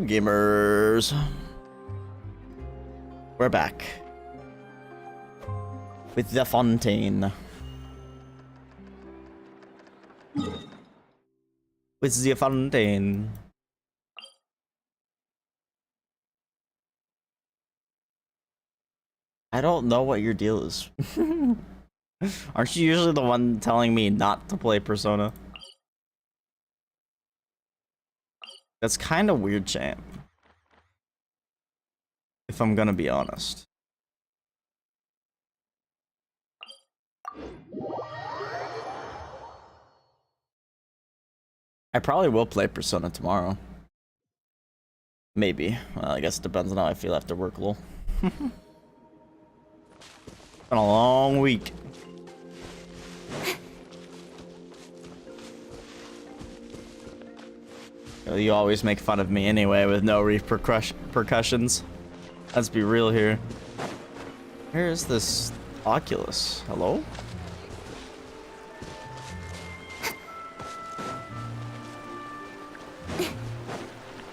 gamers. We're back with the Fontaine. With the Fontaine. I don't know what your deal is. Aren't you usually the one telling me not to play Persona? That's kind of weird, champ. If I'm gonna be honest. I probably will play Persona tomorrow. Maybe. Well, I guess it depends on how I feel after work, lol. Been a long week. You always make fun of me anyway with no repercussions. Let's be real here. Where is this Oculus? Hello?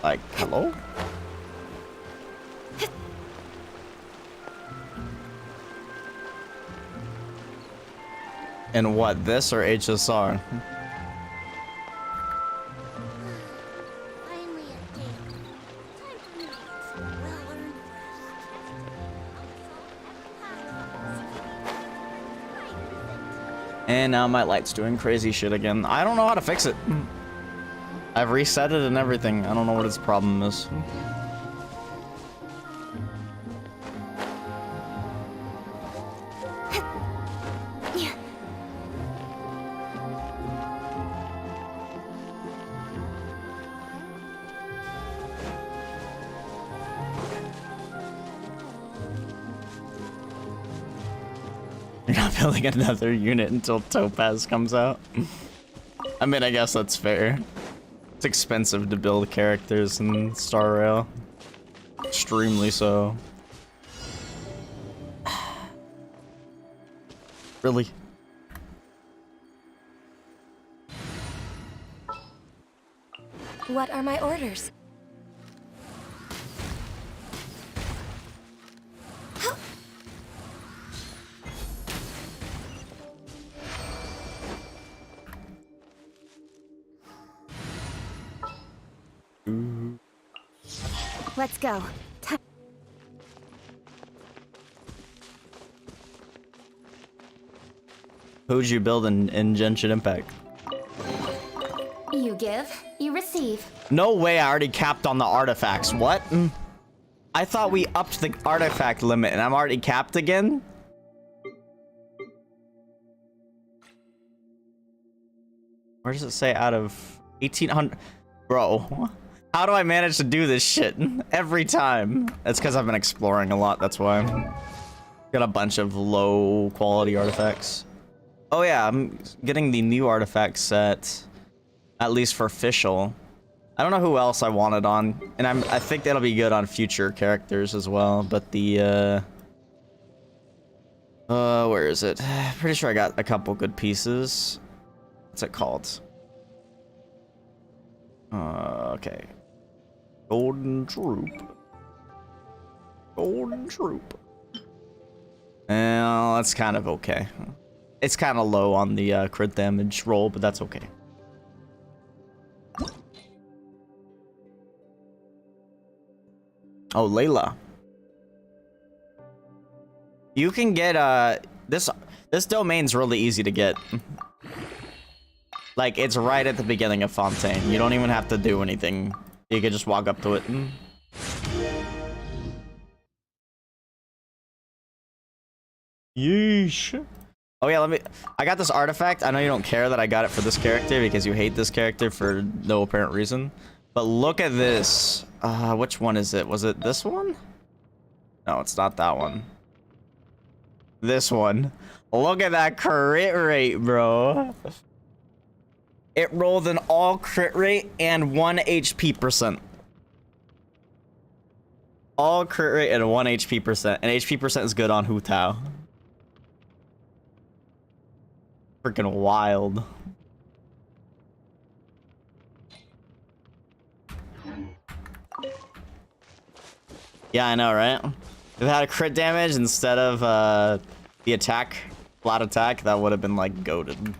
Like, hello? And what, this or HSR? And now my light's doing crazy shit again. I don't know how to fix it. I've reset it and everything. I don't know what its problem is. You're not building another unit until Topaz comes out. I mean, I guess that's fair. It's expensive to build characters in Star Rail. Extremely so. Really? What are my orders? Let's go. Who'd you build in Genshin Impact? You give, you receive. No way, I already capped on the artifacts. What? I thought we upped the artifact limit and I'm already capped again? Where does it say out of 1800? Bro, how do I manage to do this shit every time? It's because I've been exploring a lot, that's why. Got a bunch of low quality artifacts. Oh yeah, I'm getting the new artifact set, at least for official. I don't know who else I wanted on, and I think that'll be good on future characters as well, but the, where is it? Pretty sure I got a couple good pieces. What's it called? Okay. Golden Troop. Golden Troop. Well, that's kind of okay. It's kind of low on the crit damage roll, but that's okay. Oh, Layla. You can get this domain's really easy to get. Like, it's right at the beginning of Fontaine. You don't even have to do anything. You can just walk up to it. Yeesh. Oh yeah, I got this artifact. I know you don't care that I got it for this character because you hate this character for no apparent reason. But look at this. Which one is it? Was it this one? No, it's not that one. This one. Look at that crit rate, bro. It rolled an all crit rate and 1 HP percent. All crit rate and 1 HP percent. And HP percent is good on Hu Tao. Freaking wild. Yeah, I know, right? If it had a crit damage instead of the attack, flat attack, that would have been like goated.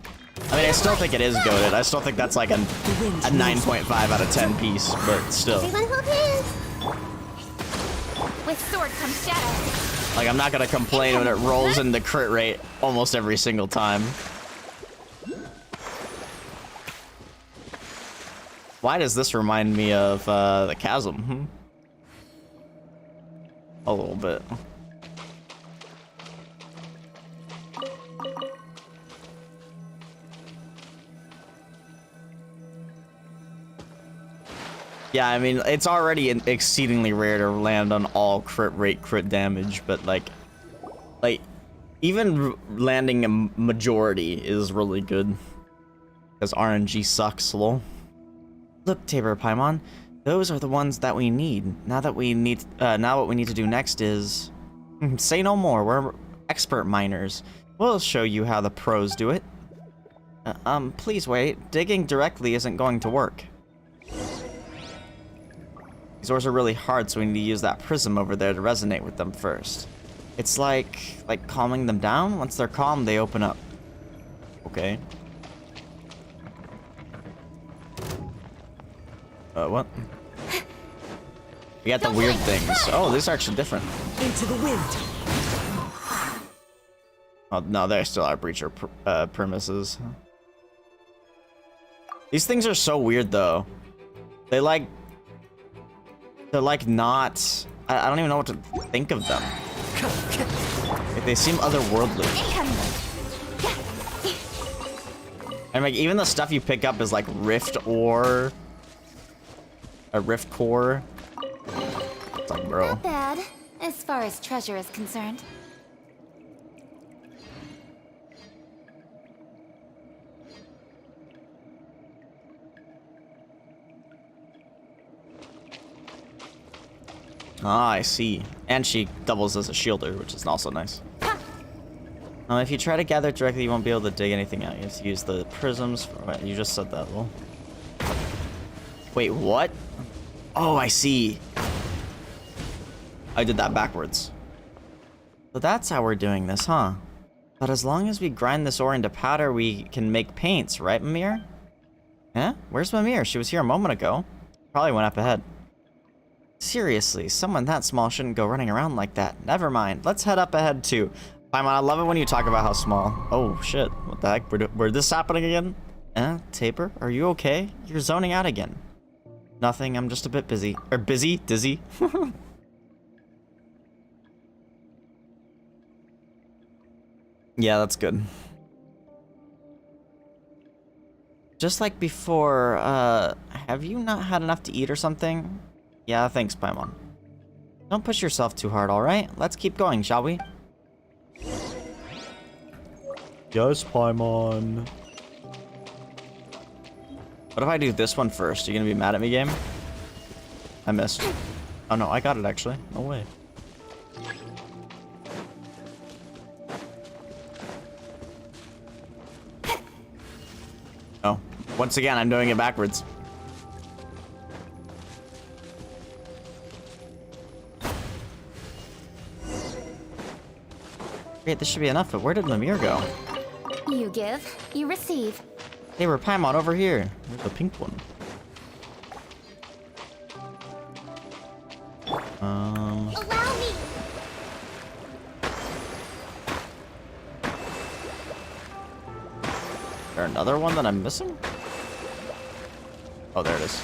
I mean, I still think it is goated. I still think that's like a 9.5 out of 10 piece, but still. Everyone hold hands. With sword comes shadow. Like, I'm not gonna complain when it rolls into crit rate almost every single time. Why does this remind me of the chasm? A little bit. Yeah, I mean, it's already exceedingly rare to land on all crit rate, crit damage, but like even landing a majority is really good. Because RNG sucks, lol. Look, Tabor Paimon, those are the ones that we need. Now what we need to do next is... say no more, we're expert miners. We'll show you how the pros do it. Please wait, digging directly isn't going to work. These ores are really hard, so we need to use that prism over there to resonate with them first. It's like calming them down. Once they're calm, they open up. Okay. What? We got the weird things. Oh, these are actually different. Into the wind. Oh, no, there still are breacher premises. These things are so weird, though. They're like not... I don't even know what to think of them. Like, they seem otherworldly. And like, even the stuff you pick up is like rift ore. A rift core. It's like, bro. Not bad, as far as treasure is concerned. Ah, I see. And she doubles as a shielder, which is also nice. If you try to gather directly, you won't be able to dig anything out. You have to use the prisms. Wait, you just said that, lol. Wait, what? Oh, I see. I did that backwards. So that's how we're doing this, huh? But as long as we grind this ore into powder, we can make paints, right, Mimir? Eh? Where's Mimir? She was here a moment ago. Probably went up ahead. Seriously, someone that small shouldn't go running around like that. Never mind. Let's head up ahead, too. Paimon, I love it when you talk about how small. Oh, shit. What the heck? Were this happening again? Tabor? Are you okay? You're zoning out again. Nothing. I'm just a bit busy. Or busy? Dizzy? Yeah, that's good. Just like before, have you not had enough to eat or something? Yeah, thanks, Paimon. Don't push yourself too hard, alright? Let's keep going, shall we? Yes, Paimon. What if I do this one first? Are you gonna be mad at me, game? I missed. Oh no, I got it actually. No way. Oh, once again, I'm doing it backwards. Great, this should be enough, but where did Mimir go? You give, you receive. They were Paimon over here. Where's the pink one? Allow me. Is there another one that I'm missing? Oh, there it is.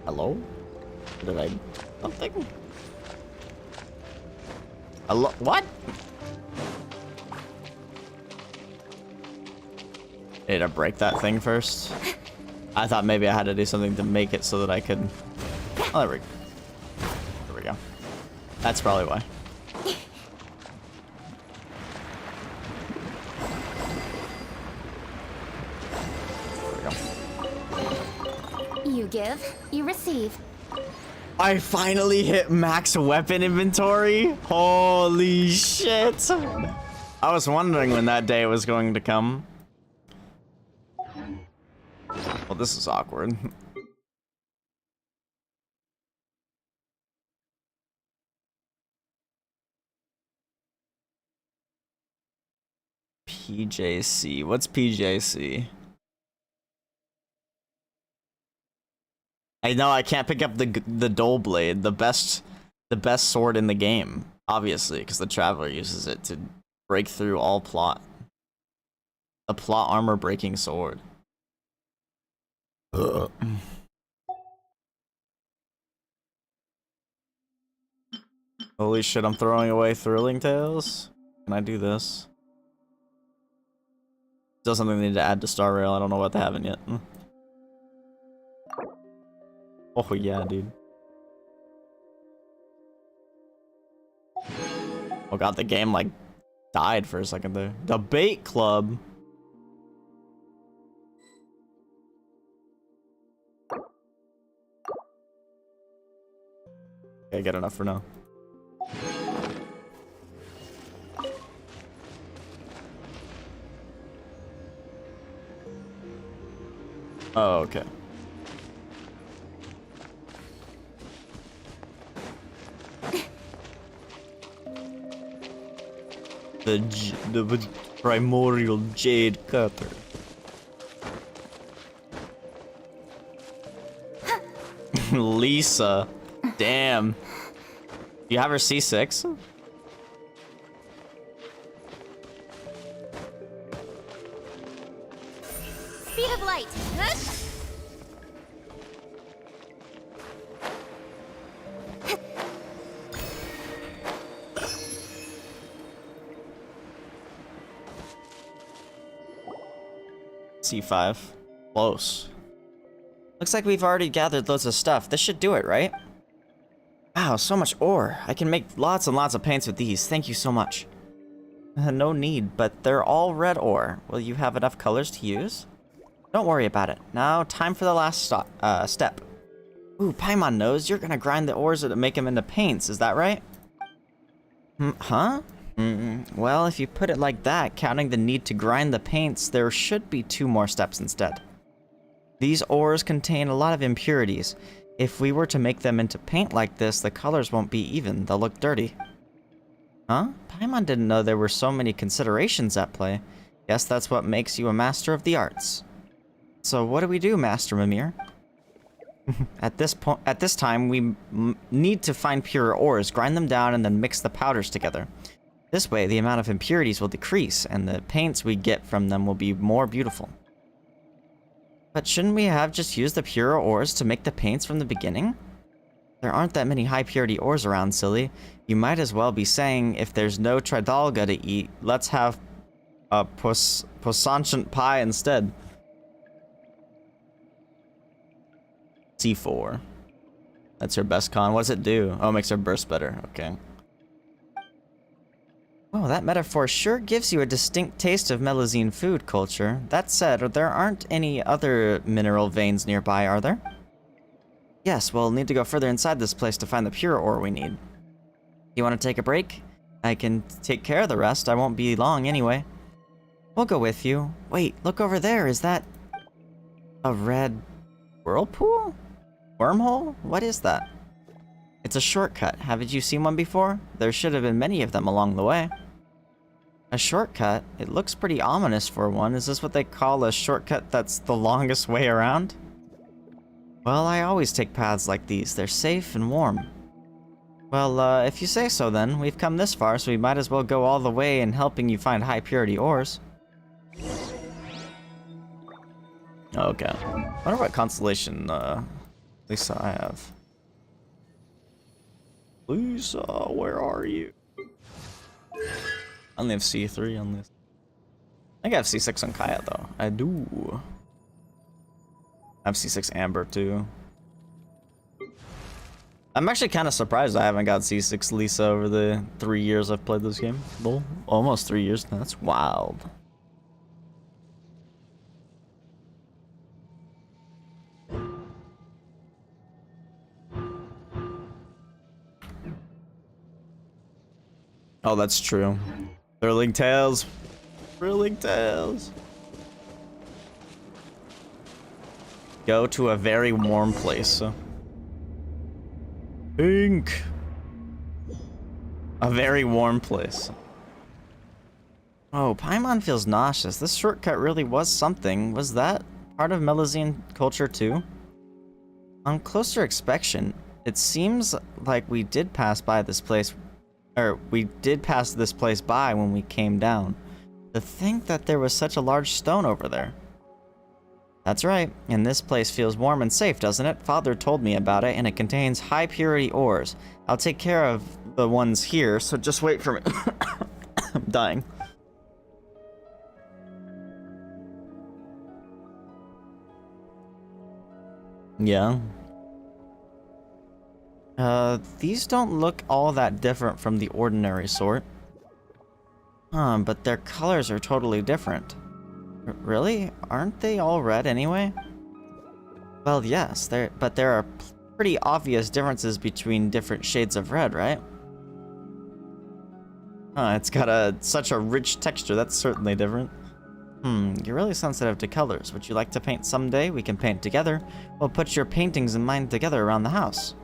Hello? Did I... something? Hello? What? Did I break that thing first? I thought maybe I had to do something to make it so that I could... Oh, there we go. That's probably why. You give, you receive. I finally hit max weapon inventory. Holy shit. I was wondering when that day was going to come. Well, this is awkward. PJC. What's PJC? I know I can't pick up the Dole Blade, the best sword in the game, obviously, because the Traveler uses it to break through all plot. A plot armor breaking sword. Ugh. Holy shit, I'm throwing away Thrilling Tales? Can I do this? Still something they need to add to Star Rail. I don't know what they haven't yet. Oh yeah, dude. Oh god, the game like died for a second there. Debate Club. Okay, get enough for now. Oh, okay. The primordial jade cutter. Lisa. Damn. Do you have her C6? Speed of light. C5. Close. Looks like we've already gathered loads of stuff. This should do it, right? Wow, so much ore. I can make lots and lots of paints with these. Thank you so much. No need, but they're all red ore. Will you have enough colors to use? Don't worry about it. Now, time for the last step. Ooh, Paimon knows you're gonna grind the ores to make them into paints. Is that right? Huh? Well, if you put it like that, counting the need to grind the paints, there should be 2 more steps instead. These ores contain a lot of impurities. If we were to make them into paint like this, the colors won't be even. They'll look dirty. Huh? Paimon didn't know there were so many considerations at play. Guess that's what makes you a master of the arts. So what do we do, Master Mimir? At this time, we need to find pure ores, grind them down, and then mix the powders together. This way, the amount of impurities will decrease, and the paints we get from them will be more beautiful. But shouldn't we have just used the pure ores to make the paints from the beginning? There aren't that many high-purity ores around, silly. You might as well be saying, if there's no Tridalga to eat, let's have a Posanchant pie instead. C4. That's her best con. What does it do? Oh, it makes her burst better. Okay. Oh, that metaphor sure gives you a distinct taste of Melazine food culture. That said, there aren't any other mineral veins nearby, are there? Yes, we'll need to go further inside this place to find the pure ore we need. You want to take a break? I can take care of the rest. I won't be long anyway. We'll go with you. Wait, look over there. Is that a red whirlpool? Wormhole? What is that? It's a shortcut. Haven't you seen one before? There should have been many of them along the way. A shortcut? It looks pretty ominous for one. Is this what they call a shortcut that's the longest way around? Well, I always take paths like these. They're safe and warm. Well, if you say so then. We've come this far, so we might as well go all the way in helping you find high-purity ores. Okay. I wonder what constellation, Lisa I have. Lisa, where are you? I only have C3 on this. I think I have C6 on Kaya though. I do. I have C6 Amber too. I'm actually kind of surprised I haven't got C6 Lisa over the 3 years I've played this game. Well, almost 3 years now. That's wild. Oh, that's true. Thrilling Tales. Thrilling Tales. Go to a very warm place. Pink. A very warm place. Oh, Paimon feels nauseous. This shortcut really was something. Was that part of Melazine culture too? On closer inspection, it seems like we did pass by this place, or we did pass this place by when we came down. To think that there was such a large stone over there. That's right, and this place feels warm and safe, doesn't it? Father told me about it, and it contains high purity ores. I'll take care of the ones here, so just wait for me. I'm dying. Yeah. These don't look all that different from the ordinary sort. But their colors are totally different. Really? Aren't they all red anyway? Well, yes, but there are pretty obvious differences between different shades of red, right? It's got such a rich texture, that's certainly different. You're really sensitive to colors. Would you like to paint someday? We can paint together. We'll put your paintings and mine together around the house.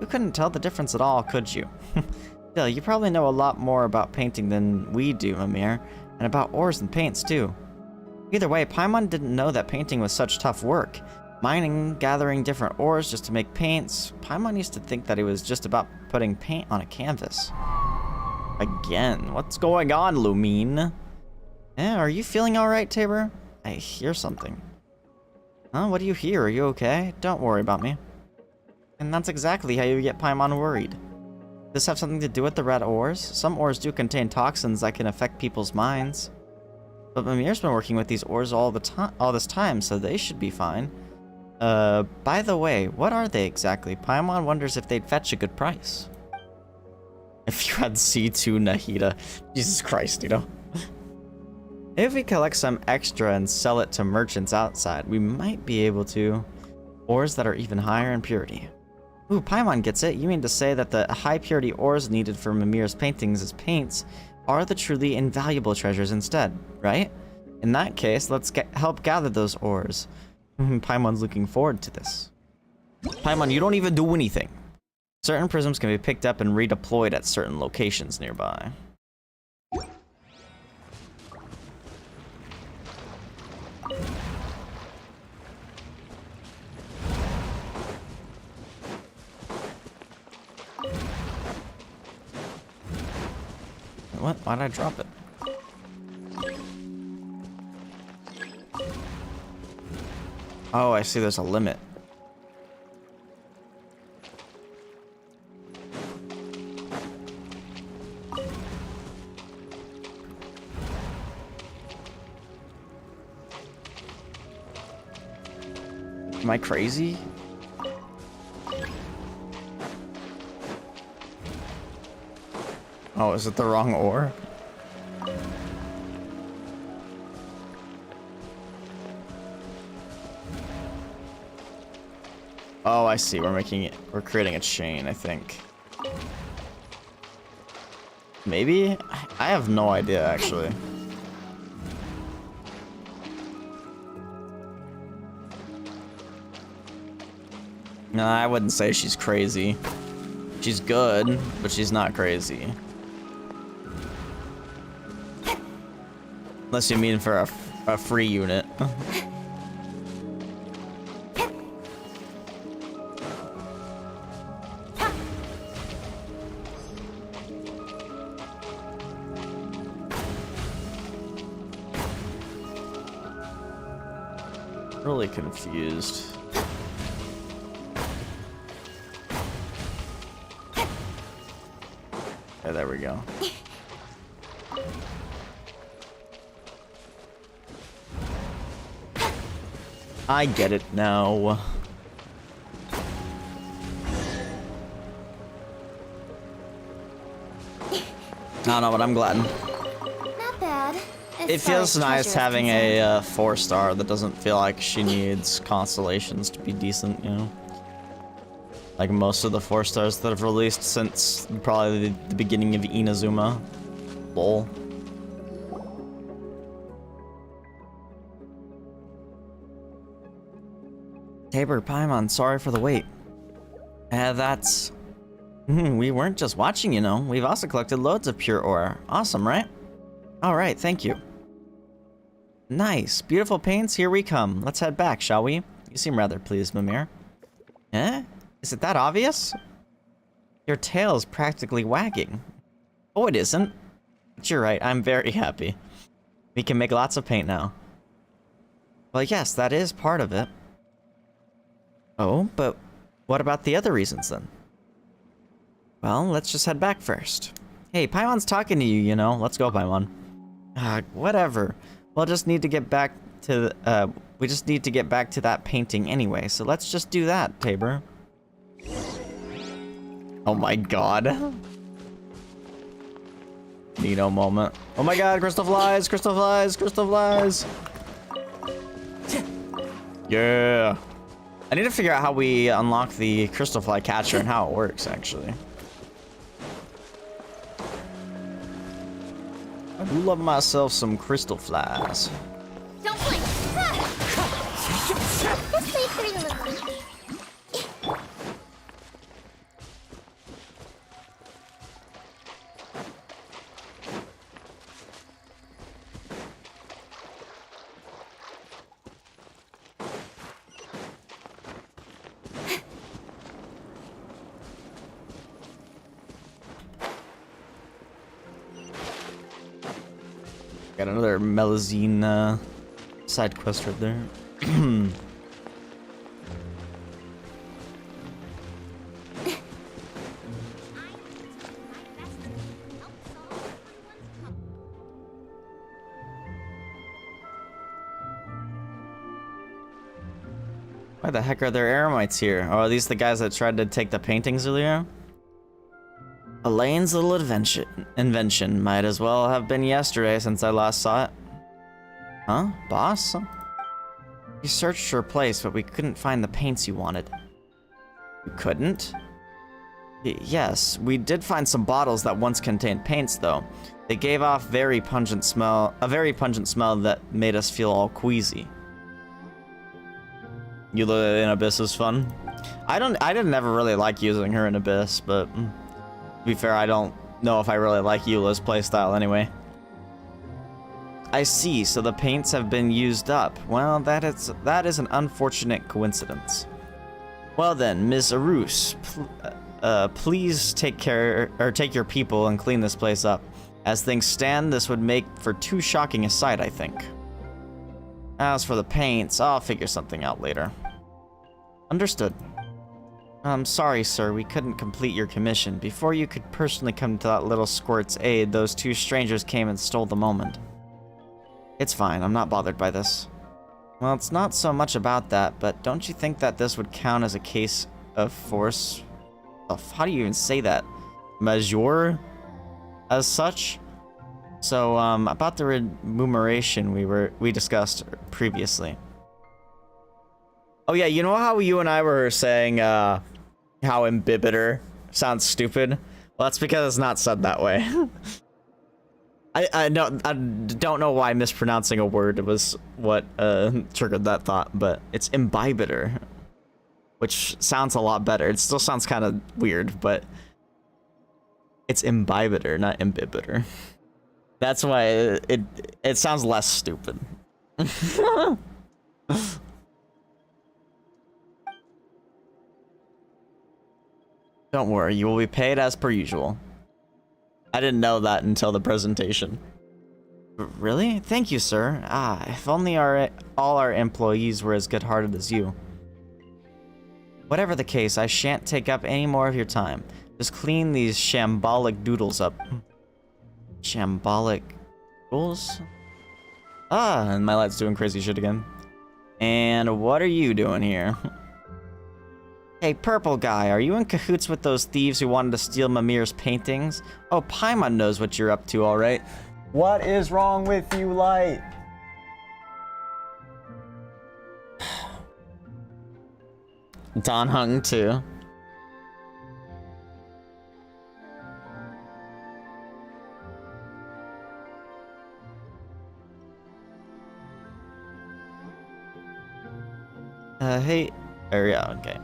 You couldn't tell the difference at all, could you? Still, you probably know a lot more about painting than we do, Mimir, and about ores and paints too. Either way, Paimon didn't know that painting was such tough work. Mining, gathering different ores just to make paints. Paimon used to think that it was just about putting paint on a canvas. Again, what's going on, Lumine? Are you feeling alright, Tabor? I hear something. Huh? What do you hear? Are you okay? Don't worry about me. And that's exactly how you get Paimon worried. Does this have something to do with the red ores? Some ores do contain toxins that can affect people's minds. But Mimir's been working with these ores all this time, so they should be fine. By the way, what are they exactly? Paimon wonders if they'd fetch a good price. If you had C2 Nahida. Jesus Christ, you know. If we collect some extra and sell it to merchants outside, we might be able to. Ores that are even higher in purity. Ooh, Paimon gets it. You mean to say that the high purity ores needed for Mimir's paintings as paints are the truly invaluable treasures instead, right? In that case, let's help gather those ores. Paimon's looking forward to this. Paimon, you don't even do anything. Certain prisms can be picked up and redeployed at certain locations nearby. What? Why'd I drop it? Oh, I see there's a limit. Am I crazy? Oh, is it the wrong ore? Oh, I see. We're creating a chain, I think. Maybe? I have no idea, actually. No, I wouldn't say she's crazy. She's good, but she's not crazy. Unless you mean for a free unit. Really confused. Yeah, there we go. I get it now. No, but I'm glad. Not bad. It feels nice having a 4-star that doesn't feel like she needs constellations to be decent, you know? Like most of the 4-stars that have released since probably the beginning of Inazuma. Lol. Tabor, Paimon, sorry for the wait. That's... we weren't just watching, you know. We've also collected loads of pure ore. Awesome, right? Alright, thank you. Nice. Beautiful paints, here we come. Let's head back, shall we? You seem rather pleased, Mimir. Eh? Is it that obvious? Your tail's practically wagging. Oh, it isn't. But you're right, I'm very happy. We can make lots of paint now. Well, yes, that is part of it. Oh, but what about the other reasons, then? Well, let's just head back first. Hey, Paimon's talking to you, you know. Let's go, Paimon. Whatever. We'll just need to get back to, we just need to get back to that painting anyway, so let's just do that, Tabor. Oh my god. Nino moment. Oh my god, crystal flies, crystal flies, crystal flies. Yeah. I need to figure out how we unlock the crystal fly catcher and how it works, actually. I do love myself some crystal flies. Don't blink. Let's play through the movie. Got another Melazine side quest right there. Why the heck are there eremites here? Oh, are these the guys that tried to take the paintings earlier? Elaine's little invention might as well have been yesterday since I last saw it. Huh? Boss? You searched her place, but we couldn't find the paints you wanted. You couldn't? Yes, we did find some bottles that once contained paints, though. They gave off a very pungent smell that made us feel all queasy. Eula in Abyss is fun. I didn't never really like using her in Abyss, but to be fair, I don't know if I really like Eula's playstyle anyway. I see, so the paints have been used up. Well, that is an unfortunate coincidence. Well then, Ms. Arus, please take your people and clean this place up. As things stand, this would make for too shocking a sight, I think. As for the paints, I'll figure something out later. Understood. I'm sorry, sir, we couldn't complete your commission. Before you could personally come to that little squirt's aid, those two strangers came and stole the moment. It's fine, I'm not bothered by this. Well, it's not so much about that, but don't you think that this would count as a case of force? How do you even say that? Majeure? As such? So, about the remuneration we discussed previously. Oh yeah, you know how you and I were saying, how imbibiter sounds stupid? Well, that's because it's not said that way. I don't know why mispronouncing a word was what triggered that thought, but it's imbibiter, which sounds a lot better. It still sounds kind of weird, but it's imbibiter, not imbibiter. That's why it sounds less stupid. Don't worry, you will be paid as per usual. I didn't know that until the presentation. Really? Thank you, sir. Ah, if only all our employees were as good-hearted as you. Whatever the case, I shan't take up any more of your time. Just clean these shambolic doodles up. Shambolic doodles? Ah, and my light's doing crazy shit again. And what are you doing here? Hey, purple guy, are you in cahoots with those thieves who wanted to steal Mimir's paintings? Oh, Paimon knows what you're up to, alright. What is wrong with you, Light? Don Hung, too. Or yeah, okay.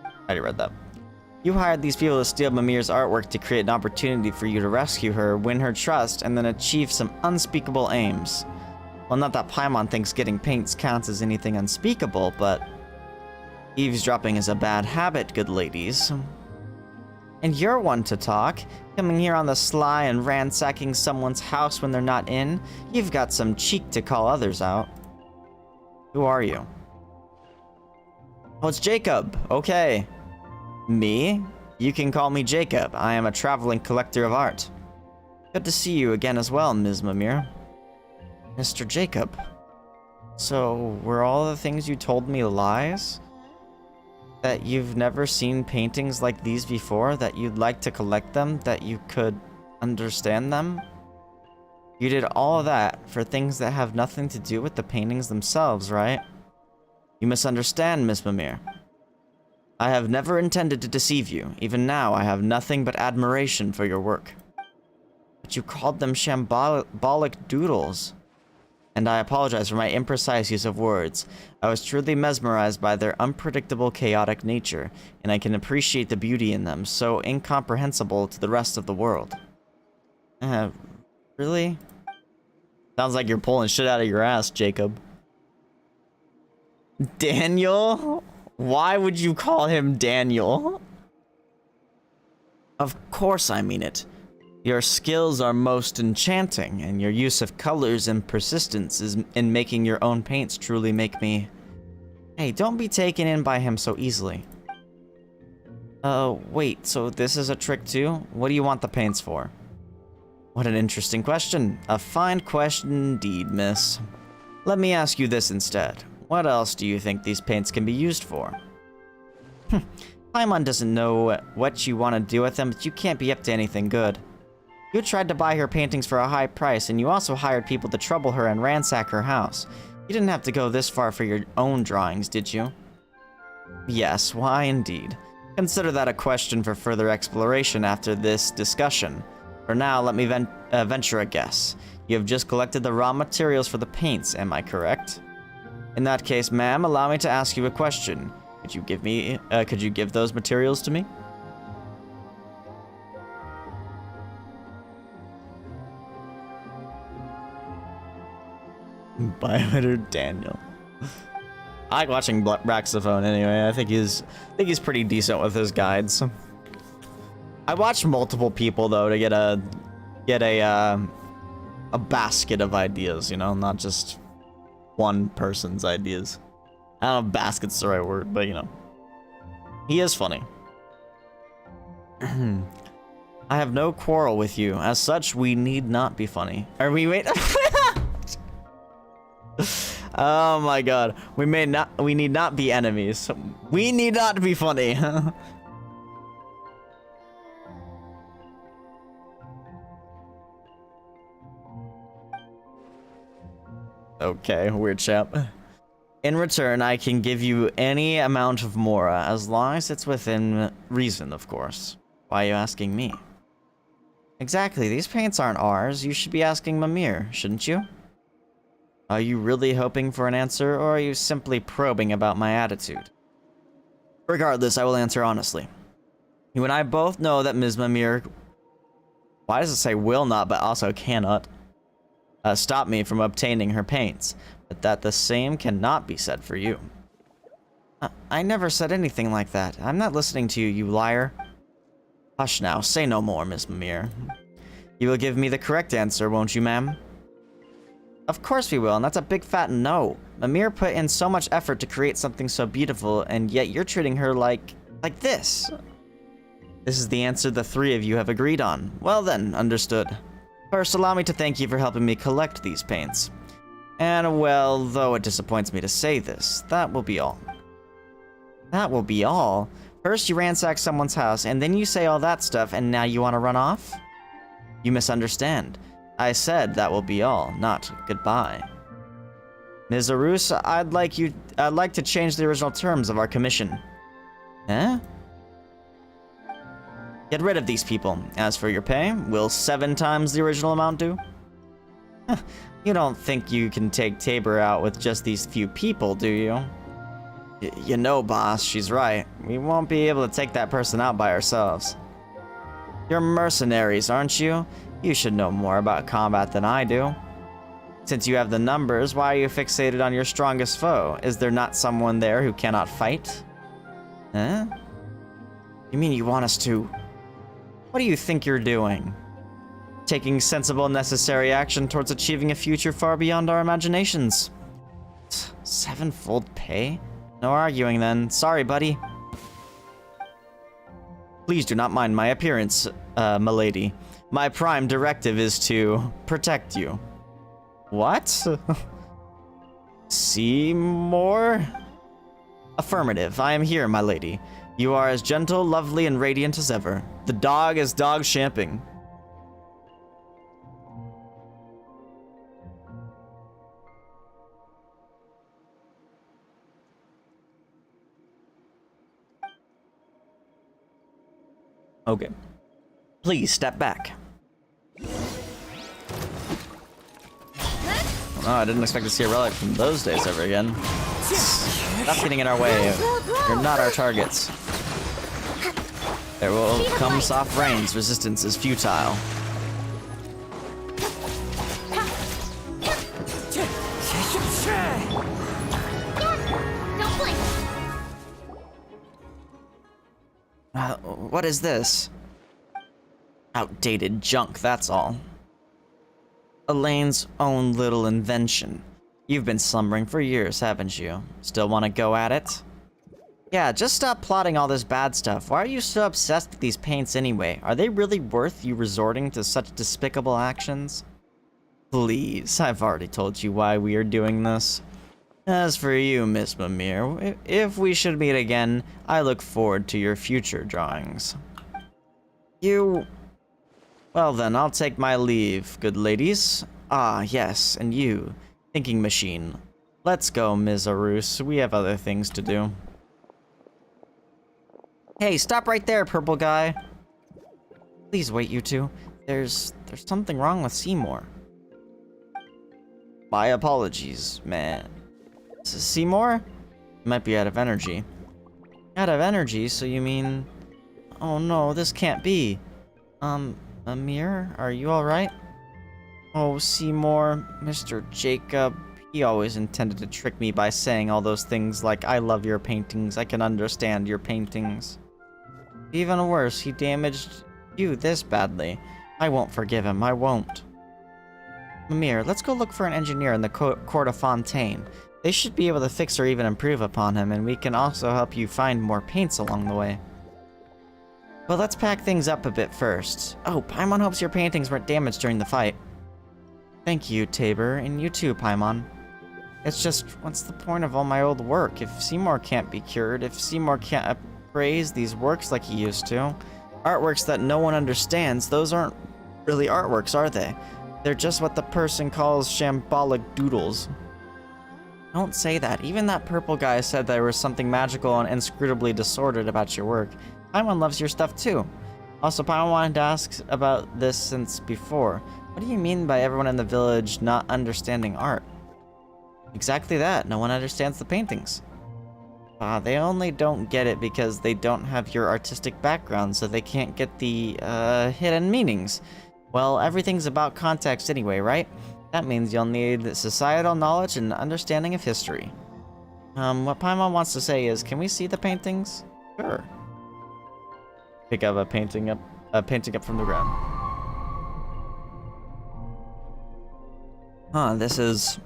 I already read that. You hired these people to steal Mimir's artwork to create an opportunity for you to rescue her, win her trust, and then achieve some unspeakable aims. Well, not that Paimon thinks getting paints counts as anything unspeakable, but eavesdropping is a bad habit, good ladies. And you're one to talk, coming here on the sly and ransacking someone's house when they're not in. You've got some cheek to call others out. Who are you? Oh, it's Jacob. Okay. Me? You can call me Jacob. I am a traveling collector of art. Good to see you again as well, Ms. Mimir. Mr. Jacob. So, were all the things you told me lies? That you've never seen paintings like these before? That you'd like to collect them? That you could understand them? You did all of that for things that have nothing to do with the paintings themselves, right? You misunderstand, Miss Mimir. I have never intended to deceive you. Even now, I have nothing but admiration for your work. But you called them shambolic doodles. And I apologize for my imprecise use of words. I was truly mesmerized by their unpredictable, chaotic nature, and I can appreciate the beauty in them, so incomprehensible to the rest of the world. Really? Sounds like you're pulling shit out of your ass, Jacob. Daniel? Why would you call him Daniel? Of course I mean it. Your skills are most enchanting, and your use of colors and persistence in making your own paints truly make me... Hey, don't be taken in by him so easily. Wait, so this is a trick too? What do you want the paints for? What an interesting question. A fine question indeed, miss. Let me ask you this instead. What else do you think these paints can be used for? Paimon doesn't know what you want to do with them, but you can't be up to anything good. You tried to buy her paintings for a high price, and you also hired people to trouble her and ransack her house. You didn't have to go this far for your own drawings, did you? Yes, why indeed. Consider that a question for further exploration after this discussion. For now, let me venture a guess. You have just collected the raw materials for the paints, am I correct? In that case, ma'am, allow me to ask you a question. Could you give those materials to me? Biometer Daniel. I like watching Braxophone anyway. I think he's pretty decent with his guides. I watched multiple people though to get a basket of ideas, you know, not just one person's ideas. I don't know if basket's the right word, but you know. He is funny. I have no quarrel with you. As such, we need not be funny. Are we wait? Oh my god. We need not be enemies. We need not be funny. Okay, weird chap. In return, I can give you any amount of mora, as long as it's within reason, of course. Why are you asking me? Exactly, these paints aren't ours. You should be asking Mimir, shouldn't you? Are you really hoping for an answer, or are you simply probing about my attitude? Regardless, I will answer honestly. You and I both know that Ms. Mimir... Why does it say will not, but also cannot? Stop me from obtaining her paints, but that the same cannot be said for you. I never said anything like that. I'm not listening to you, you liar. Hush now, say no more, Ms. Mimir. You will give me the correct answer, won't you, ma'am? Of course we will, and that's a big fat no. Mimir put in so much effort to create something so beautiful, and yet you're treating her like this. This is the answer the three of you have agreed on. Well then, understood. First, allow me to thank you for helping me collect these paints. And, well, though it disappoints me to say this, that will be all. That will be all? First you ransack someone's house, and then you say all that stuff, and now you want to run off? You misunderstand. I said that will be all, not goodbye. Ms. Arus, I'd like to change the original terms of our commission. Eh? Get rid of these people. As for your pay, will 7 times the original amount do? You don't think you can take Tabor out with just these few people, do you? You know, boss, she's right. We won't be able to take that person out by ourselves. You're mercenaries, aren't you? You should know more about combat than I do. Since you have the numbers, why are you fixated on your strongest foe? Is there not someone there who cannot fight? Huh? You mean you want us to... What do you think you're doing? Taking sensible, necessary action towards achieving a future far beyond our imaginations. 7-fold pay? No arguing then. Sorry, buddy. Please do not mind my appearance, milady. My prime directive is to protect you. What? Seymour? Affirmative. I am here, my lady. You are as gentle, lovely, and radiant as ever. The dog is dog shamping. Okay. Please step back. Oh, I didn't expect to see a relic from those days ever again. Stop getting in our way. You're not our targets. There will come soft rains. Resistance is futile. Don't blink. What is this? Outdated junk, that's all. Elaine's own little invention. You've been slumbering for years, haven't you? Still want to go at it? Yeah, just stop plotting all this bad stuff. Why are you so obsessed with these paints anyway? Are they really worth you resorting to such despicable actions? Please, I've already told you why we are doing this. As for you, Miss Mimir, if we should meet again, I look forward to your future drawings. You... Well then, I'll take my leave, good ladies. Ah, yes, and you, thinking machine. Let's go, Ms. Arus. We have other things to do. Hey, stop right there, purple guy. Please wait, you two. There's something wrong with Seymour. My apologies, man. Seymour? Might be out of energy. Out of energy, so you mean... Oh no, this can't be. Amir, are you alright? Oh, Seymour, Mr. Jacob, he always intended to trick me by saying all those things like, I love your paintings, I can understand your paintings. Even worse, he damaged you this badly. I won't forgive him, I won't. Mimir, let's go look for an engineer in the court of Fontaine. They should be able to fix or even improve upon him, and we can also help you find more paints along the way. Well, let's pack things up a bit first. Oh, Paimon hopes your paintings weren't damaged during the fight. Thank you, Tabor, and you too, Paimon. It's just, what's the point of all my old work? If Seymour can't be cured, if Seymour can't appraise these works like he used to, artworks that no one understands, those aren't really artworks, are they? They're just what the person calls shambolic doodles. Don't say that. Even that purple guy said there was something magical and inscrutably disordered about your work. Paimon loves your stuff too. Also, Paimon wanted to ask about this since before. What do you mean by everyone in the village not understanding art? Exactly that. No one understands the paintings. They only don't get it because they don't have your artistic background, so they can't get the, hidden meanings. Well, everything's about context anyway, right? That means you'll need societal knowledge and understanding of history. What Paimon wants to say is, can we see the paintings? Sure. Pick up a painting up from the ground. This is...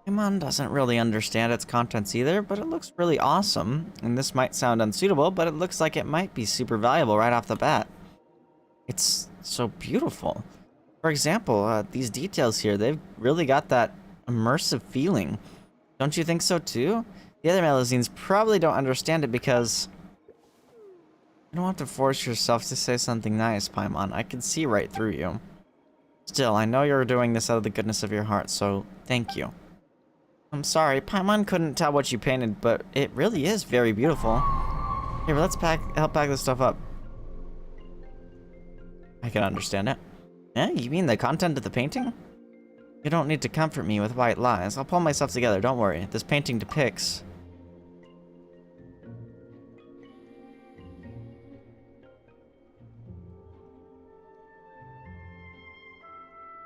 Paimon doesn't really understand its contents either, but it looks really awesome. And this might sound unsuitable, but it looks like it might be super valuable right off the bat. It's so beautiful. For example, these details here, they've really got that immersive feeling. Don't you think so too? The other magazines probably don't understand it because... You don't have to force yourself to say something nice, Paimon. I can see right through you. Still, I know you're doing this out of the goodness of your heart, so thank you. I'm sorry, Paimon couldn't tell what you painted, but it really is very beautiful. Here, let's help pack this stuff up. I can understand it. Eh? You mean the content of the painting? You don't need to comfort me with white lies. I'll pull myself together, don't worry. This painting depicts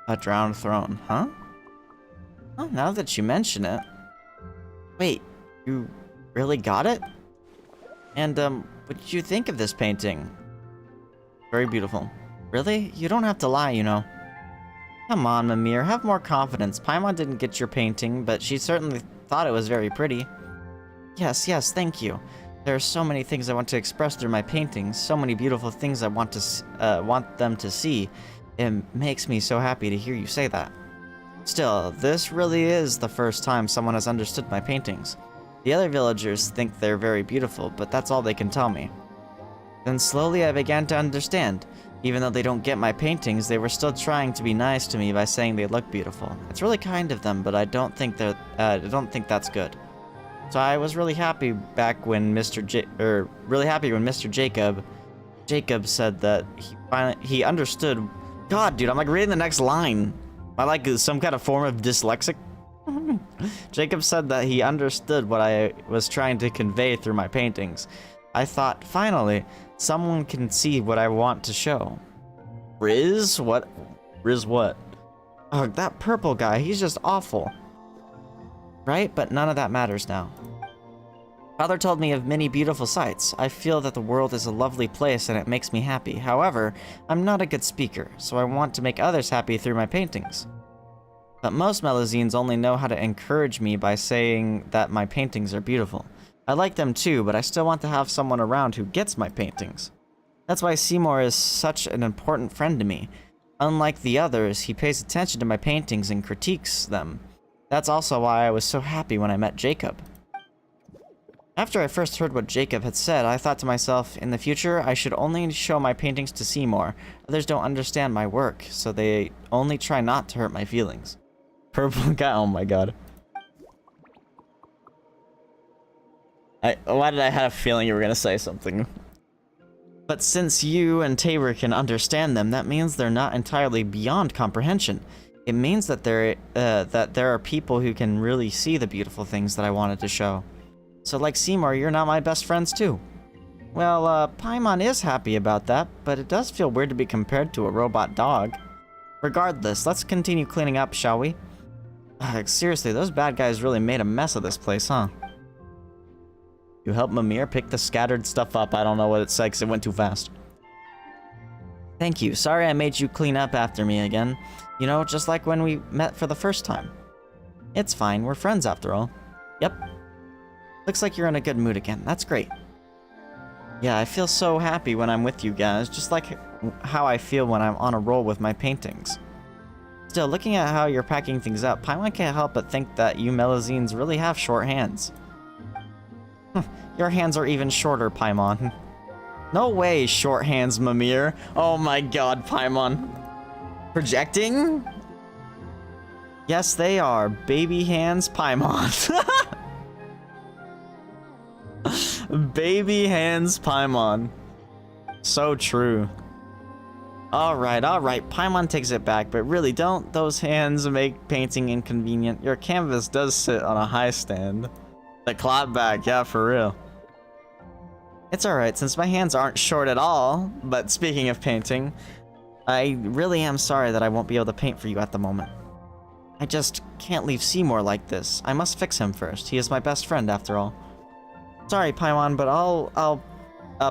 A drowned throne, huh? Oh, now that you mention it. Wait, you really got it? And, what did you think of this painting? Very beautiful. Really? You don't have to lie, you know. Come on, Mimir, have more confidence. Paimon didn't get your painting, but she certainly thought it was very pretty. Yes, yes, thank you. There are so many things I want to express through my paintings, so many beautiful things I want them to see. It makes me so happy to hear you say that. Still, this really is the first time someone has understood my paintings. The other villagers think they're very beautiful, but that's all they can tell me. Then slowly I began to understand. Even though they don't get my paintings, they were still trying to be nice to me by saying they look beautiful. It's really kind of them, but I don't think that's good. So I was really happy back when Mr. Jacob said that he understood. God, dude, I'm like reading the next line. I like some kind of form of dyslexic. Jacob said that he understood what I was trying to convey through my paintings. I thought, finally, someone can see what I want to show. Riz? What? Riz what? Oh, that purple guy, he's just awful. Right? But none of that matters now. Father told me of many beautiful sights. I feel that the world is a lovely place and it makes me happy. However, I'm not a good speaker, so I want to make others happy through my paintings. But most Melazines only know how to encourage me by saying that my paintings are beautiful. I like them too, but I still want to have someone around who gets my paintings. That's why Seymour is such an important friend to me. Unlike the others, he pays attention to my paintings and critiques them. That's also why I was so happy when I met Jacob. After I first heard what Jacob had said, I thought to myself, in the future, I should only show my paintings to Seymour. Others don't understand my work, so they only try not to hurt my feelings. Purple guy, oh my god. Why did I have a feeling you were gonna say something? But since you and Tabor can understand them, that means they're not entirely beyond comprehension. It means that there are people who can really see the beautiful things that I wanted to show. So like Seymour, you're not my best friends too. Well, Paimon is happy about that, but it does feel weird to be compared to a robot dog. Regardless, let's continue cleaning up, shall we? Seriously, those bad guys really made a mess of this place, huh? You helped Mimir pick the scattered stuff up. I don't know what it said because it went too fast. Thank you. Sorry I made you clean up after me again. You know, just like when we met for the first time. It's fine. We're friends after all. Yep. Looks like you're in a good mood again. That's great. Yeah, I feel so happy when I'm with you guys, just like how I feel when I'm on a roll with my paintings. Still, looking at how you're packing things up, Paimon can't help but think that you Melazines really have short hands. Your hands are even shorter, Paimon. No way, short hands, Mimir. Oh my god, Paimon. Projecting? Yes, they are. Baby hands, Paimon. Baby hands, Paimon. So true. Alright. Paimon takes it back, but really, don't those hands make painting inconvenient? Your canvas does sit on a high stand. The clap back, yeah, for real. It's alright, since my hands aren't short at all, but speaking of painting, I really am sorry that I won't be able to paint for you at the moment. I just can't leave Seymour like this. I must fix him first. He is my best friend, after all. Sorry, Paimon, but I'll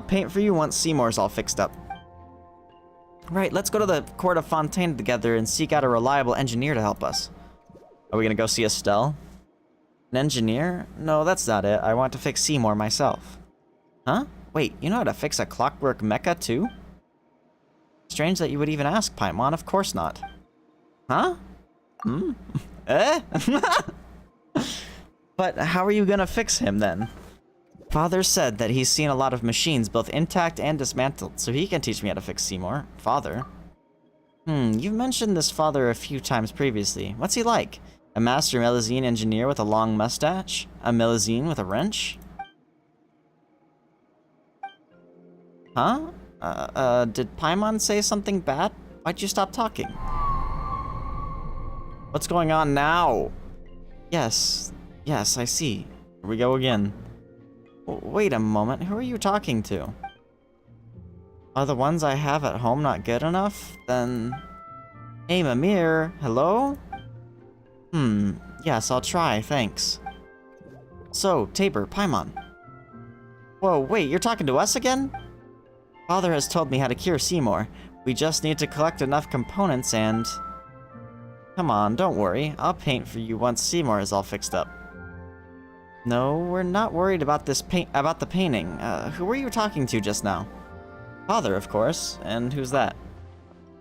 paint for you once Seymour's all fixed up. Right, let's go to the court of Fontaine together and seek out a reliable engineer to help us. Are we gonna go see Estelle? An engineer? No, that's not it. I want to fix Seymour myself. Huh? Wait, you know how to fix a clockwork mecha too? Strange that you would even ask, Paimon. Of course not. Huh? Hmm? Eh? But how are you gonna fix him then? Father said that he's seen a lot of machines, both intact and dismantled, so he can teach me how to fix Seymour. Father? You've mentioned this father a few times previously. What's he like? A master Melazine engineer with a long mustache? A Melazine with a wrench? Huh? Did Paimon say something bad? Why'd you stop talking? What's going on now? Yes, I see. Here we go again. Wait a moment, who are you talking to? Are the ones I have at home not good enough? Then... Hey, Mimir. Hello? Yes, I'll try, thanks. So, Tabor, Paimon. Whoa, wait, you're talking to us again? Father has told me how to cure Seymour. We just need to collect enough components and... Come on, don't worry. I'll paint for you once Seymour is all fixed up. No, we're not worried about the painting. Who were you talking to just now? Father, of course. And who's that?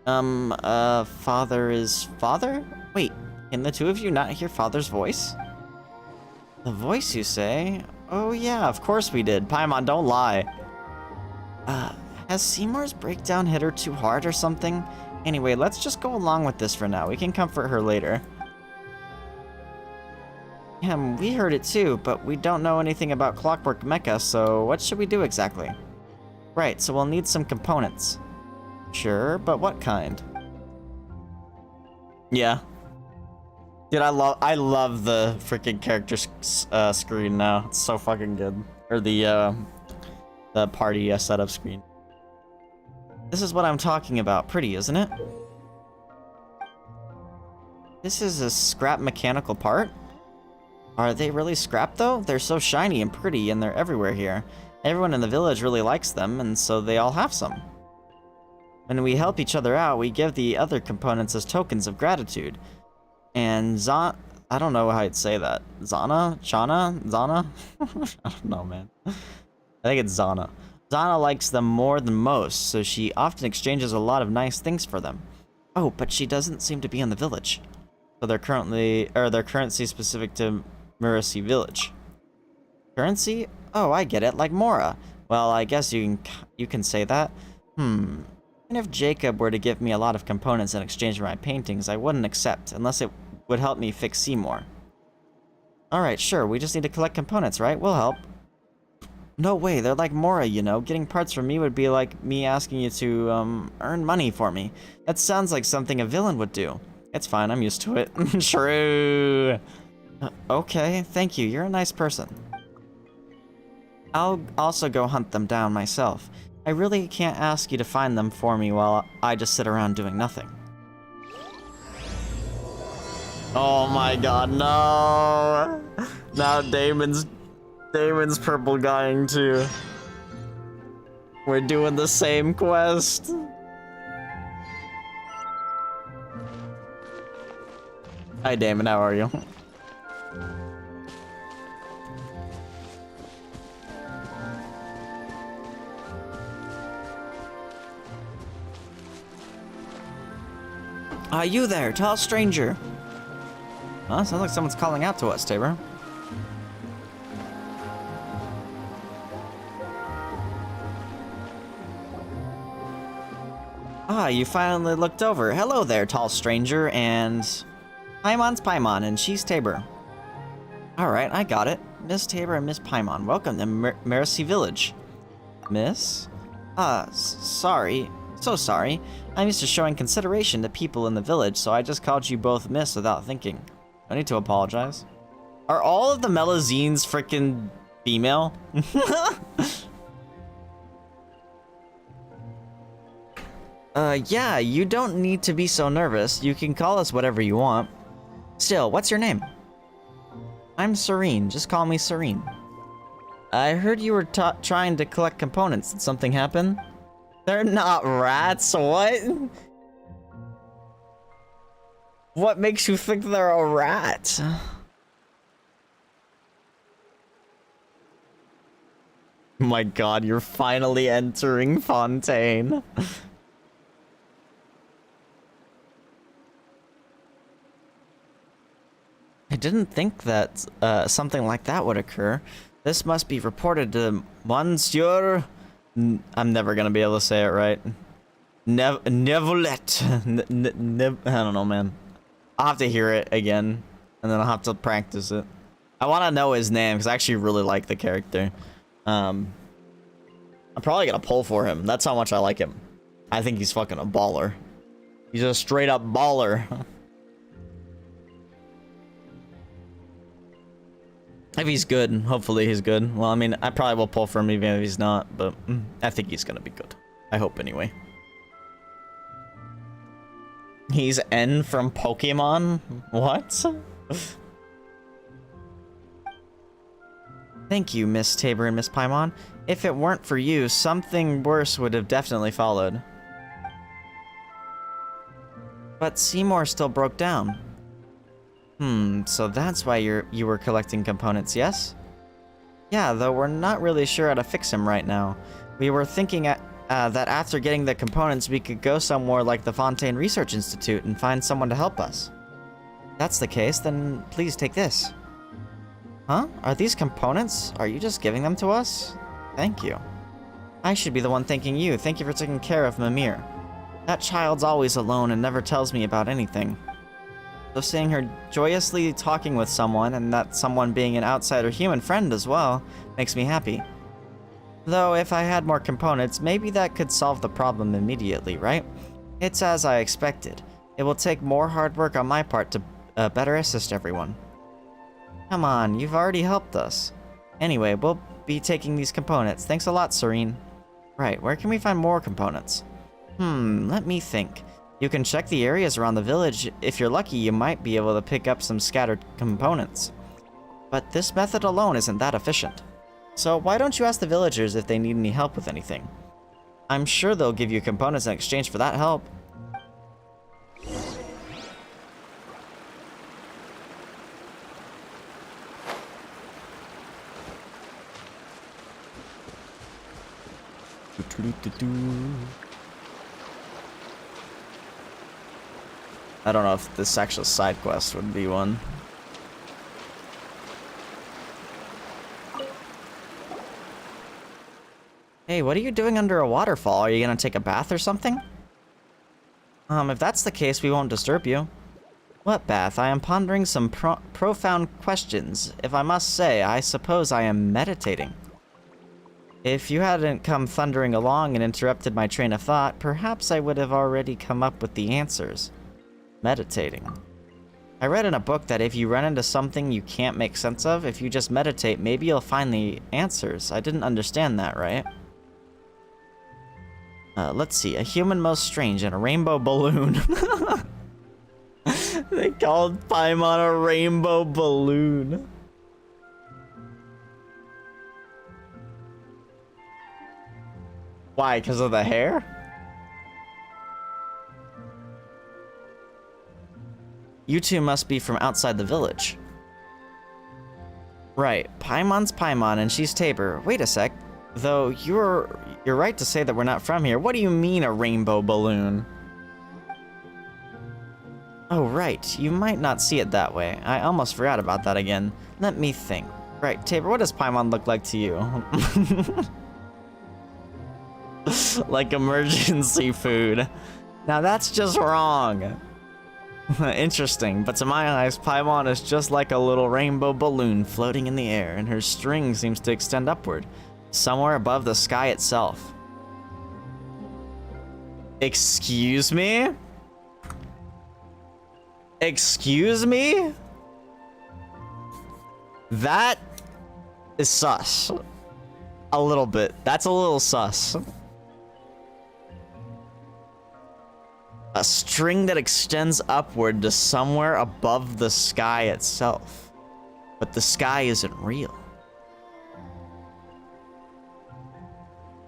Father is father? Wait, can the two of you not hear Father's voice? The voice, you say? Oh yeah, of course we did. Paimon, don't lie. Has Seymour's breakdown hit her too hard or something? Anyway, let's just go along with this for now. We can comfort her later. We heard it too, but we don't know anything about Clockwork Mecha, so what should we do exactly? Right, so we'll need some components. Sure, but what kind? Yeah. Dude, I love the freaking character screen now. It's so fucking good. Or the party setup screen. This is what I'm talking about. Pretty, isn't it? This is a scrap mechanical part? Are they really scrap though? They're so shiny and pretty and they're everywhere here. Everyone in the village really likes them and so they all have some. When we help each other out, we give the other components as tokens of gratitude. And I don't know how you'd say that. Zana? Chana? Zana? I don't know, man. I think it's Zana. Zana likes them more than most, so she often exchanges a lot of nice things for them. Oh, but she doesn't seem to be in the village. So their currency specific to Murasi village. Currency? Oh, I get it, like Mora. Well, I guess you can say that. And if Jacob were to give me a lot of components in exchange for my paintings, I wouldn't accept, unless it would help me fix Seymour. Alright, sure, we just need to collect components, right? We'll help. No way, they're like Mora, you know? Getting parts from me would be like me asking you to, earn money for me. That sounds like something a villain would do. It's fine, I'm used to it. True. Okay, thank you, you're a nice person. I'll also go hunt them down myself. I really can't ask you to find them for me while I just sit around doing nothing. Oh my god, no! Now Damon's purple guying too. We're doing the same quest. Hi Damon, how are you? You there, tall stranger. Huh? Sounds like someone's calling out to us, Tabor. You finally looked over. Hello there, tall stranger, and... Paimon's Paimon, and she's Tabor. Alright, I got it. Miss Tabor and Miss Paimon, welcome to Murasi Village. Miss? Sorry. So sorry. I'm used to showing consideration to people in the village, so I just called you both Miss without thinking. I need to apologize. Are all of the Melazines frickin' female? Yeah, you don't need to be so nervous. You can call us whatever you want. Still, what's your name? I'm Serene. Just call me Serene. I heard you were trying to collect components. Did something happen? They're not rats, what? What makes you think they're a rat? My god, you're finally entering Fontaine. I didn't think that something like that would occur. This must be reported to Monsieur... I'm never gonna be able to say it right. Nevolet. I don't know, man. I'll have to hear it again, and then I'll have to practice it. I want to know his name, because I actually really like the character. I'm probably gonna pull for him. That's how much I like him. I think he's fucking a baller. He's a straight up baller. If he's good, hopefully he's good. Well, I mean, I probably will pull for him even if he's not, but I think he's gonna be good. I hope anyway. He's N from Pokemon? What? Thank you, Miss Tabor and Miss Paimon. If it weren't for you, something worse would have definitely followed. But Seymour still broke down. So that's why you were collecting components, yes? Yeah, though we're not really sure how to fix him right now. We were thinking that after getting the components, we could go somewhere like the Fontaine Research Institute and find someone to help us. If that's the case, then please take this. Huh? Are these components? Are you just giving them to us? Thank you. I should be the one thanking you. Thank you for taking care of Mimir. That child's always alone and never tells me about anything. So seeing her joyously talking with someone, and that someone being an outsider human friend as well, makes me happy. Though if I had more components, maybe that could solve the problem immediately, right? It's as I expected. It will take more hard work on my part to better assist everyone. Come on, you've already helped us. Anyway, we'll be taking these components. Thanks a lot, Serene. Right, where can we find more components? Let me think. You can check the areas around the village. If you're lucky, you might be able to pick up some scattered components. But this method alone isn't that efficient. So why don't you ask the villagers if they need any help with anything? I'm sure they'll give you components in exchange for that help. I don't know if this actual side quest would be one. Hey, what are you doing under a waterfall? Are you gonna take a bath or something? If that's the case, we won't disturb you. What bath? I am pondering some profound questions. If I must say, I suppose I am meditating. If you hadn't come thundering along and interrupted my train of thought, perhaps I would have already come up with the answers. Meditating. I read in a book that if you run into something you can't make sense of, if you just meditate, maybe you'll find the answers. I didn't understand that, right? Let's see. A human most strange and a rainbow balloon. They called Paimon a rainbow balloon. Why? Because of the hair? You two must be from outside the village. Right. Paimon's Paimon and she's Tabor. Wait a sec. Though you're right to say that we're not from here. What do you mean a rainbow balloon? Oh, right. You might not see it that way. I almost forgot about that again. Let me think. Right, Tabor, what does Paimon look like to you? Like emergency food. Now that's just wrong. Interesting, but to my eyes, Paimon is just like a little rainbow balloon floating in the air, and her string seems to extend upward, somewhere above the sky itself. Excuse me? Excuse me? That is sus. A little bit. That's a little sus. A string that extends upward to somewhere above the sky itself. But the sky isn't real.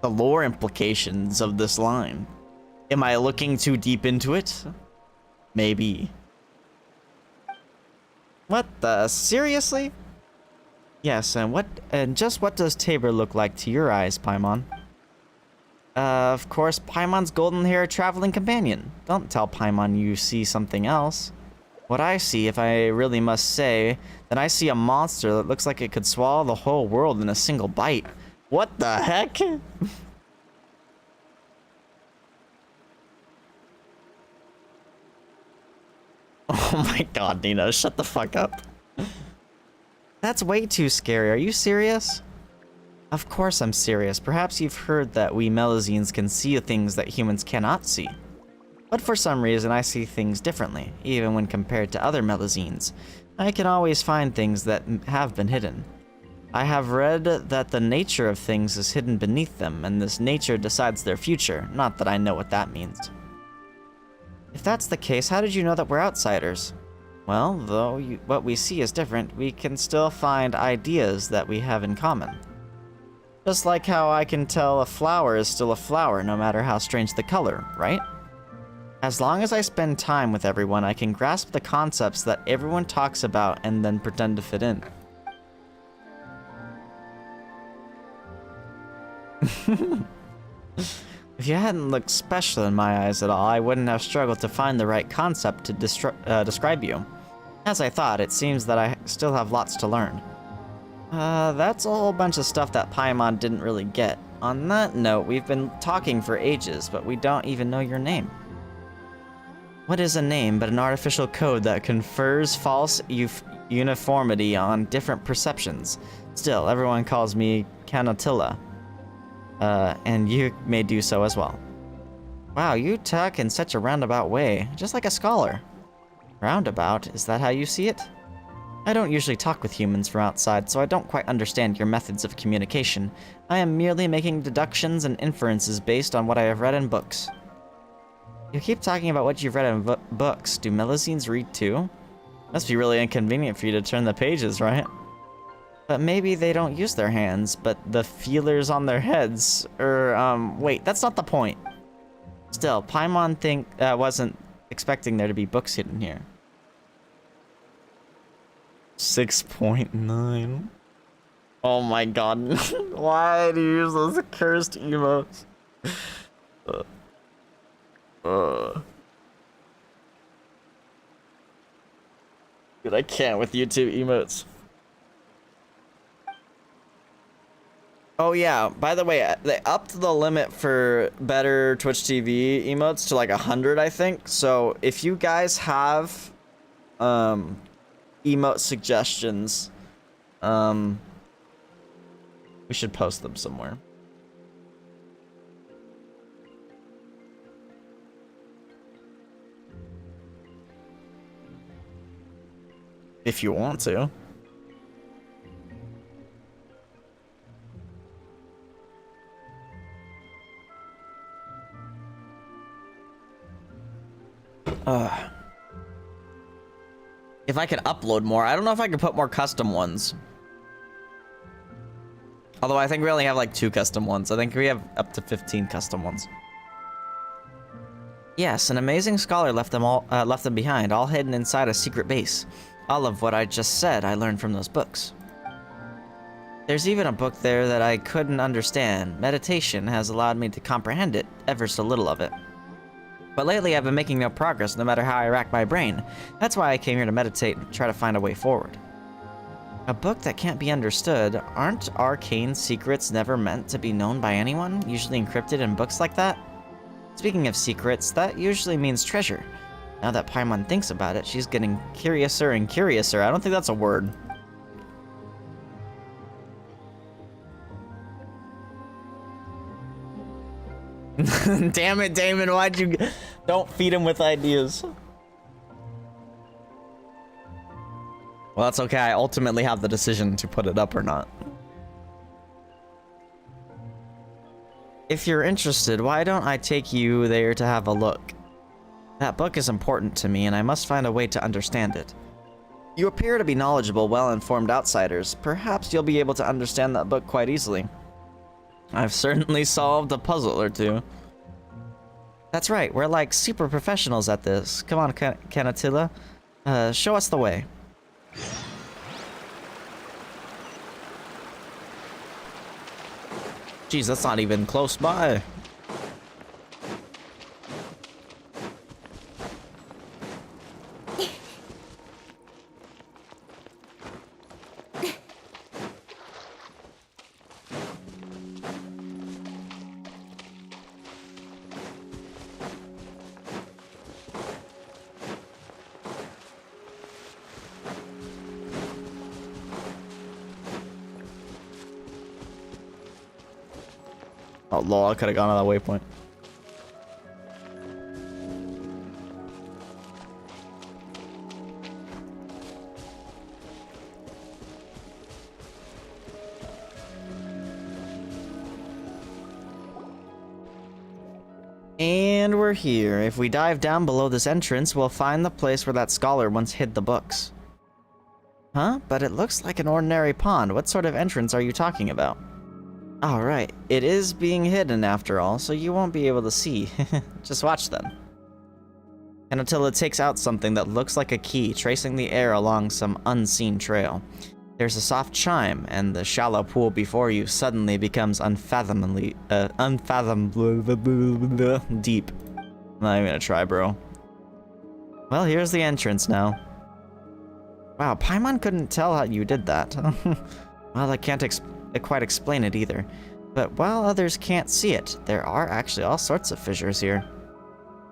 The lore implications of this line. Am I looking too deep into it? Maybe. What the? Seriously? Yes, and just what does Tabor look like to your eyes, Paimon? Of course, Paimon's golden-haired traveling companion. Don't tell Paimon you see something else. What I see, if I really must say, then I see a monster that looks like it could swallow the whole world in a single bite. What the heck? Oh my god, Nina, shut the fuck up. That's way too scary. Are you serious? Of course I'm serious. Perhaps you've heard that we Melazines can see things that humans cannot see. But for some reason I see things differently, even when compared to other Melazines. I can always find things that have been hidden. I have read that the nature of things is hidden beneath them, and this nature decides their future. Not that I know what that means. If that's the case, how did you know that we're outsiders? Well, though what we see is different, we can still find ideas that we have in common. Just like how I can tell a flower is still a flower no matter how strange the color, right? As long as I spend time with everyone, I can grasp the concepts that everyone talks about and then pretend to fit in. If you hadn't looked special in my eyes at all, I wouldn't have struggled to find the right concept to describe you. As I thought, it seems that I still have lots to learn. That's a whole bunch of stuff that Paimon didn't really get. On that note, we've been talking for ages, but we don't even know your name. What is a name but an artificial code that confers false uniformity on different perceptions? Still, everyone calls me Canatilla. And you may do so as well. Wow, you talk in such a roundabout way, just like a scholar. Roundabout? Is that how you see it? I don't usually talk with humans from outside, so I don't quite understand your methods of communication. I am merely making deductions and inferences based on what I have read in books. You keep talking about what you've read in books. Do Melusines read too? Must be really inconvenient for you to turn the pages, right? But maybe they don't use their hands, but the feelers on their heads. Wait, that's not the point. Still, Paimon wasn't expecting there to be books hidden here. 6.9. Oh my god. Why do you use those cursed emotes? Dude, I can't with YouTube emotes. Oh yeah, by the way, they upped the limit for better Twitch TV emotes to like 100, I think. So if you guys have emote suggestions, we should post them somewhere. If you want to. If I could upload more, I don't know if I could put more custom ones. Although I think we only have like 2 custom ones. I think we have up to 15 custom ones. Yes, an amazing scholar left them behind, all hidden inside a secret base. All of what I just said, I learned from those books. There's even a book there that I couldn't understand. Meditation has allowed me to comprehend it, ever so little of it. But lately I've been making no progress no matter how I rack my brain. That's why I came here to meditate and try to find a way forward. A book that can't be understood? Aren't arcane secrets never meant to be known by anyone, usually encrypted in books like that? Speaking of secrets, that usually means treasure. Now that Paimon thinks about it, she's getting curiouser and curiouser. I don't think that's a word. Damn it, Damon, why'd you... Don't feed him with ideas. Well, that's okay. I ultimately have the decision to put it up or not. If you're interested, why don't I take you there to have a look? That book is important to me, and I must find a way to understand it. You appear to be knowledgeable, well-informed outsiders. Perhaps you'll be able to understand that book quite easily. I've certainly solved a puzzle or two. That's right, we're like super professionals at this. Come on, Canatilla. Show us the way. Jeez, that's not even close by. Oh lol, I could have gone to that waypoint. And we're here. If we dive down below this entrance, we'll find the place where that scholar once hid the books. Huh? But it looks like an ordinary pond. What sort of entrance are you talking about? Alright, it is being hidden after all, so you won't be able to see. Just watch then. And until it takes out something that looks like a key, tracing the air along some unseen trail. There's a soft chime, and the shallow pool before you suddenly becomes unfathomably deep. I'm not even gonna try, bro. Well, here's the entrance now. Wow, Paimon couldn't tell how you did that. Well, I can't quite explain it either. But while others can't see it, there are actually all sorts of fissures here.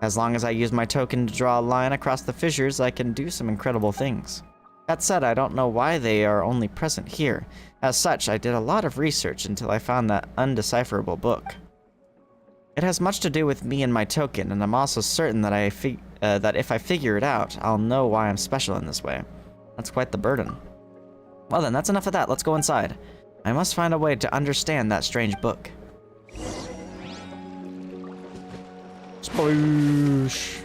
As long as I use my token to draw a line across the fissures, I can do some incredible things. That said, I don't know why they are only present here. As such, I did a lot of research until I found that undecipherable book. It has much to do with me and my token, and I'm also certain that that if I figure it out, I'll know why I'm special in this way. That's quite the burden. Well then, that's enough of that. Let's go inside. I must find a way to understand that strange book. Sploosh.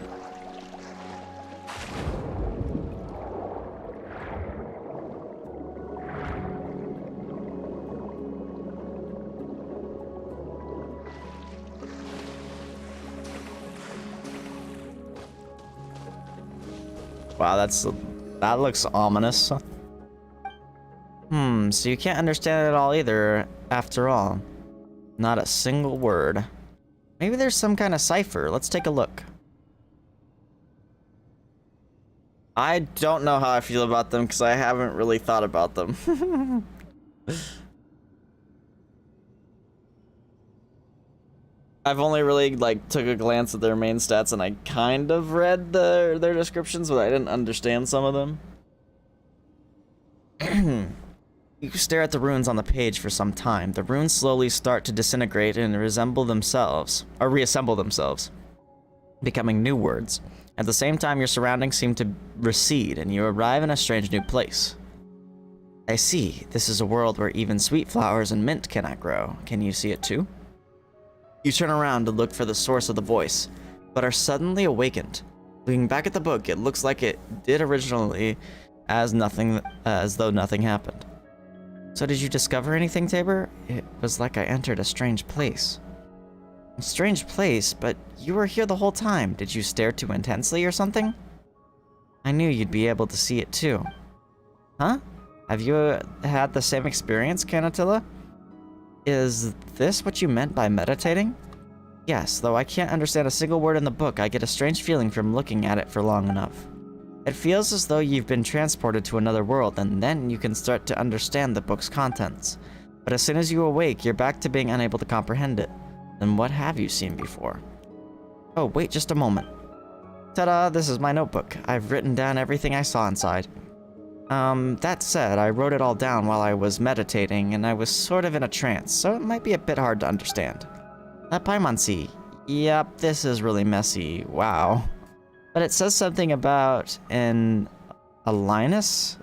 Wow, that looks ominous. So you can't understand it all either, after all. Not a single word. Maybe there's some kind of cipher. Let's take a look. I don't know how I feel about them because I haven't really thought about them. I've only really took a glance at their main stats and I kind of read their descriptions, but I didn't understand some of them. You stare at the runes on the page for some time. The runes slowly start to disintegrate and reassemble themselves, becoming new words. At the same time, your surroundings seem to recede, and you arrive in a strange new place. I see. This is a world where even sweet flowers and mint cannot grow. Can you see it too? You turn around to look for the source of the voice, but are suddenly awakened. Looking back at the book, it looks like it did originally, as though nothing happened. So did you discover anything, Tabor? It was like I entered a strange place. A strange place, but you were here the whole time. Did you stare too intensely or something? I knew you'd be able to see it too. Huh? Have you had the same experience, Canatilla? Is this what you meant by meditating? Yes, though I can't understand a single word in the book, I get a strange feeling from looking at it for long enough. It feels as though you've been transported to another world, and then you can start to understand the book's contents. But as soon as you awake, you're back to being unable to comprehend it. Then what have you seen before? Oh, wait just a moment. Ta-da, this is my notebook. I've written down everything I saw inside. That said, I wrote it all down while I was meditating, and I was sort of in a trance, so it might be a bit hard to understand. That Paimon Sea. Yep, this is really messy. Wow. But it says something about an Alinus?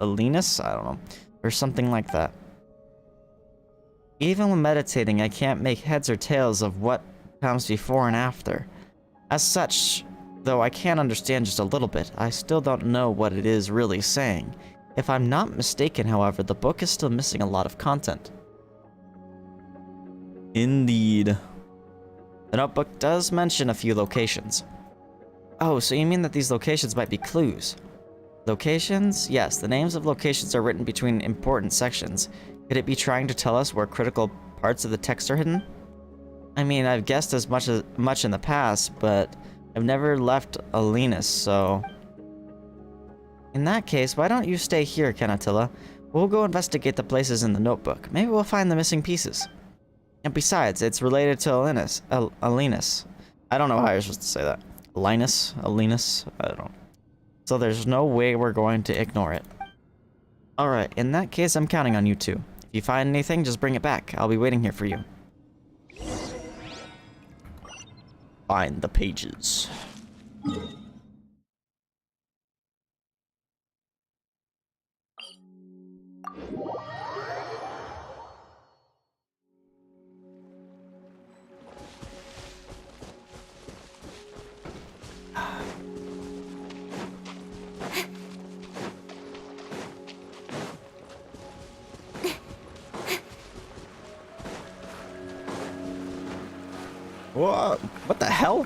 Alinus? I don't know. Or something like that. Even when meditating, I can't make heads or tails of what comes before and after. As such, though I can understand just a little bit, I still don't know what it is really saying. If I'm not mistaken, however, the book is still missing a lot of content. Indeed. The notebook does mention a few locations. Oh, so you mean that these locations might be clues? Locations? Yes, the names of locations are written between important sections. Could it be trying to tell us where critical parts of the text are hidden? I mean, I've guessed as much in the past, but I've never left Alinus, so... In that case, why don't you stay here, Canatilla? We'll go investigate the places in the notebook. Maybe we'll find the missing pieces. And besides, it's related to Alinus. I don't know how you're supposed to say that. Alinus? I don't know. So there's no way we're going to ignore it. Alright, in that case, I'm counting on you two. If you find anything, just bring it back. I'll be waiting here for you. Find the pages. Whoa, what the hell?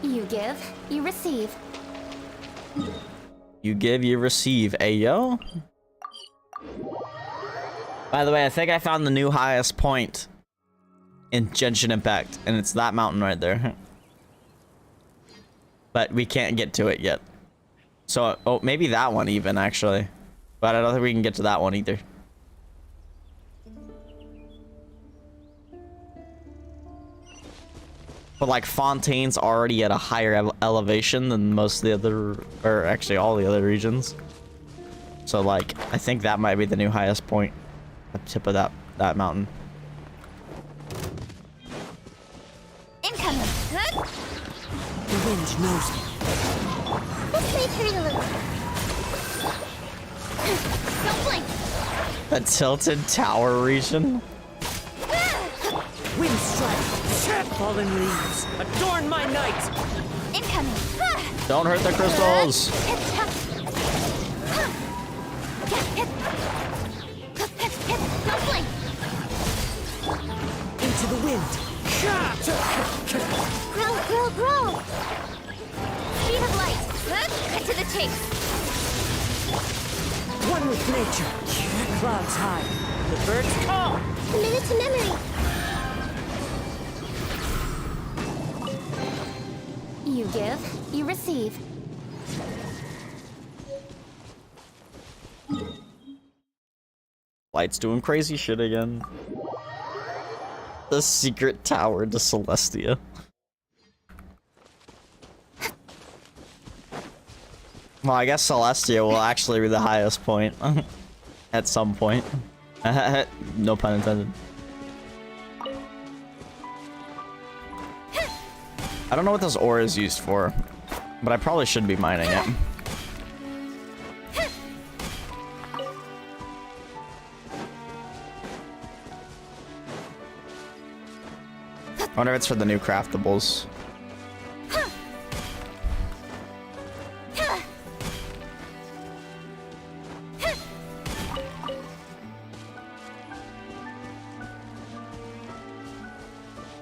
You give, you receive. You give, you receive. Ayo. By the way, I think I found the new highest point in Genshin Impact, and it's that mountain right there. But we can't get to it yet. So, oh, maybe that one even, actually. But I don't think we can get to that one either. But like Fontaine's already at a higher elevation than most of the other, or actually all the other regions. So like, I think that might be the new highest point at the tip of that mountain. Incoming. Huh? The wind knows me. This may hurt a little. Don't blink. The tilted tower region? Wind strike. Fallen leaves. Adorn my night. Incoming. Don't hurt the crystals. Don't blink. Into the wind. Grow. Speed of light. Cut to the chase. One with nature. Clouds high. The birds call. Committed to memory. You give, you receive. Light's doing crazy shit again. The secret tower to Celestia. Well, I guess Celestia will actually be the highest point. At some point. No pun intended. I don't know what this ore is used for, but I probably should be mining it. I wonder if it's for the new craftables.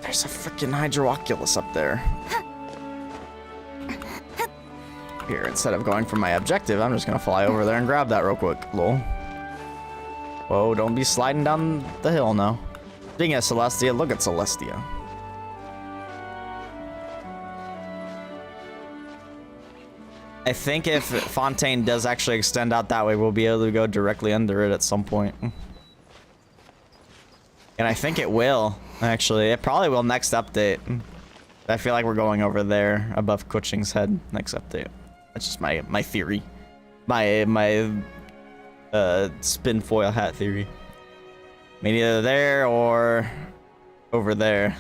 There's a freaking Hydroculus up there. Here, instead of going for my objective, I'm just gonna fly over there and grab that real quick. Lol. Whoa, don't be sliding down the hill now. Speaking of Celestia, look at Celestia. I think if Fontaine does actually extend out that way, we'll be able to go directly under it at some point. And I think it will, actually. It probably will next update. I feel like we're going over there above Kuching's head next update. That's just my theory. My spin foil hat theory. Maybe either there or over there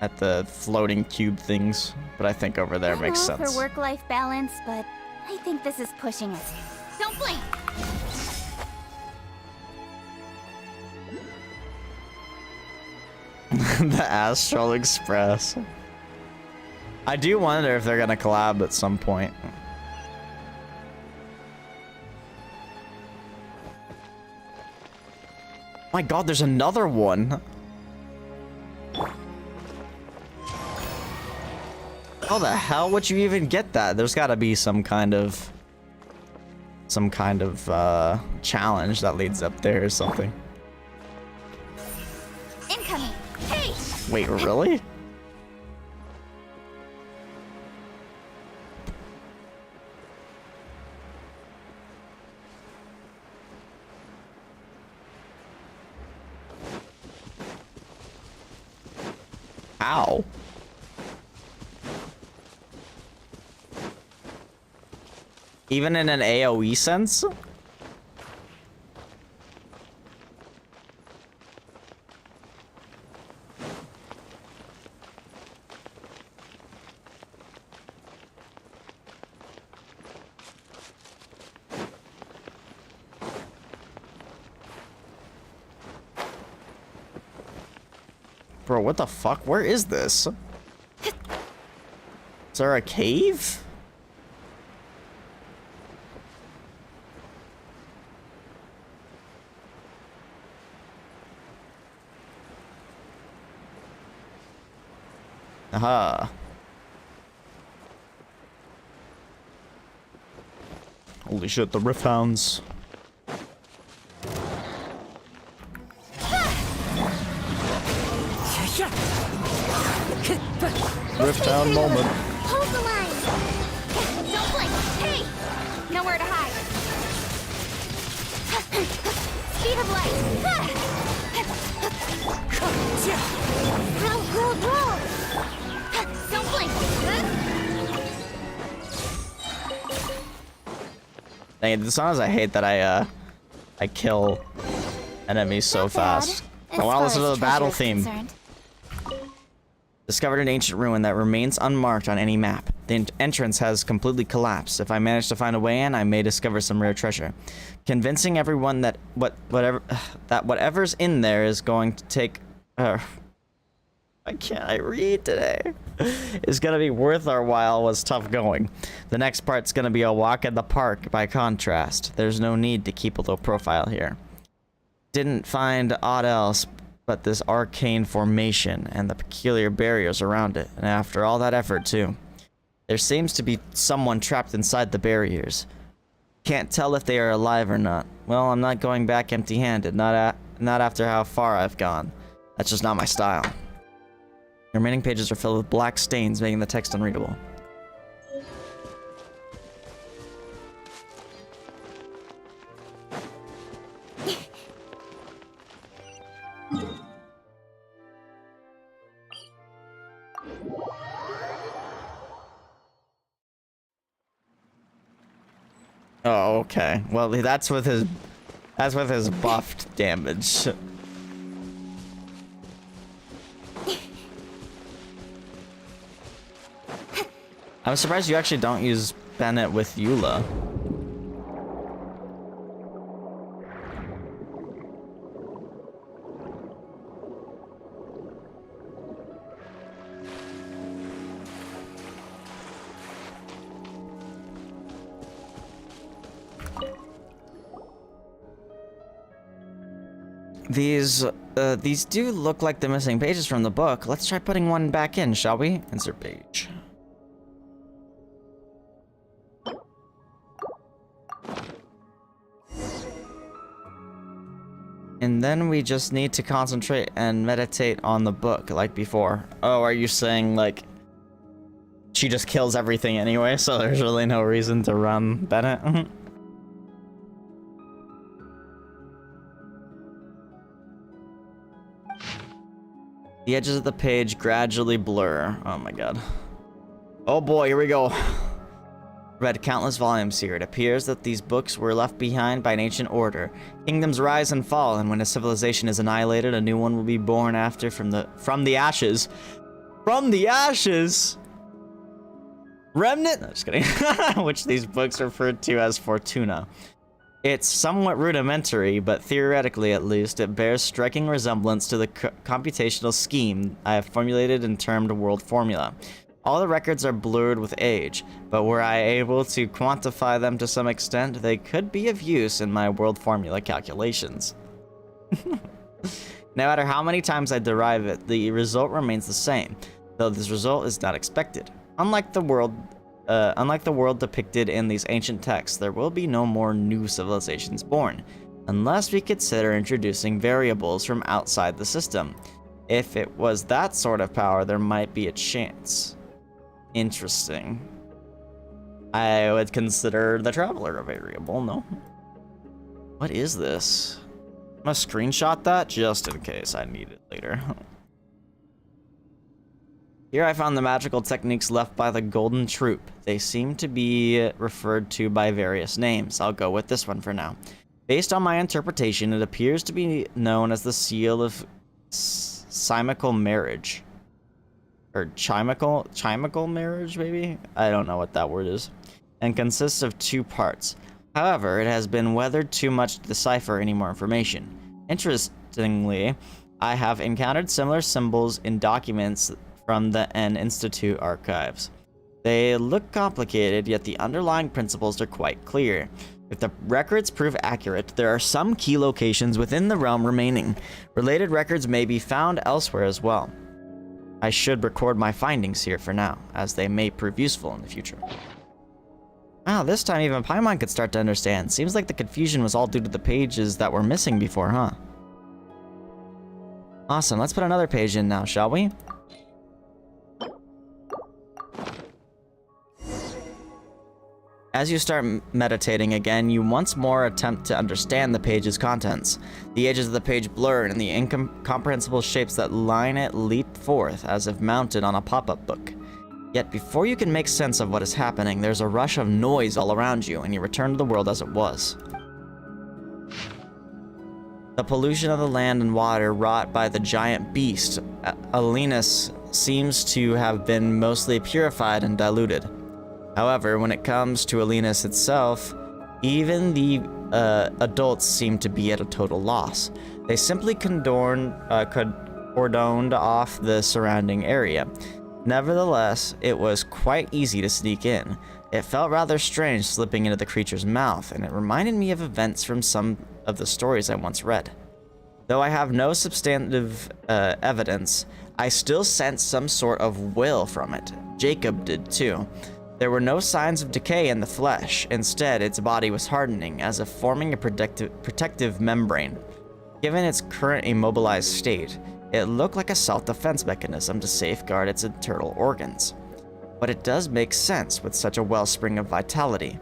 at the floating cube things. But I think over there makes sense. For work-life balance, but I think this is pushing it. Don't blink. The Astral Express. I do wonder if they're gonna collab at some point. My god, there's another one. How the hell would you even get that? There's gotta be some kind of challenge that leads up there or something. Incoming. Hey! Wait, really? Ow. Even in an AoE sense? Bro, what the fuck? Where is this? Is there a cave? Aha. Holy shit, the Rift Hounds. Rift Hound moment. Hold the line. Don't blink. Hey! Nowhere to hide. Speed of light. Roll, roll, roll. Don't blink. Dang it, sometimes I hate that I kill enemies so fast. I want to listen to the battle theme. Discovered an ancient ruin that remains unmarked on any map. The entrance has completely collapsed. If I manage to find a way in, I may discover some rare treasure. Convincing everyone that whatever's in there is going to take... I can't read today. Is gonna be worth our while was tough going. The next part's gonna be a walk in the park by contrast. There's no need to keep a low profile here. Didn't find aught else but this arcane formation and the peculiar barriers around it, and after all that effort too. There seems to be someone trapped inside the barriers. Can't tell if they are alive or not. Well, I'm not going back empty-handed, not after how far I've gone. That's just not my style. The remaining pages are filled with black stains, making the text unreadable. Oh, okay. Well, that's with his buffed damage. I'm surprised you actually don't use Bennett with Eula. These do look like the missing pages from the book. Let's try putting one back in, shall we? Insert page. And then we just need to concentrate and meditate on the book like before. Oh, are you saying like she just kills everything anyway, so there's really no reason to run Bennett? The edges of the page gradually blur. Oh my god. Oh boy, here we go. Read countless volumes here. It appears that these books were left behind by an ancient order. Kingdoms rise and fall, and when a civilization is annihilated, a new one will be born after from the ashes. From the ashes! Remnant? No, just kidding. Which these books referred to as Fortuna. It's somewhat rudimentary, but theoretically at least, it bears striking resemblance to the computational scheme I have formulated and termed World Formula. All the records are blurred with age, but were I able to quantify them to some extent, they could be of use in my World Formula calculations. No matter how many times I derive it, the result remains the same, though this result is not expected. Unlike the world depicted in these ancient texts, there will be no more new civilizations born, unless we consider introducing variables from outside the system. If it was that sort of power, there might be a chance. Interesting. I would consider the Traveler a variable, no? What is this? I'm gonna screenshot that just in case I need it later. Here I found the magical techniques left by the Golden Troop. They seem to be referred to by various names. I'll go with this one for now. Based on my interpretation, it appears to be known as the Seal of Chimical Marriage. Or chimical marriage, maybe? I don't know what that word is. And consists of 2 parts. However, it has been weathered too much to decipher any more information. Interestingly, I have encountered similar symbols in documents from the N Institute archives. They look complicated, yet the underlying principles are quite clear. If the records prove accurate, there are some key locations within the realm remaining. Related records may be found elsewhere as well. I should record my findings here for now, as they may prove useful in the future. Wow, this time even Paimon could start to understand. Seems like the confusion was all due to the pages that were missing before, huh? Awesome, let's put another page in now, shall we? As you start meditating again, you once more attempt to understand the page's contents. The edges of the page blur, and the incomprehensible shapes that line it leap forth as if mounted on a pop-up book. Yet before you can make sense of what is happening, there's a rush of noise all around you, and you return to the world as it was. The pollution of the land and water wrought by the giant beast, Alinus, seems to have been mostly purified and diluted. However, when it comes to Alinus itself, even the adults seem to be at a total loss. They simply cordoned off the surrounding area. Nevertheless, it was quite easy to sneak in. It felt rather strange slipping into the creature's mouth, and it reminded me of events from some of the stories I once read. Though I have no substantive evidence, I still sensed some sort of will from it. Jacob did too. There were no signs of decay in the flesh. Instead, its body was hardening, as if forming a protective membrane. Given its current immobilized state, it looked like a self-defense mechanism to safeguard its internal organs. But it does make sense with such a wellspring of vitality.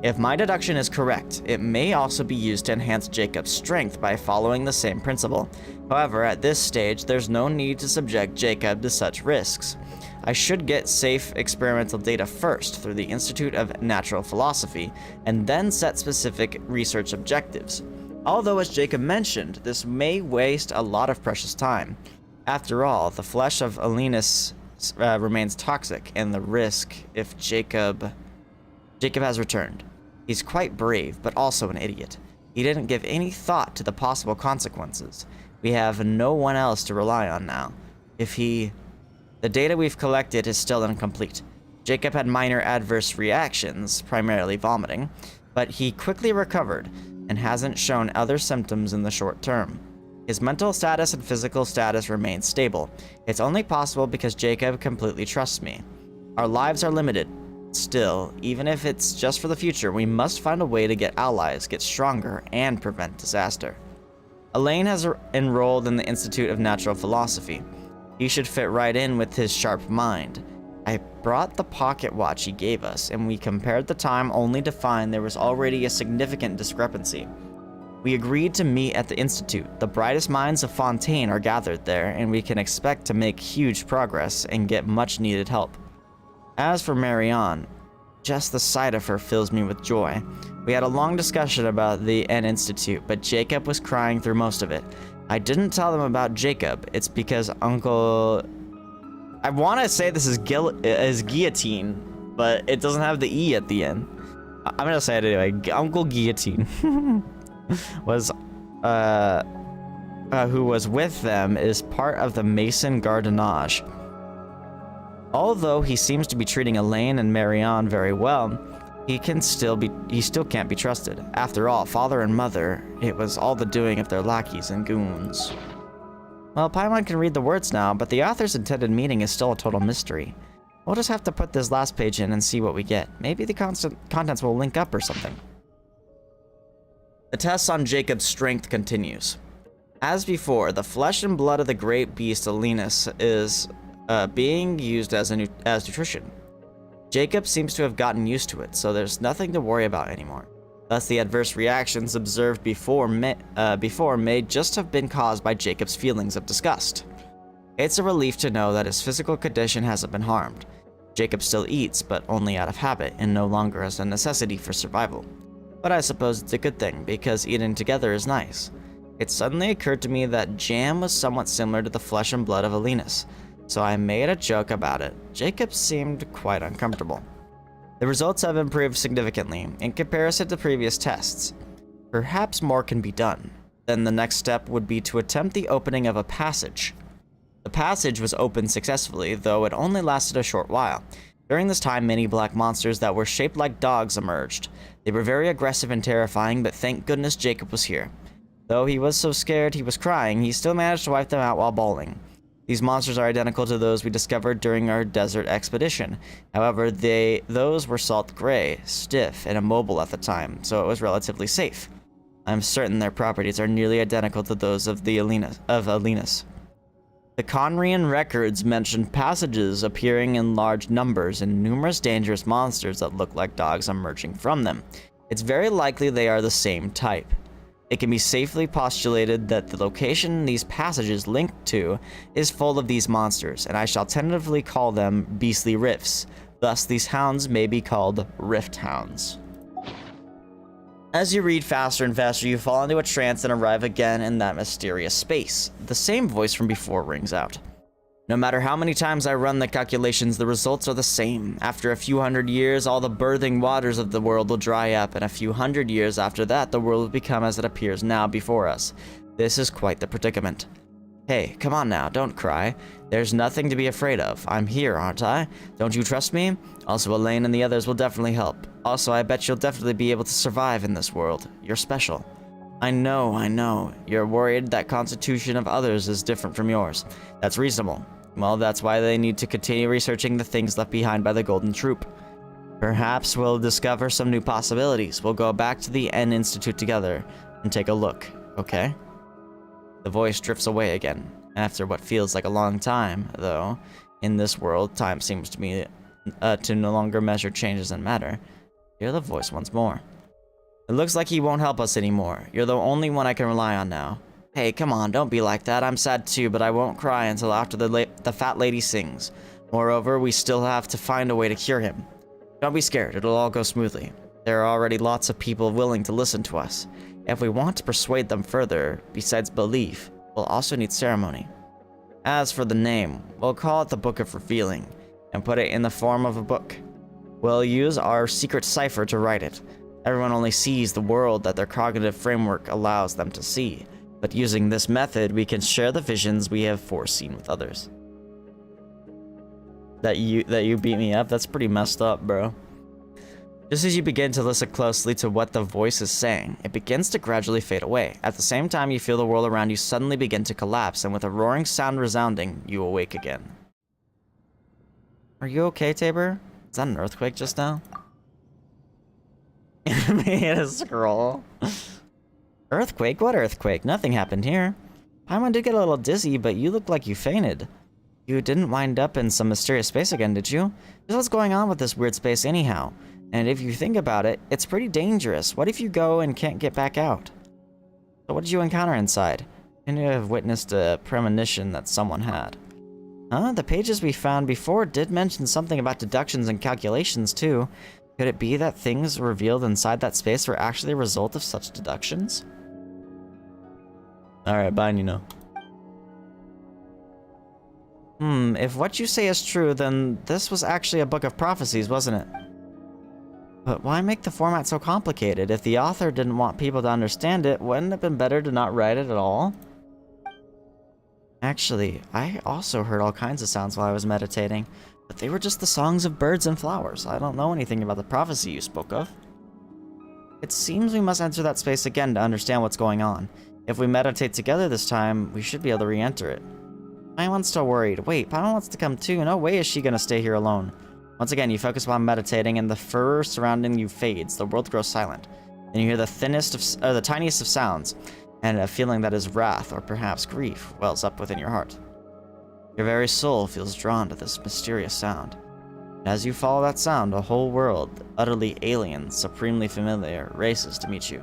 If my deduction is correct, it may also be used to enhance Jacob's strength by following the same principle. However, at this stage, there's no need to subject Jacob to such risks. I should get safe experimental data first through the Institute of Natural Philosophy, and then set specific research objectives. Although, as Jacob mentioned, this may waste a lot of precious time. After all, the flesh of Alinus remains toxic, and the risk if Jacob has returned. He's quite brave, but also an idiot. He didn't give any thought to the possible consequences. We have no one else to rely on now. The data we've collected is still incomplete. Jacob had minor adverse reactions, primarily vomiting, but he quickly recovered and hasn't shown other symptoms in the short term. His mental status and physical status remain stable. It's only possible because Jacob completely trusts me. Our lives are limited. Still, even if it's just for the future, we must find a way to get allies, get stronger, and prevent disaster. Elaine has enrolled in the Institute of Natural Philosophy. He should fit right in with his sharp mind. I brought the pocket watch he gave us, and we compared the time only to find there was already a significant discrepancy. We agreed to meet at the Institute. The brightest minds of Fontaine are gathered there, and we can expect to make huge progress and get much needed help. As for Marianne, just the sight of her fills me with joy. We had a long discussion about the N Institute, but Jacob was crying through most of it. I didn't tell them about Jacob. It's because Uncle... I want to say this is Guillotine, but it doesn't have the E at the end. I'm going to say it anyway. Uncle Guillotine was... who was with them is part of the Mason Gardenage. Although he seems to be treating Elaine and Marianne very well, he still can't be trusted. After all, father and mother, it was all the doing of their lackeys and goons. Well, Paimon can read the words now, but the author's intended meaning is still a total mystery. We'll just have to put this last page in and see what we get. Maybe the contents will link up or something. The test on Jacob's strength continues. As before, the flesh and blood of the great beast Alinus is being used as nutrition. Jacob seems to have gotten used to it, so there's nothing to worry about anymore. Thus, the adverse reactions observed before may just have been caused by Jacob's feelings of disgust. It's a relief to know that his physical condition hasn't been harmed. Jacob still eats, but only out of habit and no longer as a necessity for survival. But I suppose it's a good thing, because eating together is nice. It suddenly occurred to me that jam was somewhat similar to the flesh and blood of Alinus, so I made a joke about it. Jacob seemed quite uncomfortable. The results have improved significantly in comparison to previous tests. Perhaps more can be done. Then the next step would be to attempt the opening of a passage. The passage was opened successfully, though it only lasted a short while. During this time, many black monsters that were shaped like dogs emerged. They were very aggressive and terrifying, but thank goodness Jacob was here. Though he was so scared he was crying, he still managed to wipe them out while bawling. These monsters are identical to those we discovered during our desert expedition. However, those were salt gray, stiff, and immobile at the time, so it was relatively safe. I'm certain their properties are nearly identical to those of Alenus. The Conrian records mention passages appearing in large numbers and numerous dangerous monsters that look like dogs emerging from them. It's very likely they are the same type. It can be safely postulated that the location these passages link to is full of these monsters, and I shall tentatively call them Beastly Rifts. Thus, these hounds may be called Rift Hounds. As you read faster and faster, you fall into a trance and arrive again in that mysterious space. The same voice from before rings out. No matter how many times I run the calculations, the results are the same. After a few hundred years, all the birthing waters of the world will dry up, and a few hundred years after that, the world will become as it appears now before us. This is quite the predicament. Hey, come on now, don't cry. There's nothing to be afraid of. I'm here, aren't I? Don't you trust me? Also, Elaine and the others will definitely help. Also, I bet you'll definitely be able to survive in this world. You're special. I know. You're worried that constitution of others is different from yours. That's reasonable. Well, that's why they need to continue researching the things left behind by the Golden Troop. Perhaps we'll discover some new possibilities. We'll go back to the N Institute together and take a look, okay? The voice drifts away again. After what feels like a long time, though, in this world, time seems to me to no longer measure changes in matter. Hear the voice once more. It looks like he won't help us anymore. You're the only one I can rely on now. Hey, come on, don't be like that. I'm sad too, but I won't cry until after the fat lady sings. Moreover, we still have to find a way to cure him. Don't be scared, it'll all go smoothly. There are already lots of people willing to listen to us. If we want to persuade them further, besides belief, we'll also need ceremony. As for the name, we'll call it the Book of Revealing, and put it in the form of a book. We'll use our secret cipher to write it. Everyone only sees the world that their cognitive framework allows them to see, but using this method, we can share the visions we have foreseen with others. That you beat me up? That's pretty messed up, bro. Just as you begin to listen closely to what the voice is saying, it begins to gradually fade away. At the same time, you feel the world around you suddenly begin to collapse, and with a roaring sound resounding, you awake again. Are you okay, Tabor? Is that an earthquake just now? Made a scroll. Earthquake? What earthquake? Nothing happened here. Paimon did get a little dizzy, but you looked like you fainted. You didn't wind up in some mysterious space again, did you? Just what's going on with this weird space anyhow? And if you think about it, it's pretty dangerous. What if you go and can't get back out? So what did you encounter inside? Can you have witnessed a premonition that someone had? Huh? The pages we found before did mention something about deductions and calculations too. Could it be that things revealed inside that space were actually a result of such deductions? Alright, bye, Nino. If what you say is true, then this was actually a book of prophecies, wasn't it? But why make the format so complicated? If the author didn't want people to understand it, wouldn't it have been better to not write it at all? Actually, I also heard all kinds of sounds while I was meditating, but they were just the songs of birds and flowers. I don't know anything about the prophecy you spoke of. It seems we must enter that space again to understand what's going on. If we meditate together this time, we should be able to re-enter it. Paimon's still worried. Wait, Paimon wants to come too. No way is she gonna stay here alone. Once again, you focus while meditating, and the fur surrounding you fades. The world grows silent. Then you hear the the tiniest of sounds, and a feeling that is wrath or perhaps grief wells up within your heart. Your very soul feels drawn to this mysterious sound. And as you follow that sound, a whole world, utterly alien, supremely familiar, races to meet you.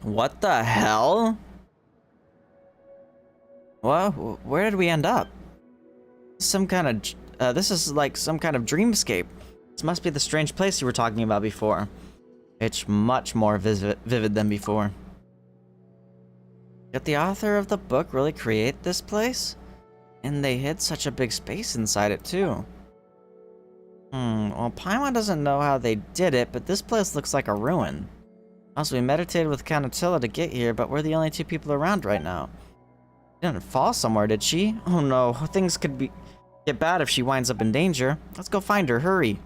What the hell? Well, where did we end up? Some kind of, this is like some kind of dreamscape. This must be the strange place you were talking about before. It's much more vivid than before. Did the author of the book really create this place? And they hid such a big space inside it too. Well, Paimon doesn't know how they did it, but this place looks like a ruin. Also, we meditated with Canatilla to get here, but we're the only two people around right now. She didn't fall somewhere, did she? Oh no, things could get bad if she winds up in danger. Let's go find her, hurry.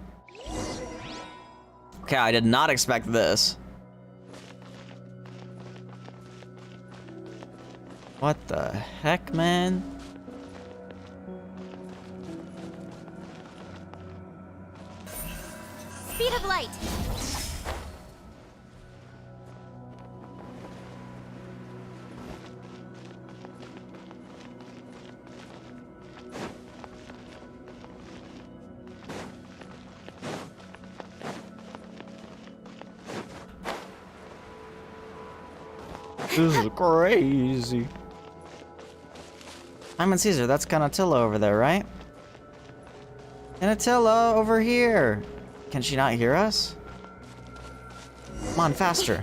Okay, I did not expect this. What the heck, man? Speed of light. This is crazy. Simon Caesar, that's Canatilla over there, right? Canatilla, over here! Can she not hear us? Come on, faster.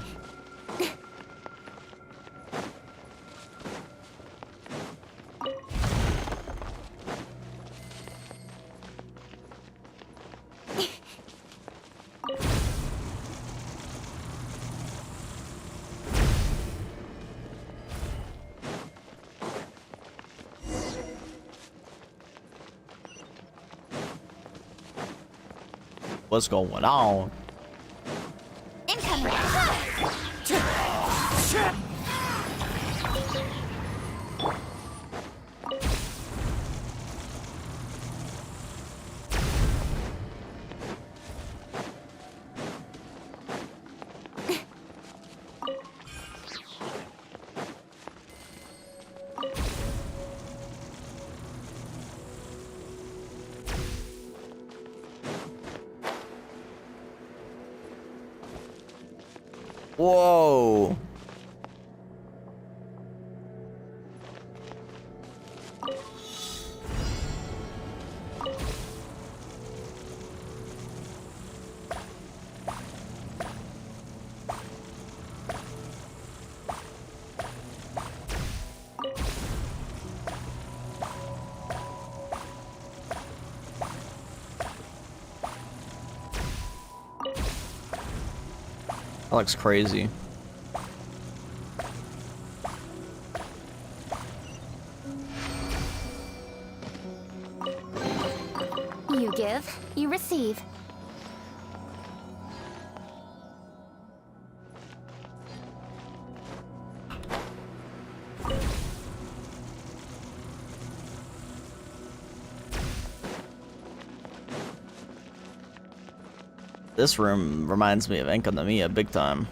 What's going on? Incoming. Whoa. That looks crazy. You give, you receive. This room reminds me of Enkanomiya big time.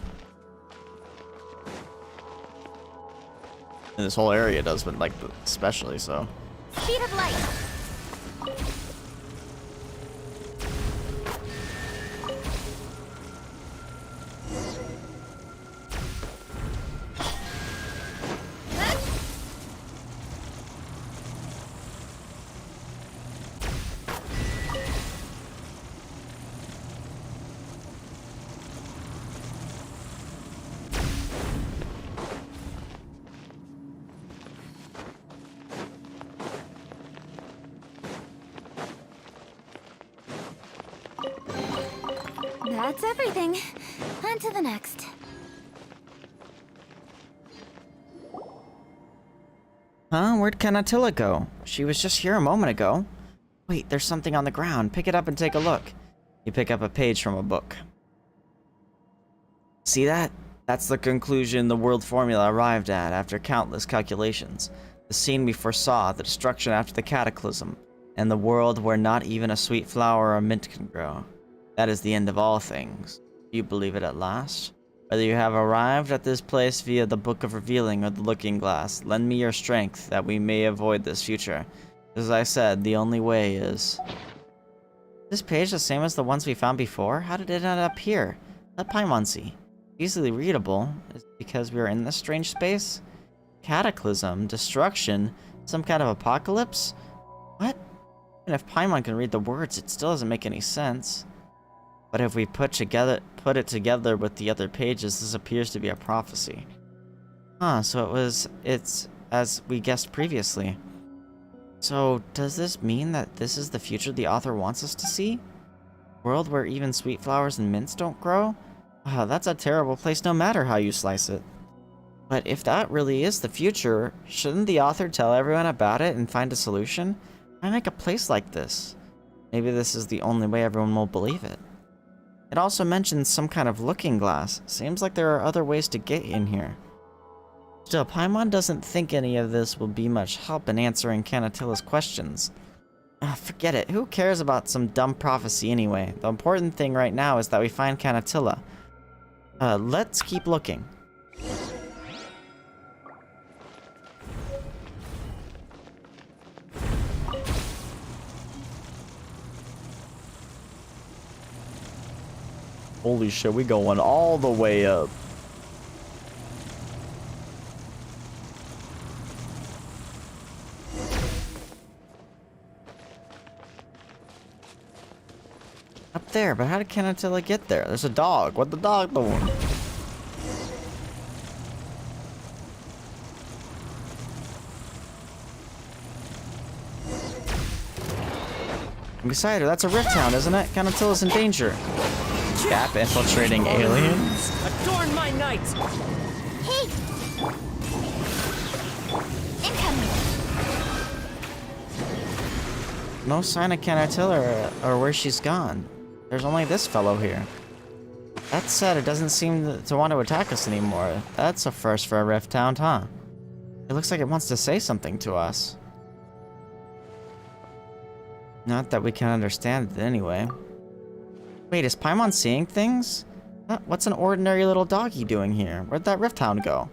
And this whole area does, but like especially so. Speed of light. That's everything. On to the next. Huh? Where'd Canatilla go? She was just here a moment ago. Wait, there's something on the ground. Pick it up and take a look. You pick up a page from a book. See that? That's the conclusion the world formula arrived at after countless calculations. The scene we foresaw, the destruction after the cataclysm, and the world where not even a sweet flower or mint can grow. That is the end of all things. Do you believe it at last? Whether you have arrived at this place via the Book of Revealing or the Looking Glass, lend me your strength that we may avoid this future. As I said, the only way is... This page the same as the ones we found before? How did it end up here? Let Paimon see. Easily readable. Is it because we are in this strange space? Cataclysm? Destruction? Some kind of apocalypse? What? And if Paimon can read the words, it still doesn't make any sense. But if we put it together with the other pages, this appears to be a prophecy. Huh, so it's as we guessed previously. So, does this mean that this is the future the author wants us to see? A world where even sweet flowers and mints don't grow? Wow, that's a terrible place no matter how you slice it. But if that really is the future, shouldn't the author tell everyone about it and find a solution? Why make a place like this? Maybe this is the only way everyone will believe it. It also mentions some kind of looking glass. Seems like there are other ways to get in here. Still, Paimon doesn't think any of this will be much help in answering Canatilla's questions. Forget it. Who cares about some dumb prophecy anyway? The important thing right now is that we find Canatilla. Let's keep looking. Holy shit, we going all the way up. Up there, but how did Canatilla get there? There's a dog. What the dog doing? Beside her, that's a rift hound, isn't it? Canatilla's in danger. Gap infiltrating aliens? Adorn my night! Hey! Incoming! No sign of Canatilla or where she's gone. There's only this fellow here. That said, it doesn't seem to want to attack us anymore. That's a first for a rift hound, huh? It looks like it wants to say something to us. Not that we can understand it anyway. Wait, is Paimon seeing things? What's an ordinary little doggy doing here? Where'd that rift hound go?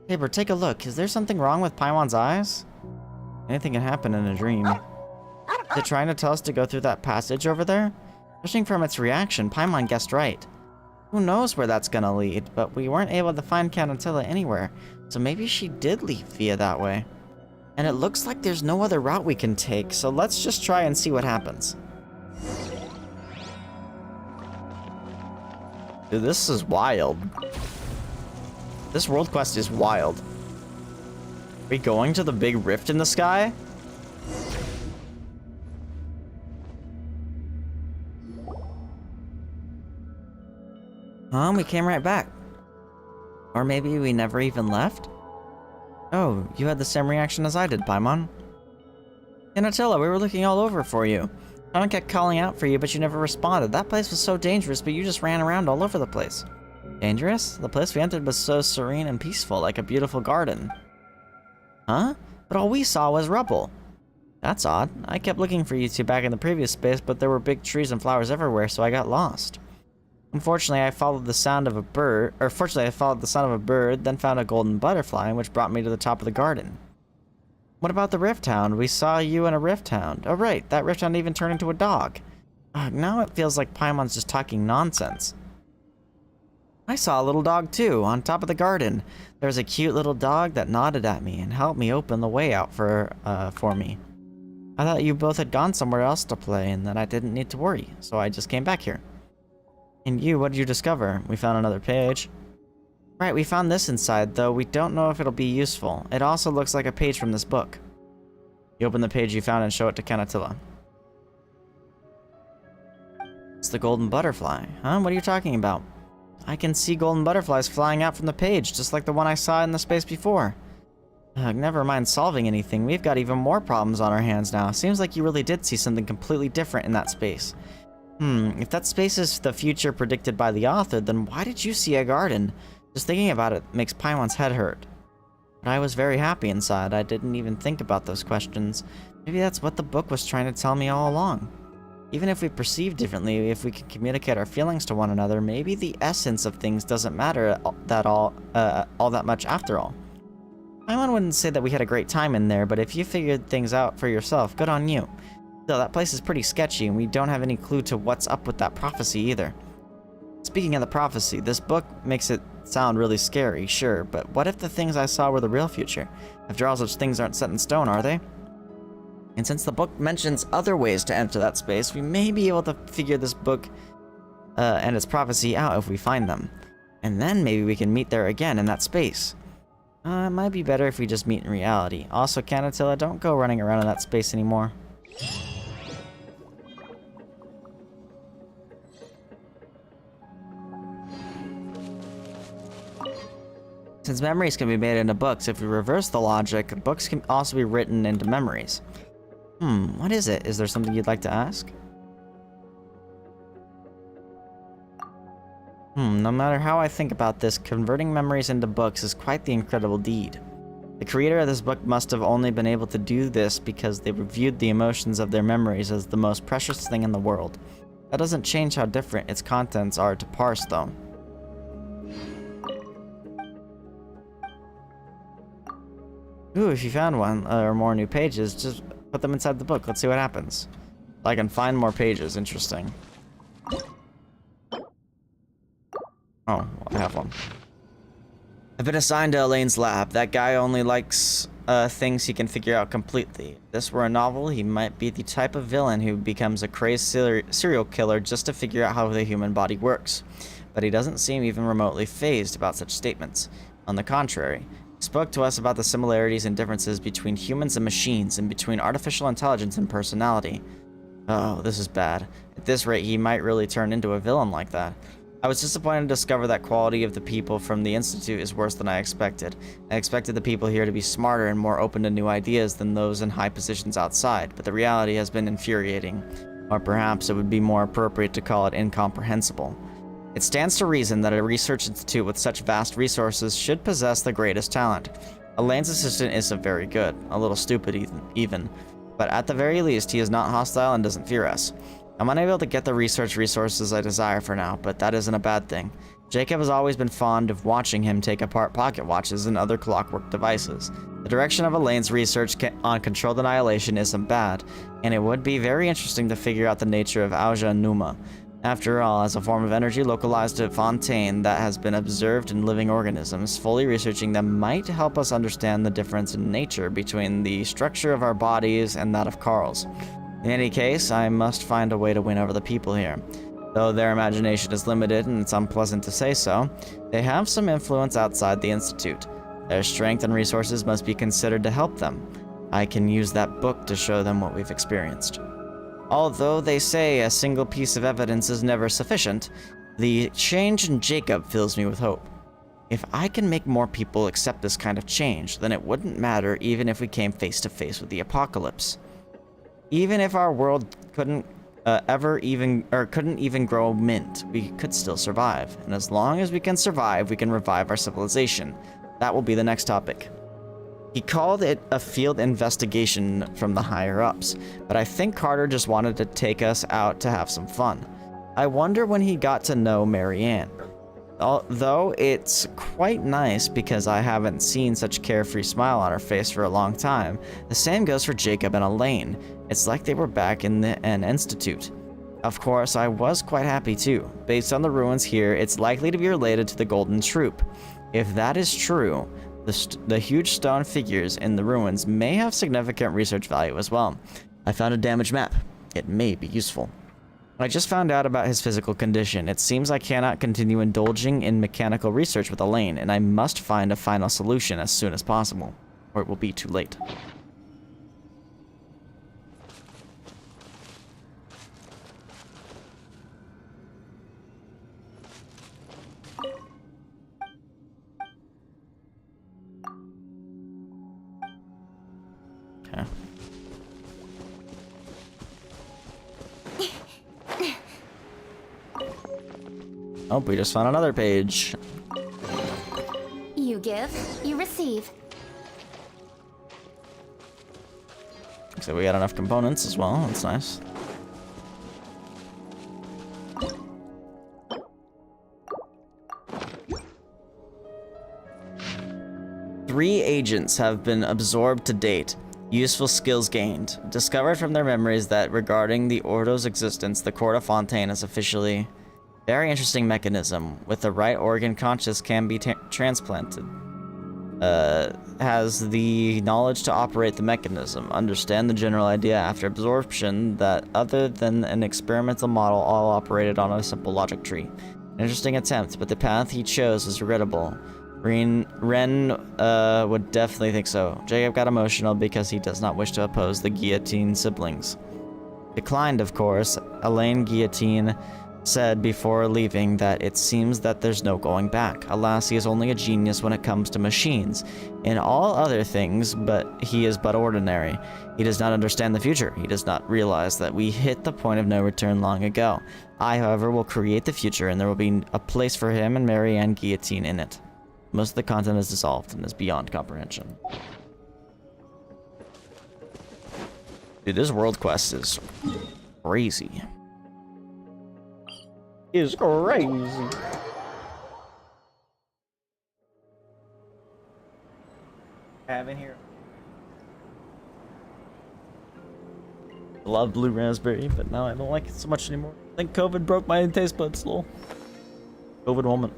Tabor, take a look. Is there something wrong with Paimon's eyes? Anything can happen in a dream. Is it trying to tell us to go through that passage over there? Judging from its reaction, Paimon guessed right. Who knows where that's gonna lead, but we weren't able to find Canatilla anywhere, so maybe she did leave via that way. And it looks like there's no other route we can take, so let's just try and see what happens. Dude, this is wild. This world quest is wild. Are we going to the big rift in the sky? We came right back. Or maybe we never even left? Oh, you had the same reaction as I did, Paimon. Canatilla, we were looking all over for you. I kept calling out for you, but you never responded. That place was so dangerous, but you just ran around all over the place. Dangerous? The place we entered was so serene and peaceful, like a beautiful garden. Huh? But all we saw was rubble. That's odd. I kept looking for you two back in the previous space, but there were big trees and flowers everywhere, so I got lost. Fortunately, I followed the sound of a bird, then found a golden butterfly, which brought me to the top of the garden. What about the rift hound? We saw you and a rift hound. Oh right, that rift hound even turned into a dog. Now it feels like Paimon's just talking nonsense. I saw a little dog too, on top of the garden. There was a cute little dog that nodded at me and helped me open the way out for me. I thought you both had gone somewhere else to play and that I didn't need to worry, so I just came back here. And you, what did you discover? We found another page. Right, we found this inside, though we don't know if it'll be useful. It also looks like a page from this book. You open the page you found and show it to Canatilla. It's the golden butterfly. Huh? What are you talking about? I can see golden butterflies flying out from the page, just like the one I saw in the space before. Never mind solving anything, we've got even more problems on our hands now. Seems like you really did see something completely different in that space. If that space is the future predicted by the author, then why did you see a garden? Just thinking about it makes Paimon's head hurt. But I was very happy inside. I didn't even think about those questions. Maybe that's what the book was trying to tell me all along. Even if we perceive differently, if we can communicate our feelings to one another, maybe the essence of things doesn't matter all that much after all. Paimon wouldn't say that we had a great time in there, but if you figured things out for yourself, good on you. Still, that place is pretty sketchy, and we don't have any clue to what's up with that prophecy either. Speaking of the prophecy, this book makes it sound really scary, sure, but what if the things I saw were the real future? After all, such things aren't set in stone, are they? And since the book mentions other ways to enter that space, we may be able to figure this book and its prophecy out if we find them. And then maybe we can meet there again in that space. It might be better if we just meet in reality. Also, Canatilla, don't go running around in that space anymore. Since memories can be made into books, if we reverse the logic, books can also be written into memories. What is it? Is there something you'd like to ask? No matter how I think about this, converting memories into books is quite the incredible deed. The creator of this book must have only been able to do this because they reviewed the emotions of their memories as the most precious thing in the world. That doesn't change how different its contents are to parse, though. Ooh, if you found one or more new pages, just put them inside the book. Let's see what happens. I can find more pages. Interesting. Oh, I have one. I've been assigned to Elaine's lab. That guy only likes things he can figure out completely. If this were a novel, he might be the type of villain who becomes a crazed serial killer just to figure out how the human body works. But he doesn't seem even remotely fazed about such statements. On the contrary, he spoke to us about the similarities and differences between humans and machines, and between artificial intelligence and personality. Oh, this is bad. At this rate, he might really turn into a villain like that. I was disappointed to discover that quality of the people from the Institute is worse than I expected. I expected the people here to be smarter and more open to new ideas than those in high positions outside, but the reality has been infuriating. Or perhaps it would be more appropriate to call it incomprehensible. It stands to reason that a research institute with such vast resources should possess the greatest talent. Elaine's assistant isn't very good, a little stupid even, but at the very least he is not hostile and doesn't fear us. I'm unable to get the research resources I desire for now, but that isn't a bad thing. Jacob has always been fond of watching him take apart pocket watches and other clockwork devices. The direction of Elaine's research on controlled annihilation isn't bad, and it would be very interesting to figure out the nature of Auja and Numa. After all, as a form of energy localized at Fontaine that has been observed in living organisms, fully researching them might help us understand the difference in nature between the structure of our bodies and that of Carl's. In any case, I must find a way to win over the people here. Though their imagination is limited, and it's unpleasant to say so, they have some influence outside the Institute. Their strength and resources must be considered to help them. I can use that book to show them what we've experienced. Although they say a single piece of evidence is never sufficient, the change in Jacob fills me with hope. If I can make more people accept this kind of change, then it wouldn't matter even if we came face to face with the apocalypse. Even if our world couldn't even grow mint, we could still survive. And as long as we can survive, we can revive our civilization. That will be the next topic. He called it a field investigation from the higher-ups, but I think Carter just wanted to take us out to have some fun. I wonder when he got to know Marianne. Though it's quite nice because I haven't seen such carefree smile on her face for a long time. The same goes for Jacob and Elaine. It's like they were back in an institute. Of course, I was quite happy too. Based on the ruins here, it's likely to be related to the Golden Troop. If that is true, the huge stone figures in the ruins may have significant research value as well. I found a damaged map. It may be useful. I just found out about his physical condition. It seems I cannot continue indulging in mechanical research with Elaine, and I must find a final solution as soon as possible, or it will be too late. Okay. Oh, we just found another page. You give, you receive. Looks like we got enough components as well. That's nice. Three agents have been absorbed to date. Useful skills gained. Discovered from their memories that regarding the Ordo's existence, the Court of Fontaine is officially... Very interesting mechanism. With the right organ, conscious can be transplanted. Has the knowledge to operate the mechanism. Understand the general idea after absorption that other than an experimental model all operated on a simple logic tree. An interesting attempt, but the path he chose is regrettable. Ren would definitely think so. Jacob got emotional because he does not wish to oppose the Guillotine siblings. Declined, of course. Elaine Guillotine said before leaving that it seems that there's no going back. Alas, he is only a genius when it comes to machines. In all other things, but he is but ordinary. He does not understand the future. He does not realize that we hit the point of no return long ago. I, however, will create the future, and there will be a place for him and Marianne Guillotine in it. Most of the content is dissolved and is beyond comprehension. Dude, this world quest is crazy. Is crazy. Have in here. Love blue raspberry, but now I don't like it so much anymore. I think COVID broke my taste buds a little. COVID moment.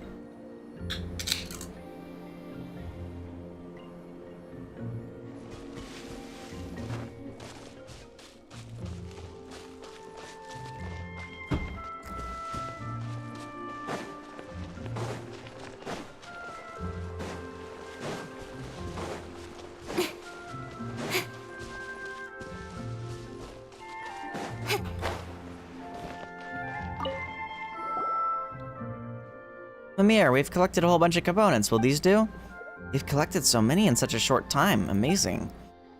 Mimir, we've collected a whole bunch of components. Will these do? We've collected so many in such a short time. Amazing.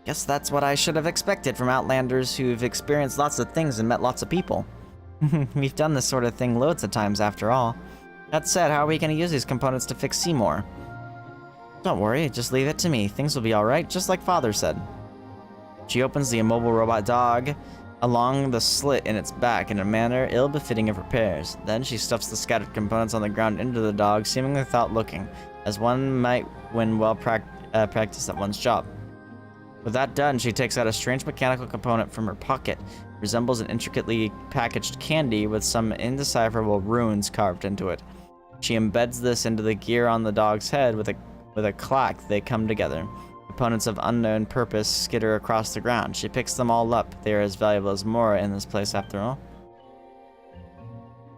Guess that's what I should have expected from Outlanders who've experienced lots of things and met lots of people. We've done this sort of thing loads of times after all. That said, how are we going to use these components to fix Seymour? Don't worry, just leave it to me. Things will be alright, just like Father said. She opens the immobile robot dog along the slit in its back in a manner ill-befitting of repairs. Then she stuffs the scattered components on the ground into the dog, seemingly without looking, as one might when well practiced at one's job. With that done, she takes out a strange mechanical component from her pocket. It resembles an intricately packaged candy with some indecipherable runes carved into it. She embeds this into the gear on the dog's head with a clack. They come together. Components of unknown purpose skitter across the ground. She picks them all up. They are as valuable as Mora in this place after all.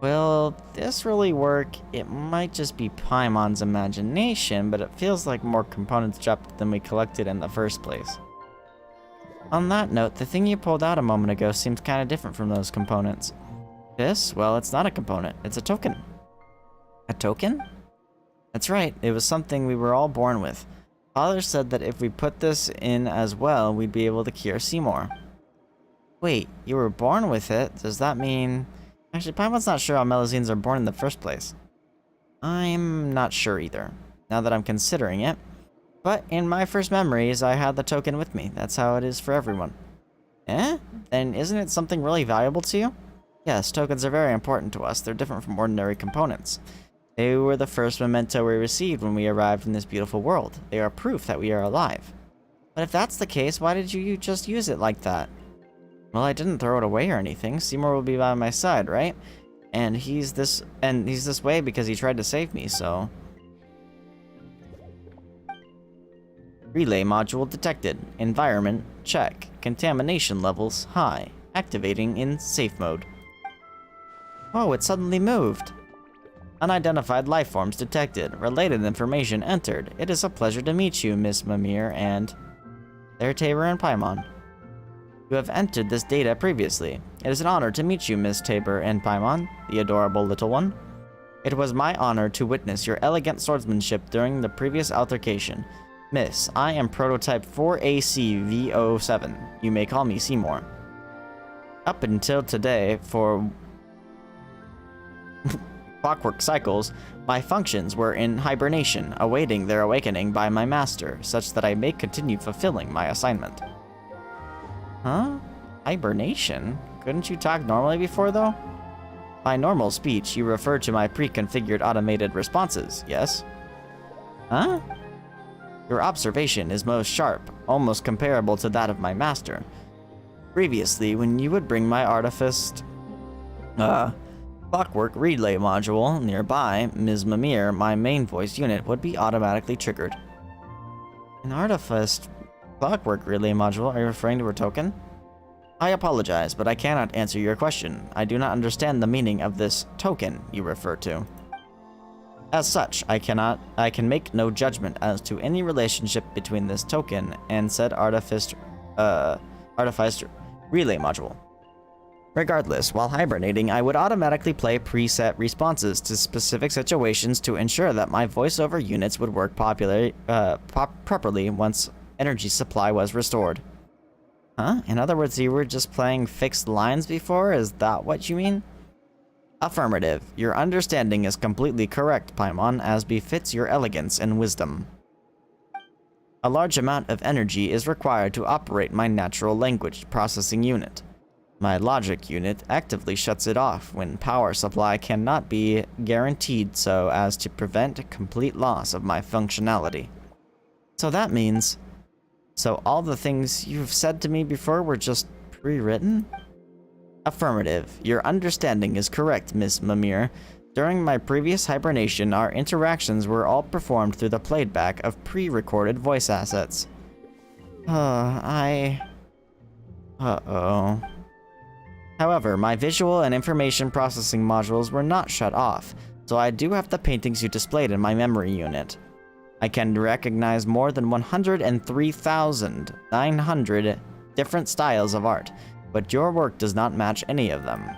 Will this really work? It might just be Paimon's imagination, but it feels like more components dropped than we collected in the first place. On that note, the thing you pulled out a moment ago seems kind of different from those components. This? Well, it's not a component. It's a token. A token? That's right. It was something we were all born with. Father said that if we put this in as well, we'd be able to cure Seymour. Wait, you were born with it? Does that mean... Actually, Paimon's not sure how Melazines are born in the first place. I'm not sure either, now that I'm considering it. But in my first memories, I had the token with me. That's how it is for everyone. Eh? Then isn't it something really valuable to you? Yes, tokens are very important to us. They're different from ordinary components. They were the first memento we received when we arrived in this beautiful world. They are proof that we are alive. But if that's the case, why did you just use it like that? Well, I didn't throw it away or anything. Seymour will be by my side, right? And he's this way because he tried to save me, so... Relay module detected. Environment, check. Contamination levels, high. Activating in safe mode. Oh, it suddenly moved. Unidentified life forms detected. Related information entered. It is a pleasure to meet you, Miss Mimir, and... There, Tabor and Paimon. You have entered this data previously. It is an honor to meet you, Miss Tabor and Paimon, the adorable little one. It was my honor to witness your elegant swordsmanship during the previous altercation. Miss, I am prototype 4AC-V07. You may call me Seymour. Up until today, for... clockwork cycles, my functions were in hibernation, awaiting their awakening by my master, such that I may continue fulfilling my assignment. Huh? Hibernation? Couldn't you talk normally before, though? By normal speech, you refer to my pre-configured automated responses, yes? Huh? Your observation is most sharp, almost comparable to that of my master. Previously, when you would bring my artificed... clockwork relay module nearby, Ms. Mimir, my main voice unit, would be automatically triggered. An artificed clockwork relay module? Are you referring to a token? I apologize, but I cannot answer your question. I do not understand the meaning of this token you refer to. As such, I can make no judgment as to any relationship between this token and said artificed relay module. Regardless, while hibernating, I would automatically play preset responses to specific situations to ensure that my voiceover units would work properly once energy supply was restored. Huh? In other words, you were just playing fixed lines before? Is that what you mean? Affirmative. Your understanding is completely correct, Paimon, as befits your elegance and wisdom. A large amount of energy is required to operate my natural language processing unit. My logic unit actively shuts it off when power supply cannot be guaranteed so as to prevent complete loss of my functionality. So that means... So all the things you've said to me before were just pre-written? Affirmative. Your understanding is correct, Miss Mimir. During my previous hibernation, our interactions were all performed through the playback of pre-recorded voice assets. Uh-oh. However, my visual and information processing modules were not shut off, so I do have the paintings you displayed in my memory unit. I can recognize more than 103,900 different styles of art, but your work does not match any of them.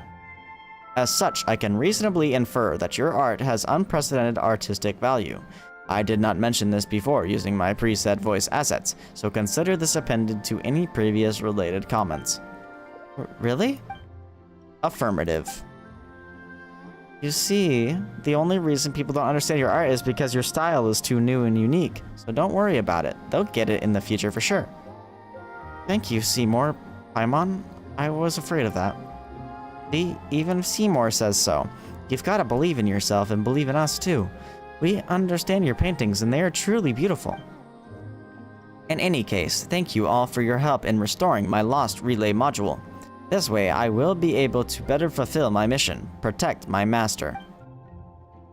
As such, I can reasonably infer that your art has unprecedented artistic value. I did not mention this before using my preset voice assets, so consider this appended to any previous related comments. Really? Affirmative. You see, the only reason people don't understand your art is because your style is too new and unique, so don't worry about it. They'll get it in the future for sure. Thank you, Seymour. Paimon, I was afraid of that. See, even Seymour says so. You've got to believe in yourself and believe in us too. We understand your paintings and they are truly beautiful. In any case, thank you all for your help in restoring my lost relay module. This way, I will be able to better fulfill my mission, protect my master.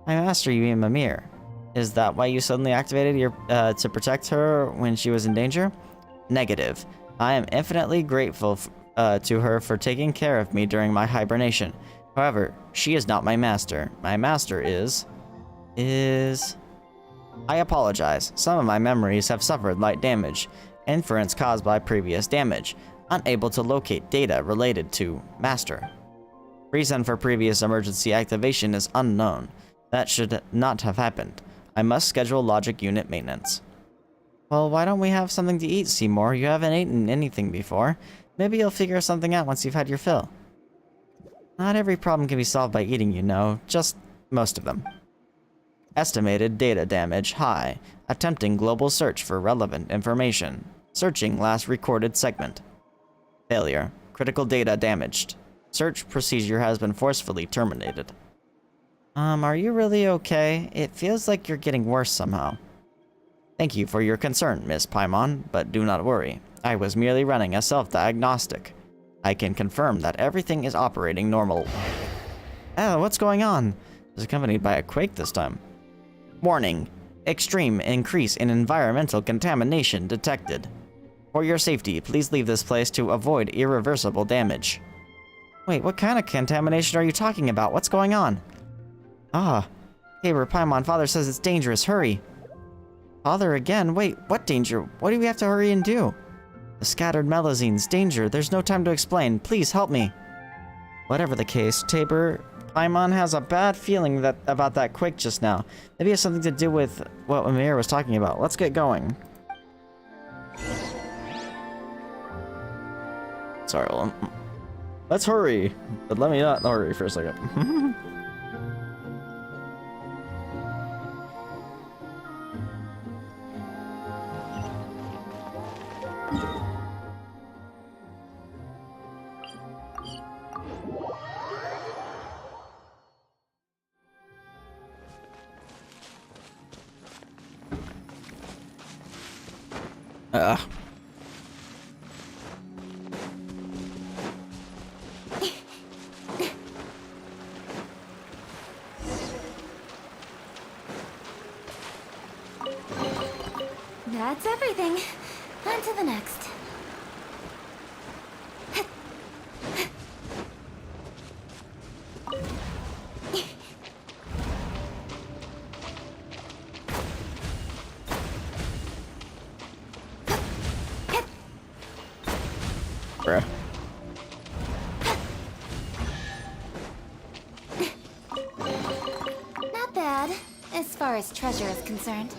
My master, you mean Mimir. Is that why you suddenly activated your to protect her when she was in danger? Negative. I am infinitely grateful to her for taking care of me during my hibernation. However, she is not my master. My master is... I apologize. Some of my memories have suffered light damage. Inference caused by previous damage. Unable to locate data related to Master. Reason for previous emergency activation is unknown. That should not have happened. I must schedule logic unit maintenance. Well, why don't we have something to eat, Seymour? You haven't eaten anything before. Maybe you'll figure something out once you've had your fill. Not every problem can be solved by eating, you know. Just most of them. Estimated data damage high. Attempting global search for relevant information. Searching last recorded segment. Failure. Critical data damaged. Search procedure has been forcefully terminated. Are you really okay? It feels like you're getting worse somehow. Thank you for your concern, Miss Paimon, but do not worry. I was merely running a self-diagnostic. I can confirm that everything is operating normal. Oh, what's going on? It was accompanied by a quake this time. Warning. Extreme increase in environmental contamination detected. For your safety, please leave this place to avoid irreversible damage. Wait, what kind of contamination are you talking about? What's going on? Tabor, Paimon, Father says it's dangerous. Hurry. Father again? Wait, what danger? What do we have to hurry and do? The scattered melazines. Danger. There's no time to explain. Please help me. Whatever the case, Tabor, Paimon has a bad feeling about that quake just now. Maybe it has something to do with what Mimir was talking about. Let's get going. Sorry, well, let's hurry. But let me not hurry for a second. That's everything. On to the next. as treasure is concerned.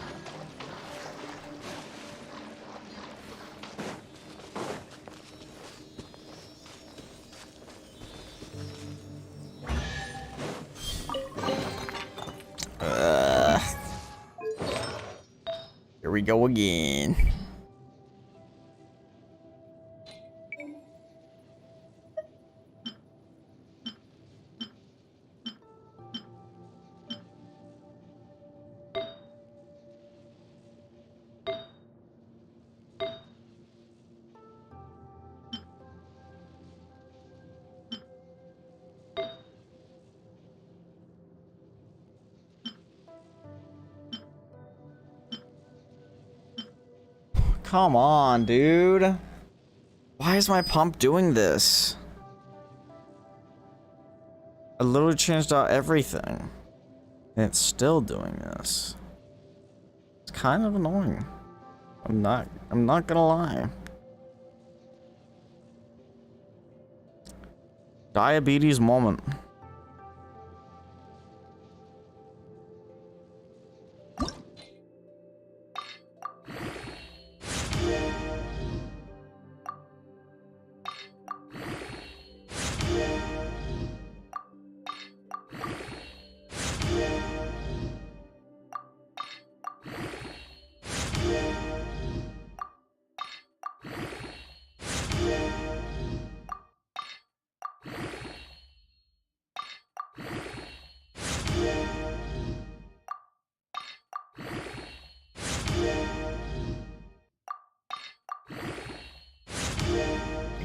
Here we go again. Come on, dude. Why is my pump doing this? I literally changed out everything. And it's still doing this. It's kind of annoying. I'm not gonna lie. Diabetes moment.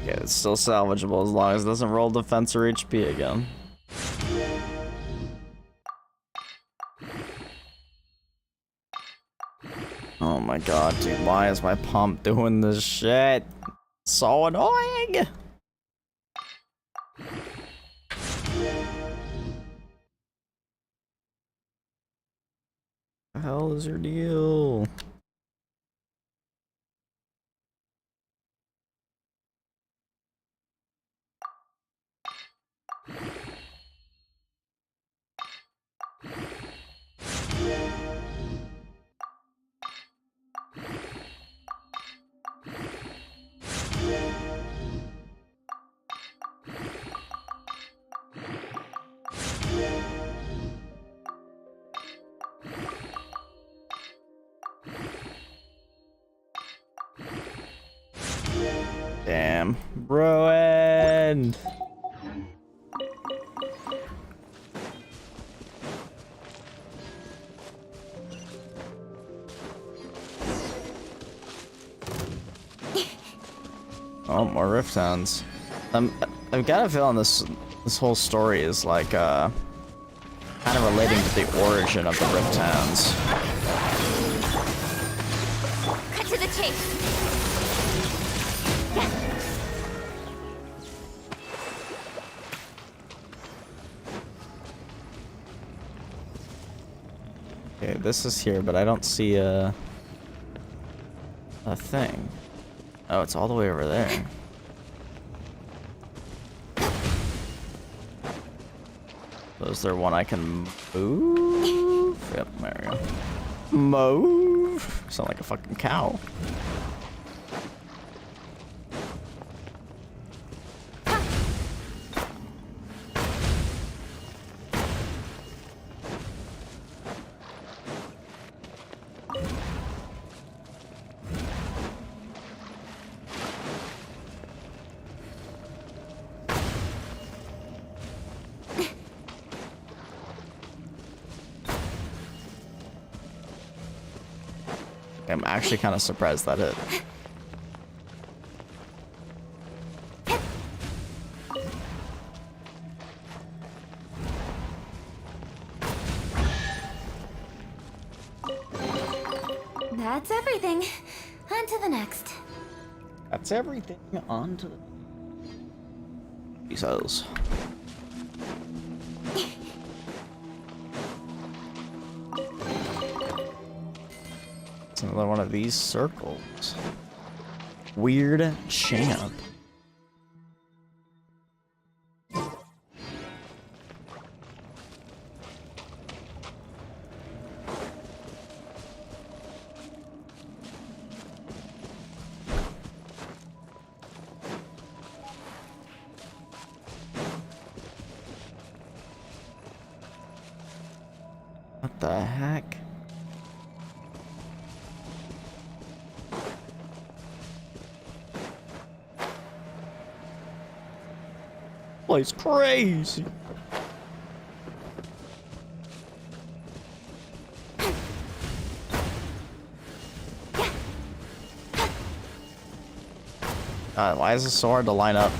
Okay, it's still salvageable as long as it doesn't roll defense or HP again. Oh my god, dude, why is my pump doing this shit? So annoying! What the hell is your deal? Damn. Ruined! Oh, more Rift Towns. I've got a feeling this whole story is like kind of relating to the origin of the Rift Towns. Cut to the chase. Okay, this is here, but I don't see a thing. Oh, it's all the way over there. So is there one I can move? Yep, there we go. Move! Sound like a fucking cow. I'm actually kind of surprised that hit. That's everything. On to the next. That's everything. On to the... Jesus. It's another one of these circles. Weird champ. the heck? Place crazy. Why is it so hard to line up?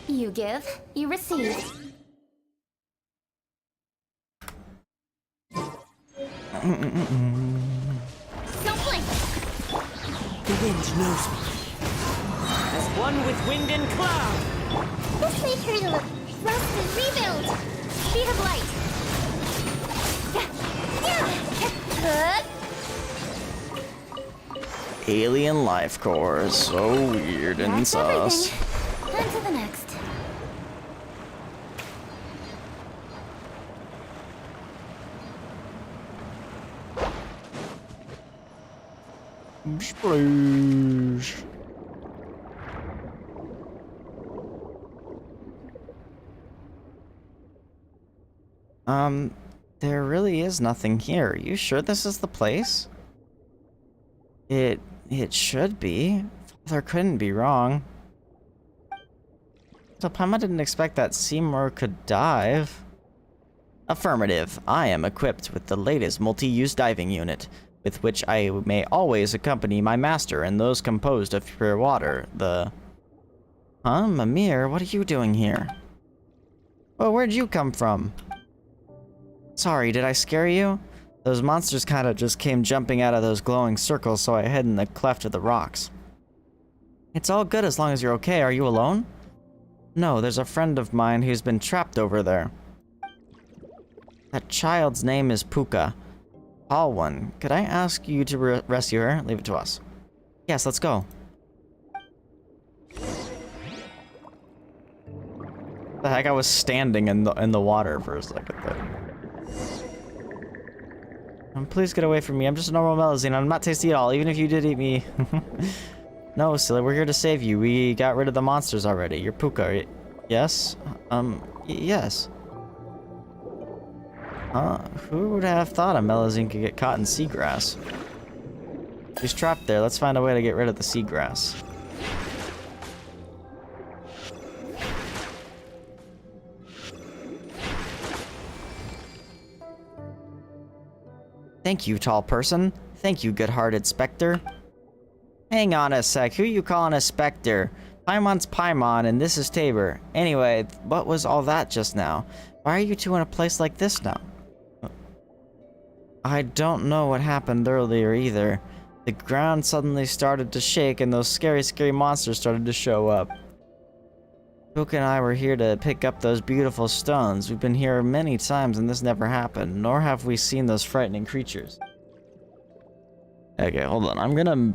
You give, you receive. Don't blink. The wind knows me. As one with wind and cloud. This may hurt a little. Rest and rebuild. Speed of light. Good. Alien life core, so weird and That's sus. everything. On to the next. Sploosh. There really is nothing here. Are you sure this is the place? It should be. Father couldn't be wrong. So Paima didn't expect that Seymour could dive. Affirmative. I am equipped with the latest multi-use diving unit, with which I may always accompany my master and those composed of pure water. Huh? Mimir, what are you doing here? Well, where'd you come from? Sorry, did I scare you? Those monsters kinda just came jumping out of those glowing circles, so I hid in the cleft of the rocks. It's all good as long as you're okay. Are you alone? No, there's a friend of mine who's been trapped over there. That child's name is Puka. Tall one. Could I ask you to rescue her? Leave it to us. Yes, let's go. The heck, I was standing in the water for a second there. Please get away from me. I'm just a normal Melazine. I'm not tasty at all, even if you did eat me. No, silly. We're here to save you. We got rid of the monsters already. You're Puka. Yes? Yes. Huh? Who would have thought a Melazine could get caught in seagrass? She's trapped there. Let's find a way to get rid of the seagrass. Thank you, tall person. Thank you, good-hearted Spectre. Hang on a sec. Who you calling a Spectre? Paimon's Paimon, and this is Tabor. Anyway, what was all that just now? Why are you two in a place like this now? I don't know what happened earlier either. The ground suddenly started to shake and those scary, scary monsters started to show up. Puka and I were here to pick up those beautiful stones. We've been here many times and this never happened, nor have we seen those frightening creatures. Okay, hold on. I'm gonna...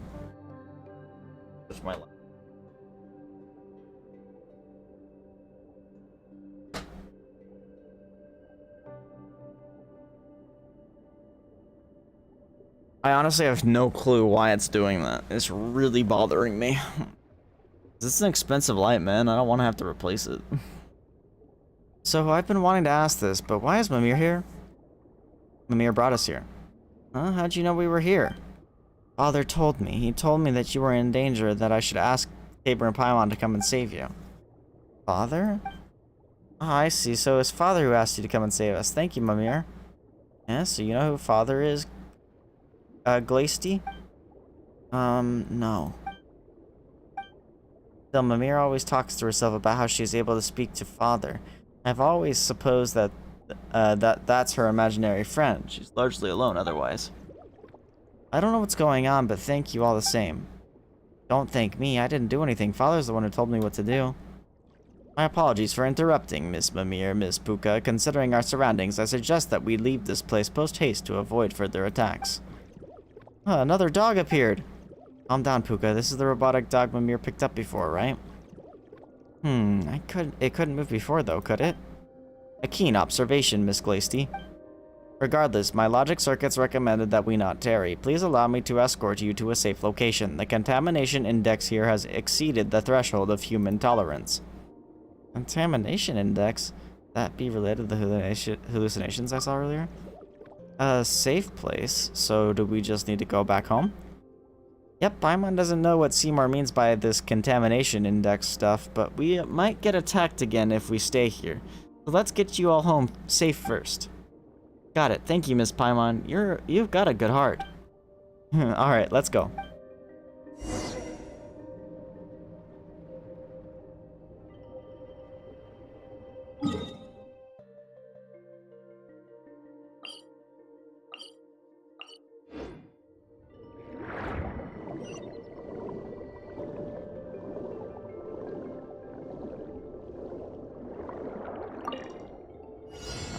That's my life. I honestly have no clue why it's doing that. It's really bothering me. This is an expensive light, man. I don't want to have to replace it. So I've been wanting to ask this, but why is Mimir here? Mimir brought us here. Huh? How'd you know we were here? Father told me. He told me that you were in danger, that I should ask Tabor and Paimon to come and save you. Father? Oh, I see. So it's Father who asked you to come and save us. Thank you, Mimir. Yeah, so you know who Father is? Glaisty? No. Still, Mimir always talks to herself about how she's able to speak to Father. I've always supposed that that's her imaginary friend. She's largely alone otherwise. I don't know what's going on, but thank you all the same. Don't thank me. I didn't do anything. Father's the one who told me what to do. My apologies for interrupting, Miss Mimir, Miss Puka. Considering our surroundings, I suggest that we leave this place post-haste to avoid further attacks. Another dog appeared. Calm down, Puka. This is the robotic dog Mimir picked up before, right? It couldn't move before, though, could it? A keen observation, Miss Glaisty. Regardless, my logic circuits recommended that we not tarry. Please allow me to escort you to a safe location. The contamination index here has exceeded the threshold of human tolerance. Contamination index? That be related to the hallucinations I saw earlier? A safe place? So do we just need to go back home? Yep, Paimon doesn't know what Seymour means by this contamination index stuff, but we might get attacked again if we stay here. So let's get you all home safe first. Got it. Thank you, Miss Paimon. You've got a good heart. Alright, let's go.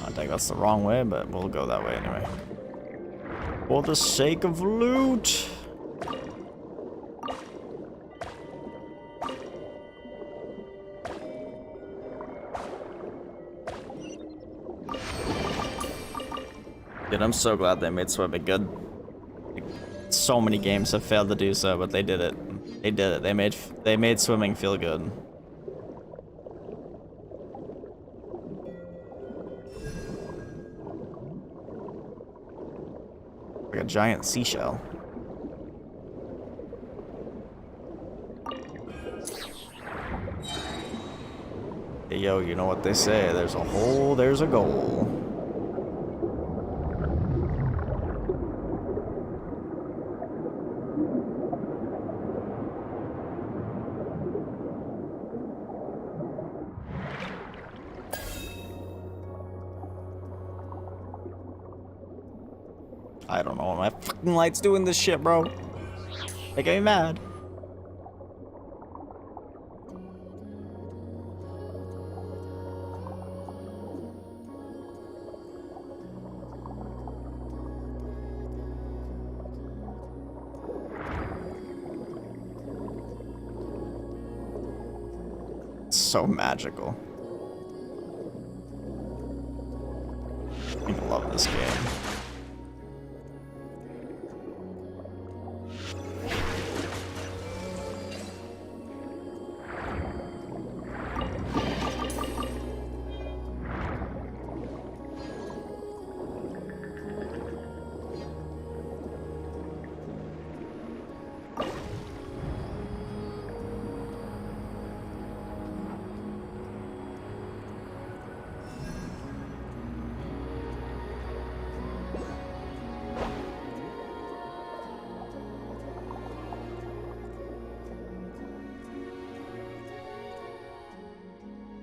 I think that's the wrong way, but we'll go that way anyway. For the sake of loot. Dude, I'm so glad they made swimming good. Like, so many games have failed to do so, but they did it. They did it. They made swimming feel good. Like a giant seashell. Hey, yo, you know what they say? There's a hole, there's a goal. I don't know why my fucking light's doing this shit, bro. Making me mad. It's so magical. I love this game.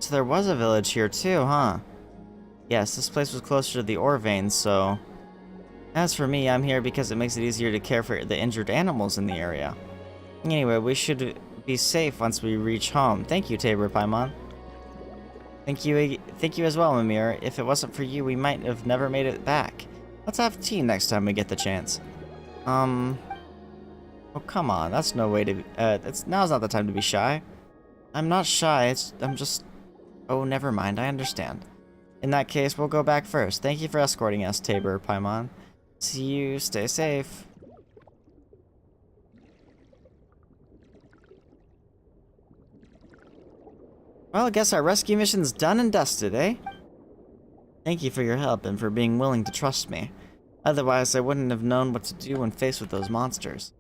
So there was a village here too, huh? Yes, this place was closer to the ore veins, so... As for me, I'm here because it makes it easier to care for the injured animals in the area. Anyway, we should be safe once we reach home. Thank you, Tabor Paimon. Thank you as well, Mimir. If it wasn't for you, we might have never made it back. Let's have tea next time we get the chance. Oh, come on. That's no way to... now's not the time to be shy. I'm not shy. I'm just... Oh, never mind. I understand. In that case, we'll go back first. Thank you for escorting us, Tabor Paimon. See you. Stay safe. Well, I guess our rescue mission's done and dusted, eh? Thank you for your help and for being willing to trust me. Otherwise, I wouldn't have known what to do when faced with those monsters.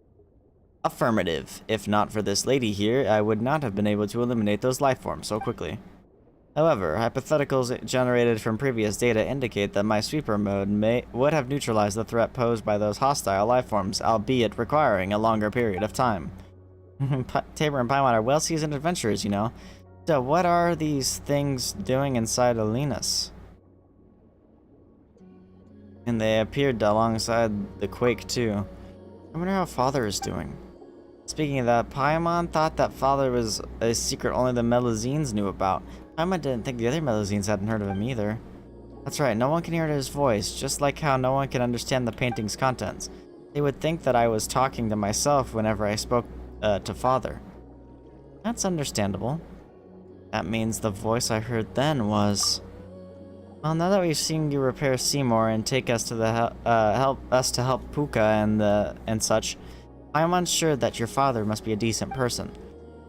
Affirmative. If not for this lady here, I would not have been able to eliminate those life forms so quickly. However, hypotheticals generated from previous data indicate that my sweeper mode would have neutralized the threat posed by those hostile life forms, albeit requiring a longer period of time. Tabor and Paimon are well-seasoned adventurers, you know. So what are these things doing inside Alinus? And they appeared alongside the quake too. I wonder how Father is doing. Speaking of that, Paimon thought that father was a secret only the Melazines knew about. Paimon didn't think the other Melazines hadn't heard of him either. That's right, no one can hear his voice, just like how no one can understand the painting's contents. They would think that I was talking to myself whenever I spoke to father. That's understandable. That means the voice I heard then was... Well, now that we've seen you repair Seymour and take us to the help Puka and such, I'm sure that your father must be a decent person.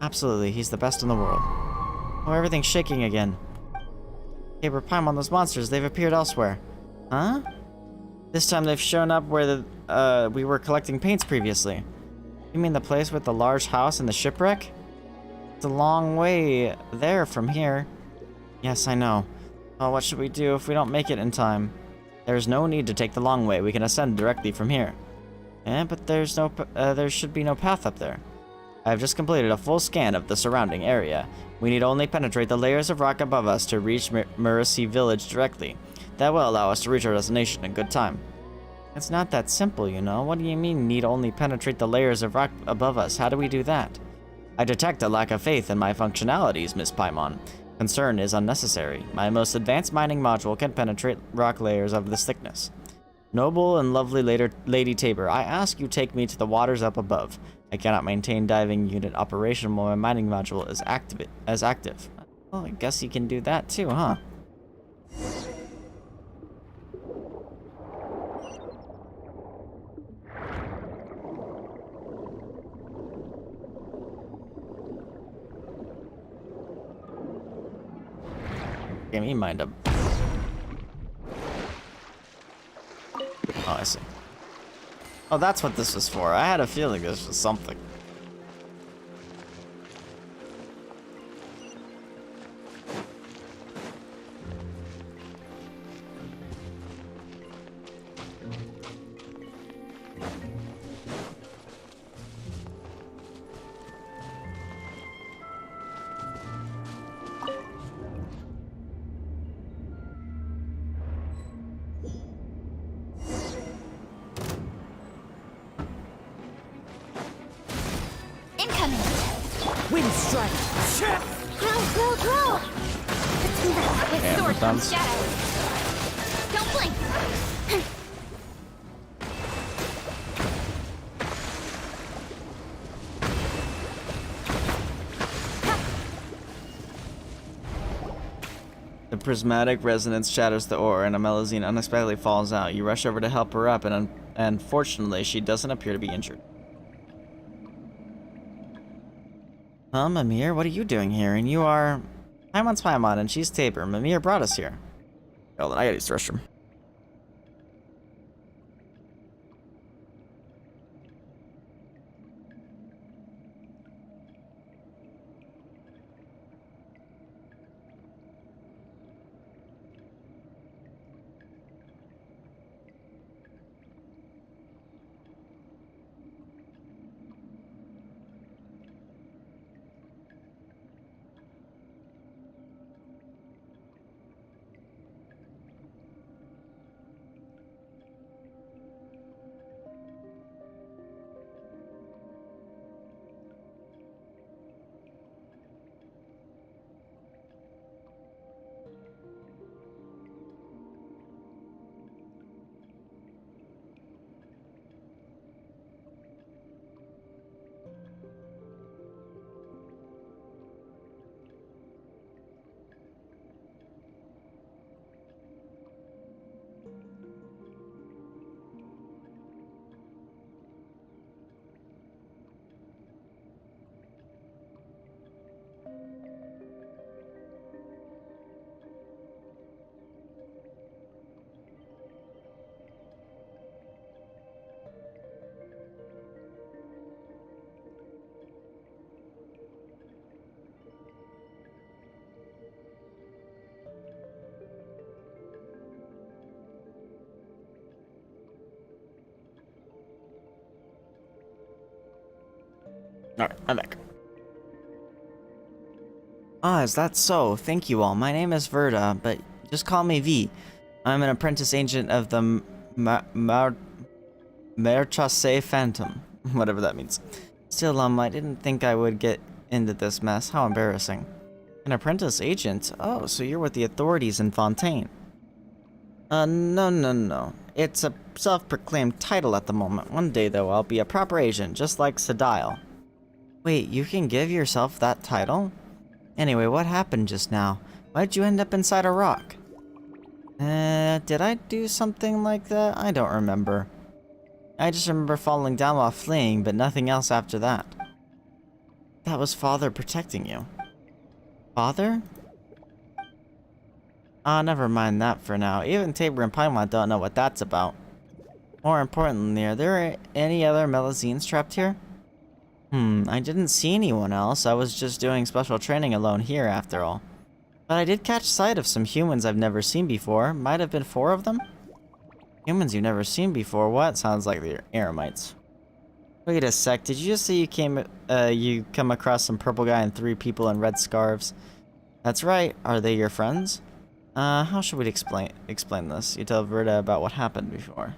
Absolutely, he's the best in the world. Oh, everything's shaking again. Tabor, Paimon, those monsters, they've appeared elsewhere. Huh? This time they've shown up where we were collecting paints previously. You mean the place with the large house and the shipwreck? It's a long way there from here. Yes, I know. Oh, what should we do if we don't make it in time? There's no need to take the long way. We can ascend directly from here. But there should be no path up there. I have just completed a full scan of the surrounding area. We need only penetrate the layers of rock above us to reach Murasi village directly. That will allow us to reach our destination in good time. It's not that simple, you know. What do you mean, need only penetrate the layers of rock above us? How do we do that? I detect a lack of faith in my functionalities, Miss Paimon. Concern is unnecessary. My most advanced mining module can penetrate rock layers of this thickness. Noble and lovely Lady Tabor, I ask you take me to the waters up above. I cannot maintain diving unit operation while my mining module is active. Well, I guess you can do that too, huh? Give me mind him. Oh, I see. Oh, that's what this was for. I had a feeling this was something. Wind strike! Grow! With sword from thumbs. shadow. Don't blink! The prismatic resonance shatters the ore, and a Melazine unexpectedly falls out. You rush over to help her up, and fortunately, she doesn't appear to be injured. Mimir, what are you doing here? And you are... Paimon's Paimon, and she's Tabor. Mimir brought us here. Hold on, I gotta use the restroom. Alright, I'm back. Ah, is that so? Thank you all. My name is Verda, but just call me V. I'm an apprentice agent of the Merchasse Phantom, whatever that means. Still, I didn't think I would get into this mess. How embarrassing. An apprentice agent? Oh, so you're with the authorities in Fontaine. No. It's a self-proclaimed title at the moment. One day, though, I'll be a proper agent, just like Sedile. Wait, you can give yourself that title? Anyway, what happened just now? Why'd you end up inside a rock? Did I do something like that? I don't remember. I just remember falling down while fleeing, but nothing else after that. That was Father protecting you. Father? Never mind that for now. Even Tabor and Paimon don't know what that's about. More importantly, are there any other Melazines trapped here? I didn't see anyone else. I was just doing special training alone here, after all. But I did catch sight of some humans I've never seen before. Might have been 4 of them? Humans you've never seen before? What? Sounds like they're Eremites. Wait a sec. Did you just say you come across some purple guy and 3 people in red scarves? That's right. Are they your friends? How should we explain this? You tell Verda about what happened before.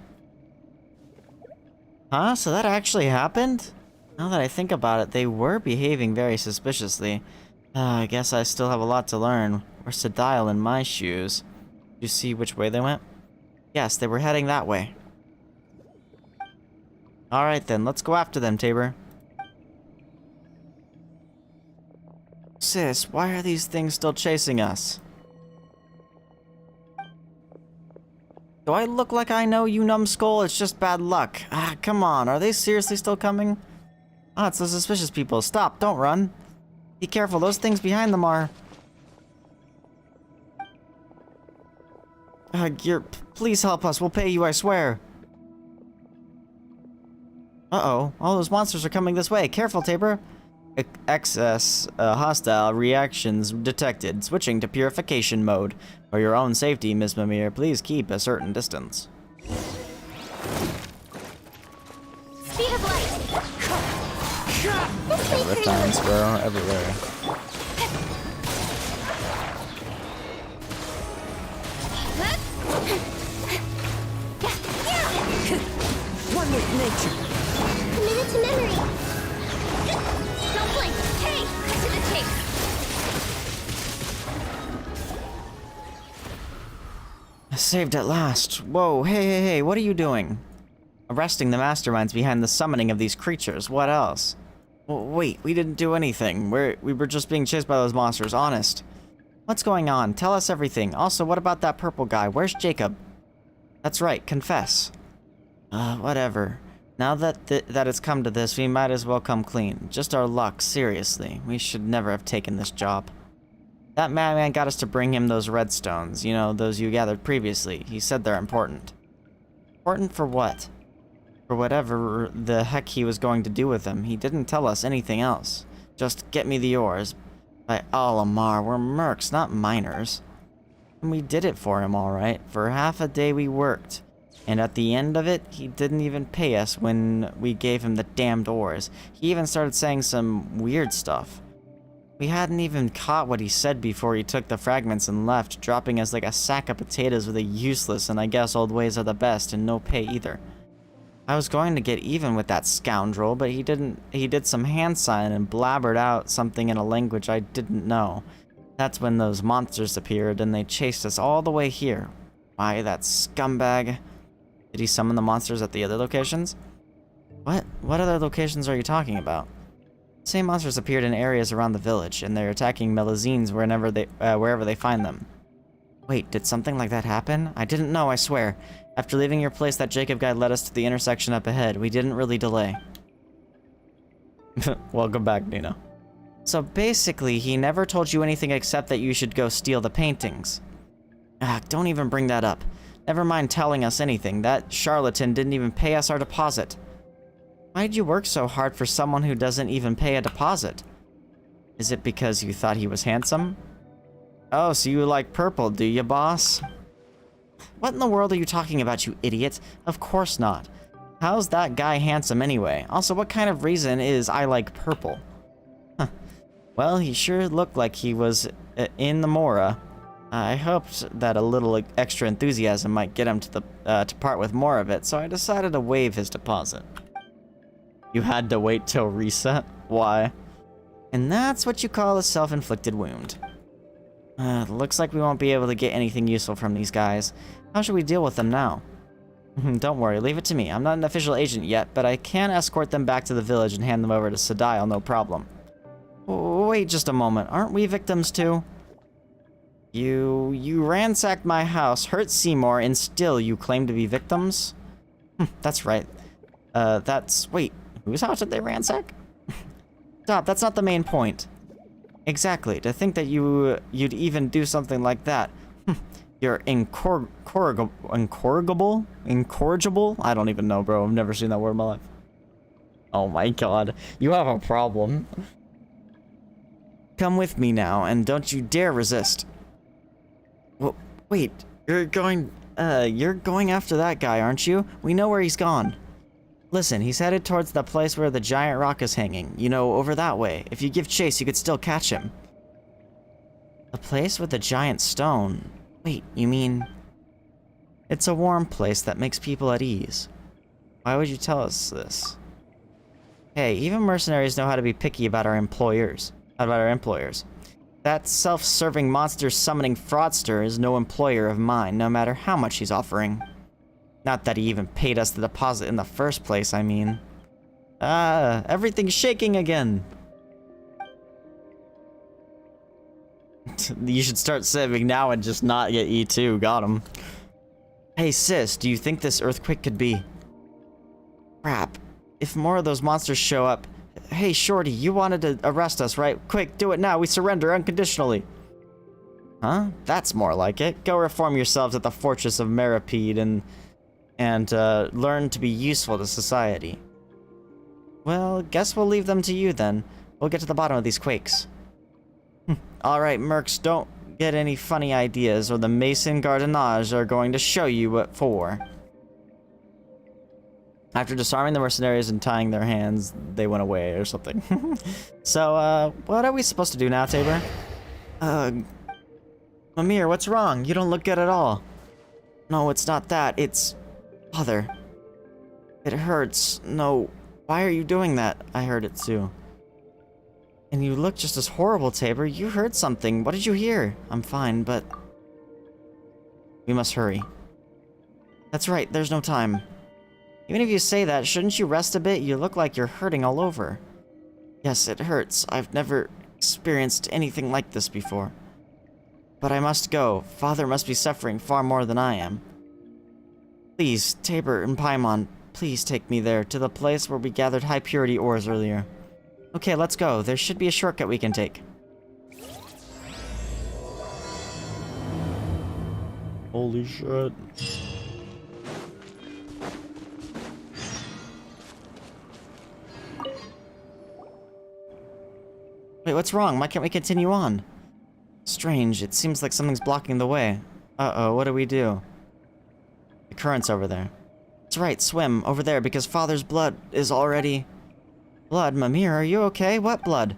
Huh? So that actually happened? Now that I think about it, they were behaving very suspiciously. I guess I still have a lot to learn. We're Sedile in my shoes. Did you see which way they went? Yes, they were heading that way. Alright then, let's go after them, Tabor. Sis, why are these things still chasing us? Do I look like I know, you numbskull? It's just bad luck. Come on, are they seriously still coming? It's those suspicious people. Stop, don't run. Be careful, those things behind them are... please help us, we'll pay you, I swear. Uh-oh, all those monsters are coming this way. Careful, Tabor. Excess hostile reactions detected. Switching to purification mode. For your own safety, Miss Mimir, please keep a certain distance. Speed of light. Reptiles, bro, everywhere. One with nature. Committed to memory. Don't blink. Hey, cut to the chase. Saved at last. Whoa, hey, what are you doing? Arresting the masterminds behind the summoning of these creatures. What else? Wait, we didn't do anything. We were just being chased by those monsters, honest. What's going on? Tell us everything. Also, what about that purple guy? Where's Jacob? That's right, confess. Whatever. Now that it's come to this, we might as well come clean. Just our luck, seriously. We should never have taken this job. That madman got us to bring him those redstones. You know, those you gathered previously. He said they're important. Important for what? For whatever the heck he was going to do with them. He didn't tell us anything else. Just get me the ores. By Alamar, we're mercs, not miners. And we did it for him, alright. For half a day we worked. And at the end of it, he didn't even pay us when we gave him the damned ores. He even started saying some weird stuff. We hadn't even caught what he said before he took the fragments and left, dropping us like a sack of potatoes with a useless and I guess old ways are the best and no pay either. I was going to get even with that scoundrel, but he didn't. He did some hand sign and blabbered out something in a language I didn't know. That's when those monsters appeared and they chased us all the way here. Why, that scumbag. Did he summon the monsters at the other locations? What other locations are you talking about? Same monsters appeared in areas around the village, and they're attacking Melazines wherever they find them. Wait, did something like that happen? I didn't know, I swear. After leaving your place, that Jacob guy led us to the intersection up ahead. We didn't really delay. Welcome back, Nina. So basically, he never told you anything except that you should go steal the paintings. Don't even bring that up. Never mind telling us anything. That charlatan didn't even pay us our deposit. Why'd you work so hard for someone who doesn't even pay a deposit? Is it because you thought he was handsome? Oh, so you like purple, do you, boss? What in the world are you talking about, you idiot? Of course not. How's that guy handsome anyway? Also, what kind of reason is I like purple? Huh. Well, he sure looked like he was in the Mora. I hoped that a little extra enthusiasm might get him to part with more of it, so I decided to waive his deposit. You had to wait till reset? Why? And that's what you call a self-inflicted wound. Looks like we won't be able to get anything useful from these guys. How should we deal with them now? Don't worry, leave it to me. I'm not an official agent yet, but I can escort them back to the village and hand them over to Sedile, no problem. Wait just a moment. Aren't we victims too? You ransacked my house, hurt Seymour, and still you claim to be victims? That's right. Wait, whose house did they ransack? Stop, that's not the main point. Exactly, to think that you'd even do something like that. You're incorrigible? Incorrigible? I don't even know, bro. I've never seen that word in my life. Oh my god. You have a problem. Come with me now, and don't you dare resist. Well, wait. You're going after that guy, aren't you? We know where he's gone. Listen, he's headed towards the place where the giant rock is hanging. You know, over that way. If you give chase, you could still catch him. The place with the giant stone? Wait, you mean... It's a warm place that makes people at ease. Why would you tell us this? Hey, even mercenaries know how to be picky about our employers. That self-serving monster summoning fraudster is no employer of mine, no matter how much he's offering. Not that he even paid us the deposit in the first place, I mean. Everything's shaking again. You should start saving now and just not get E2. Got him. Hey sis, do you think this earthquake could be... Crap. If more of those monsters show up... Hey shorty, you wanted to arrest us, right? Quick, do it now. We surrender unconditionally. Huh? That's more like it. Go reform yourselves at the Fortress of Meripede and learn to be useful to society. Well, guess we'll leave them to you then. We'll get to the bottom of these quakes. Alright, mercs, don't get any funny ideas or the Mason Gardenage are going to show you what for. After disarming the mercenaries and tying their hands, they went away or something. So, what are we supposed to do now, Tabor? Mimir, what's wrong? You don't look good at all. No, it's not that. It's... Father. It hurts. No. Why are you doing that? I heard it too. And you look just as horrible, Tabor. You heard something. What did you hear? I'm fine, but... We must hurry. That's right, there's no time. Even if you say that, shouldn't you rest a bit? You look like you're hurting all over. Yes, it hurts. I've never experienced anything like this before. But I must go. Father must be suffering far more than I am. Please, Tabor and Paimon, please take me there, to the place where we gathered high-purity ores earlier. Okay, let's go. There should be a shortcut we can take. Holy shit. Wait, what's wrong? Why can't we continue on? Strange. It seems like something's blocking the way. Uh-oh, what do we do? The current's over there. That's right, swim over there because Father's blood is already... Blood? Mimir, are you okay? What blood?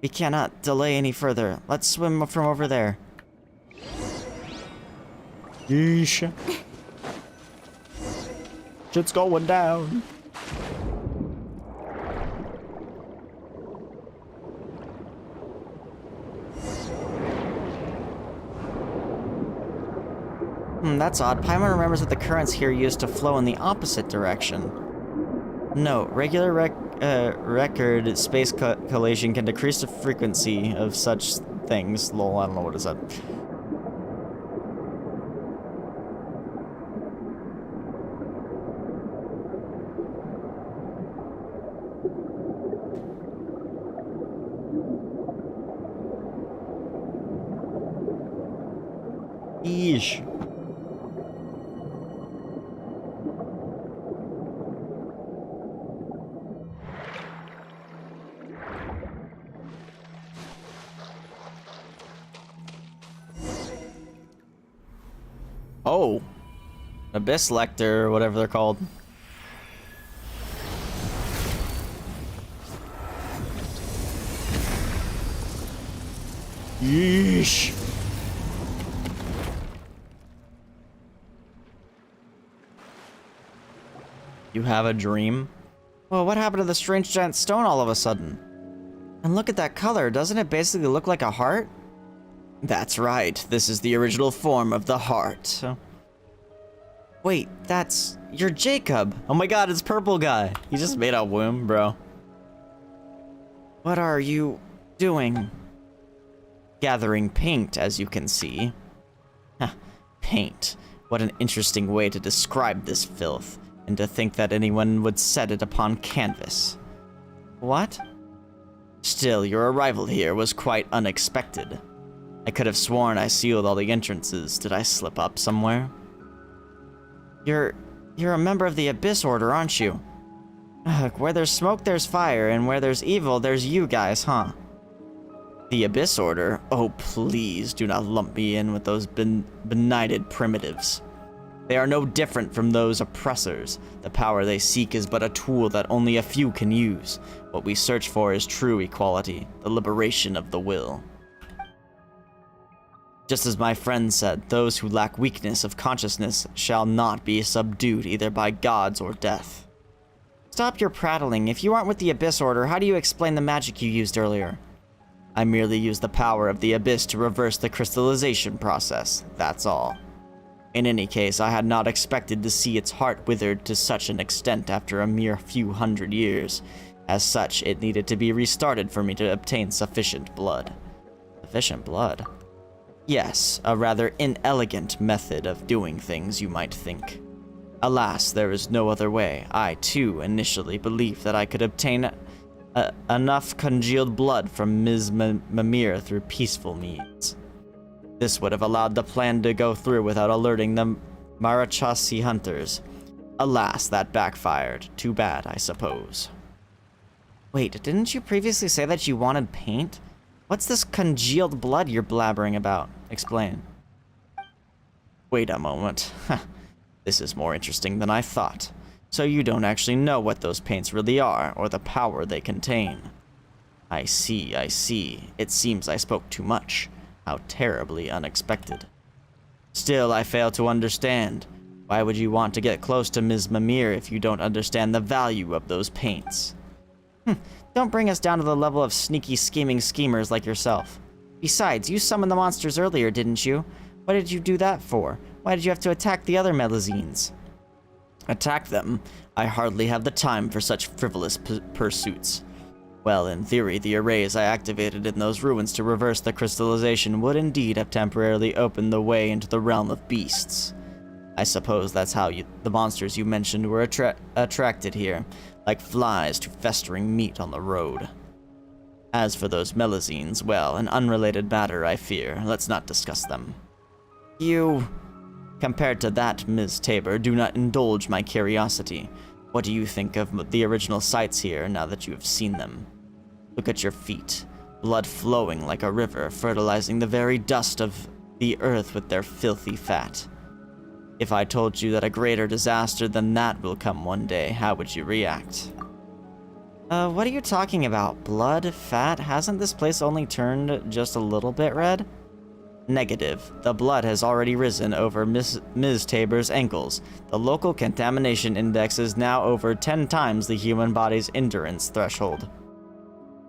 We cannot delay any further. Let's swim from over there. Yeesh. Shit's going down. That's odd. Paimon remembers that the currents here used to flow in the opposite direction. No, regular record space collation can decrease the frequency of such things. Lol, I don't know what is that. Yeesh. Oh, Abyss Lecter, or whatever they're called. Yeesh. You have a dream? Well, what happened to the strange giant stone all of a sudden? And look at that color, doesn't it basically look like a heart? That's right, this is the original form of the heart. Wait, you're Jacob. Oh my god, it's purple guy. He just made a womb, bro. What are you doing? Gathering paint, as you can see. Paint. What an interesting way to describe this filth, and to think that anyone would set it upon canvas. What? Still, your arrival here was quite unexpected. I could have sworn I sealed all the entrances. Did I slip up somewhere? You're a member of the Abyss Order, aren't you? Ugh, where there's smoke, there's fire, and where there's evil, there's you guys, huh? The Abyss Order? Oh, please do not lump me in with those benighted primitives. They are no different from those oppressors. The power they seek is but a tool that only a few can use. What we search for is true equality, the liberation of the will. Just as my friend said, those who lack weakness of consciousness shall not be subdued either by gods or death. Stop your prattling. If you aren't with the Abyss Order, how do you explain the magic you used earlier? I merely used the power of the Abyss to reverse the crystallization process, that's all. In any case, I had not expected to see its heart withered to such an extent after a mere few hundred years. As such, it needed to be restarted for me to obtain sufficient blood. Sufficient blood? Yes, a rather inelegant method of doing things, you might think. Alas, there is no other way. I, too, initially believed that I could obtain enough congealed blood from Ms. Mimir through peaceful means. This would have allowed the plan to go through without alerting the Marachasi hunters. Alas, that backfired. Too bad, I suppose. Wait, didn't you previously say that you wanted paint? What's this congealed blood you're blabbering about? Explain. Wait a moment. This is more interesting than I thought. So you don't actually know what those paints really are, or the power they contain. I see, I see. It seems I spoke too much. How terribly unexpected. Still, I fail to understand. Why would you want to get close to Ms. Mimir if you don't understand the value of those paints? Don't bring us down to the level of sneaky scheming schemers like yourself. Besides, you summoned the monsters earlier, didn't you? What did you do that for? Why did you have to attack the other Melazines? Attack them? I hardly have the time for such frivolous pursuits. Well, in theory, the arrays I activated in those ruins to reverse the crystallization would indeed have temporarily opened the way into the realm of beasts. I suppose that's how the monsters you mentioned were attracted here, like flies to festering meat on the road. As for those Melazines, well, an unrelated matter, I fear. Let's not discuss them. Compared to that, Ms. Tabor, do not indulge my curiosity. What do you think of the original sights here now that you have seen them? Look at your feet, blood flowing like a river, fertilizing the very dust of the earth with their filthy fat. If I told you that a greater disaster than that will come one day, how would you react? What are you talking about? Blood? Fat? Hasn't this place only turned just a little bit red? Negative. The blood has already risen over Ms. Tabor's ankles. The local contamination index is now over 10 times the human body's endurance threshold.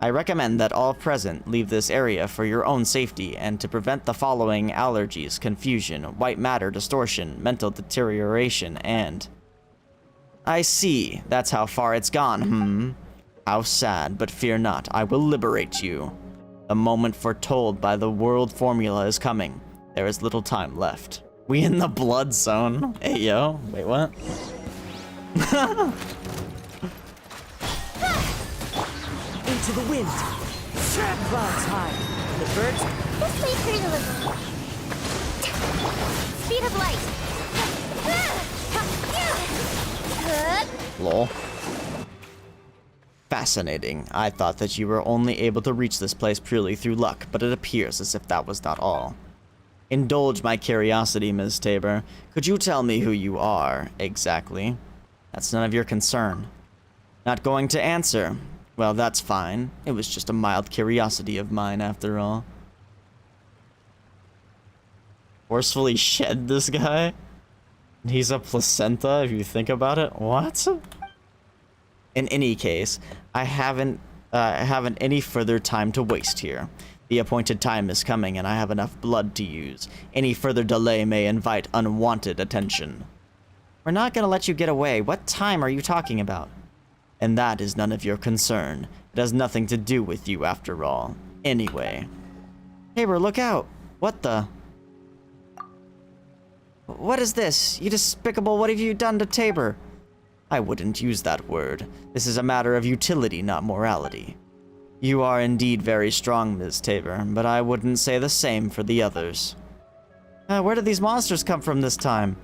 I recommend that all present leave this area for your own safety and to prevent the following allergies, confusion, white matter distortion, mental deterioration, and... I see. That's how far it's gone, How sad, but fear not. I will liberate you. The moment foretold by the world formula is coming. There is little time left. We in the blood zone. Hey, yo. Wait, what? Into the wind. Clouds high. The birds. This way through the lagoon. Speed of light. Lol. Fascinating. I thought that you were only able to reach this place purely through luck, but it appears as if that was not all. Indulge my curiosity, Ms. Tabor. Could you tell me who you are, exactly? That's none of your concern. Not going to answer. Well, that's fine. It was just a mild curiosity of mine, after all. Forcefully shed this guy? He's a placenta, if you think about it. What? In any case, I haven't any further time to waste here. The appointed time is coming, and I have enough blood to use. Any further delay may invite unwanted attention. We're not gonna let you get away. What time are you talking about? And that is none of your concern. It has nothing to do with you, after all. Anyway. Tabor, look out! What the? What is this? You despicable, what have you done to Tabor? I wouldn't use that word. This is a matter of utility, not morality. You are indeed very strong, Ms. Tabor, but I wouldn't say the same for the others. Where did these monsters come from this time?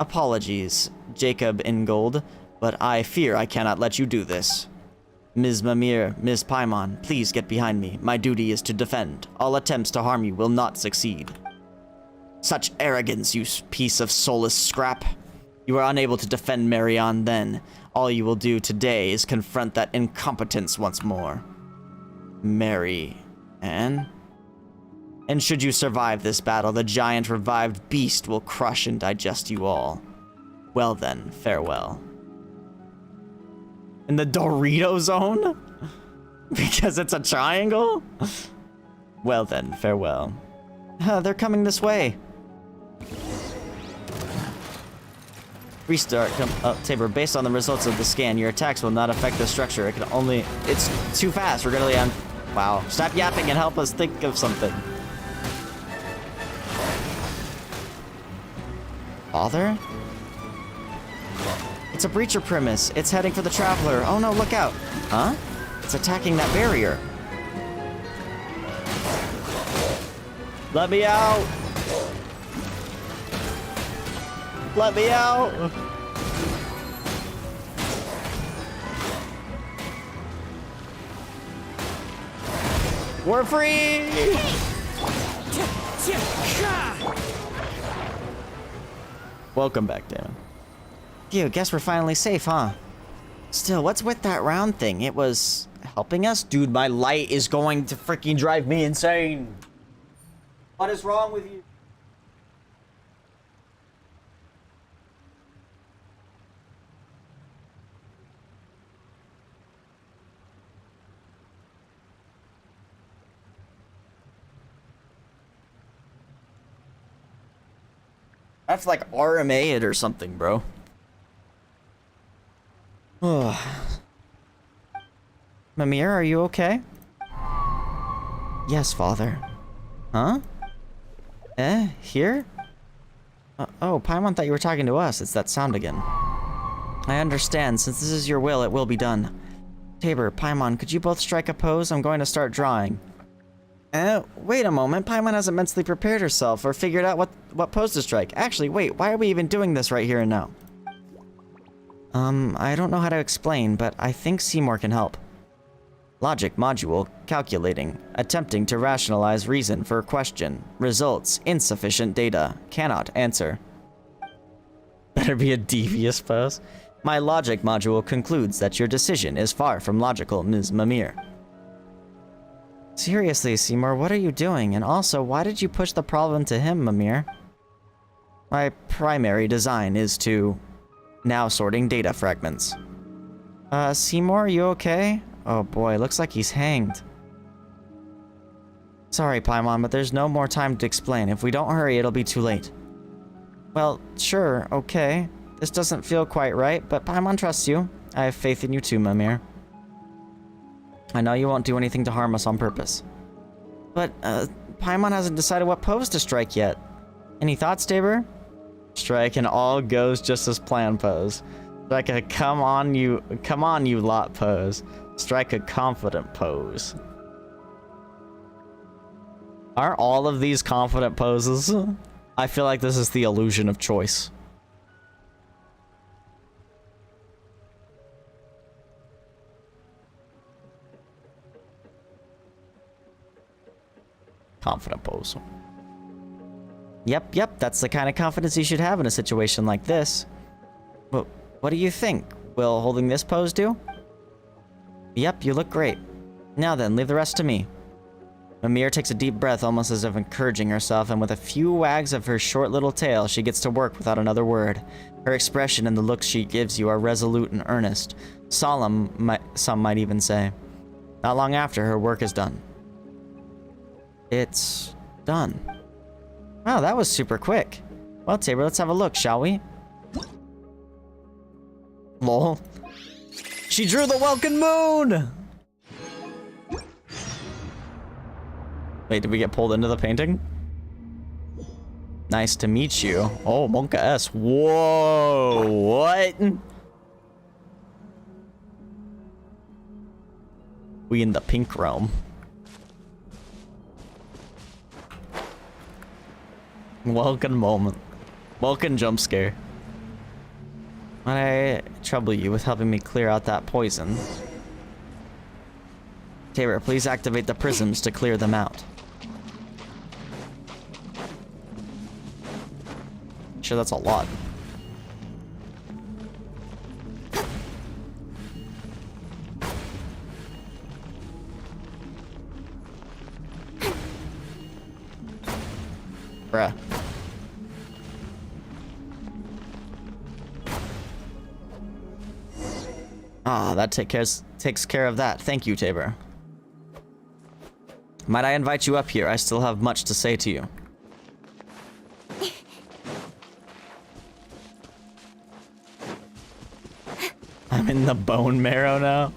Apologies, Jacob Ingold, but I fear I cannot let you do this. Ms. Mimir, Ms. Paimon, please get behind me. My duty is to defend. All attempts to harm you will not succeed. Such arrogance, you piece of soulless scrap. You are unable to defend Marion then. All you will do today is confront that incompetence once more. Anne? And should you survive this battle, the giant revived beast will crush and digest you all. Well then, farewell. In the Dorito zone? Because it's a triangle? Well then, farewell. They're coming this way. Restart. Tabor, based on the results of the scan, your attacks will not affect the structure. It's too fast. We're gonna on. Wow. Stop yapping and help us think of something. Father? It's a breacher premise. It's heading for the Traveler. Oh no, look out. Huh? It's attacking that barrier. Let me out. Let me out! We're free! Welcome back, Dan. Phew, guess we're finally safe, huh? Still, what's with that round thing? It was helping us? Dude, my light is going to freaking drive me insane. What is wrong with you? That's like RMA it or something, bro. Mimir, are you okay? Yes, father. Huh? Here? Oh, Paimon thought you were talking to us. It's that sound again. I understand. Since this is your will, it will be done. Tabor, Paimon, could you both strike a pose? I'm going to start drawing. Wait a moment. Paimon hasn't mentally prepared herself or figured out what pose to strike. Actually, wait, why are we even doing this right here and now? I don't know how to explain, but I think Seymour can help. Logic module, calculating, attempting to rationalize reason for question, results, insufficient data, cannot answer. Better be a devious pose. My logic module concludes that your decision is far from logical, Ms. Mimir. Seriously, Seymour, what are you doing? And also, why did you push the problem to him, Mimir? My primary design is to... now sorting data fragments. Seymour, are you okay? Oh boy, looks like he's hanged. Sorry, Paimon, but there's no more time to explain. If we don't hurry, it'll be too late. Well, sure, okay. This doesn't feel quite right, but Paimon trusts you. I have faith in you too, Mimir. I know you won't do anything to harm us on purpose. But, Paimon hasn't decided what pose to strike yet. Any thoughts, Tabor? Strike an all goes just as planned pose. Strike a come on you lot pose. Strike a confident pose. Aren't all of these confident poses? I feel like this is the illusion of choice. Confident pose. Yep, that's the kind of confidence you should have in a situation like this. But what do you think? Will holding this pose do? Yep, you look great. Now then, leave the rest to me. Mimir takes a deep breath, almost as if encouraging herself, and with a few wags of her short little tail, she gets to work without another word. Her expression and the looks she gives you are resolute and earnest. Solemn, some might even say. Not long after, her work is done. It's done. Wow, that was super quick. Well, Tabor, let's have a look, shall we? Lol. She drew the Welkin Moon! Wait, did we get pulled into the painting? Nice to meet you. Oh, Monka S. Whoa, what? We in the pink realm. Welcome moment. Welcome jump scare. Might I trouble you with helping me clear out that poison? Tabor, please activate the prisms to clear them out. Sure, that's a lot. Bruh. Ah, that takes care of that. Thank you, Tabor. Might I invite you up here? I still have much to say to you. I'm in the bone marrow now.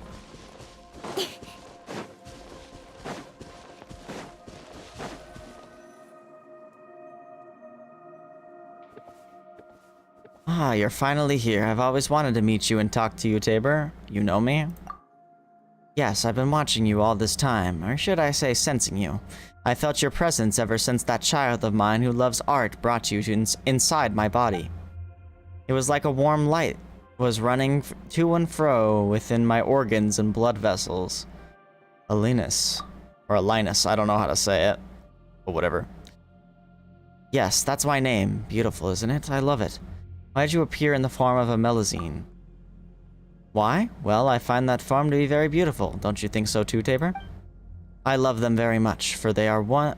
Ah, you're finally here. I've always wanted to meet you and talk to you, Tabor. You know me? Yes, I've been watching you all this time, or should I say sensing you. I felt your presence ever since that child of mine who loves art brought you to inside my body. It was like a warm light was running to and fro within my organs and blood vessels. Alinus. Or Alinus, I don't know how to say it. But whatever. Yes, that's my name. Beautiful, isn't it? I love it. Why did you appear in the form of a melazine? Why? Well, I find that form to be very beautiful. Don't you think so too, Tabor? I love them very much, for they are one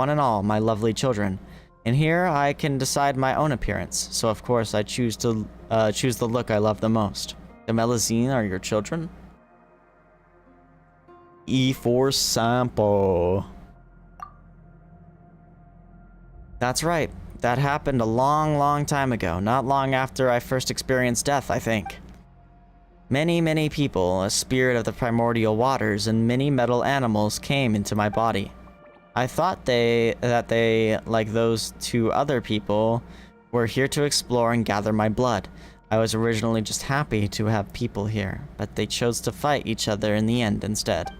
and all my lovely children. And here I can decide my own appearance, so of course I choose the look I love the most. The melazine are your children? E4 sample. That's right. That happened a long, long time ago, not long after I first experienced death, I think. Many, many people, a spirit of the primordial waters, and many metal animals came into my body. I thought that they, like those two other people, were here to explore and gather my blood. I was originally just happy to have people here, but they chose to fight each other in the end instead.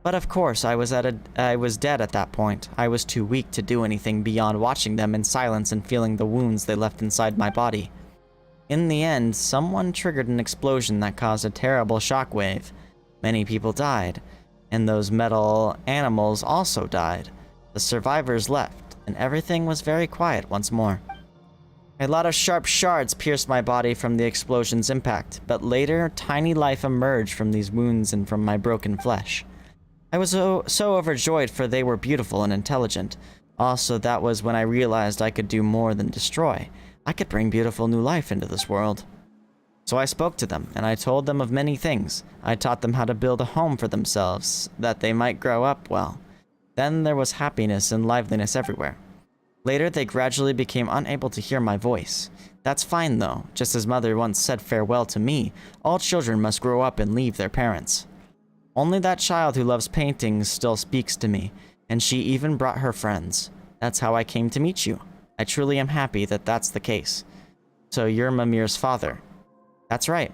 But of course, I was dead at that point. I was too weak to do anything beyond watching them in silence and feeling the wounds they left inside my body. In the end, someone triggered an explosion that caused a terrible shockwave. Many people died, and those metal animals also died. The survivors left, and everything was very quiet once more. A lot of sharp shards pierced my body from the explosion's impact, but later, tiny life emerged from these wounds and from my broken flesh. I was so overjoyed, for they were beautiful and intelligent. Also, that was when I realized I could do more than destroy. I could bring beautiful new life into this world. So I spoke to them, and I told them of many things. I taught them how to build a home for themselves, that they might grow up well. Then there was happiness and liveliness everywhere. Later, they gradually became unable to hear my voice. That's fine, though. Just as Mother once said farewell to me, all children must grow up and leave their parents. Only that child who loves paintings still speaks to me, and she even brought her friends. That's how I came to meet you. I truly am happy that that's the case. So you're Mimir's father. That's right.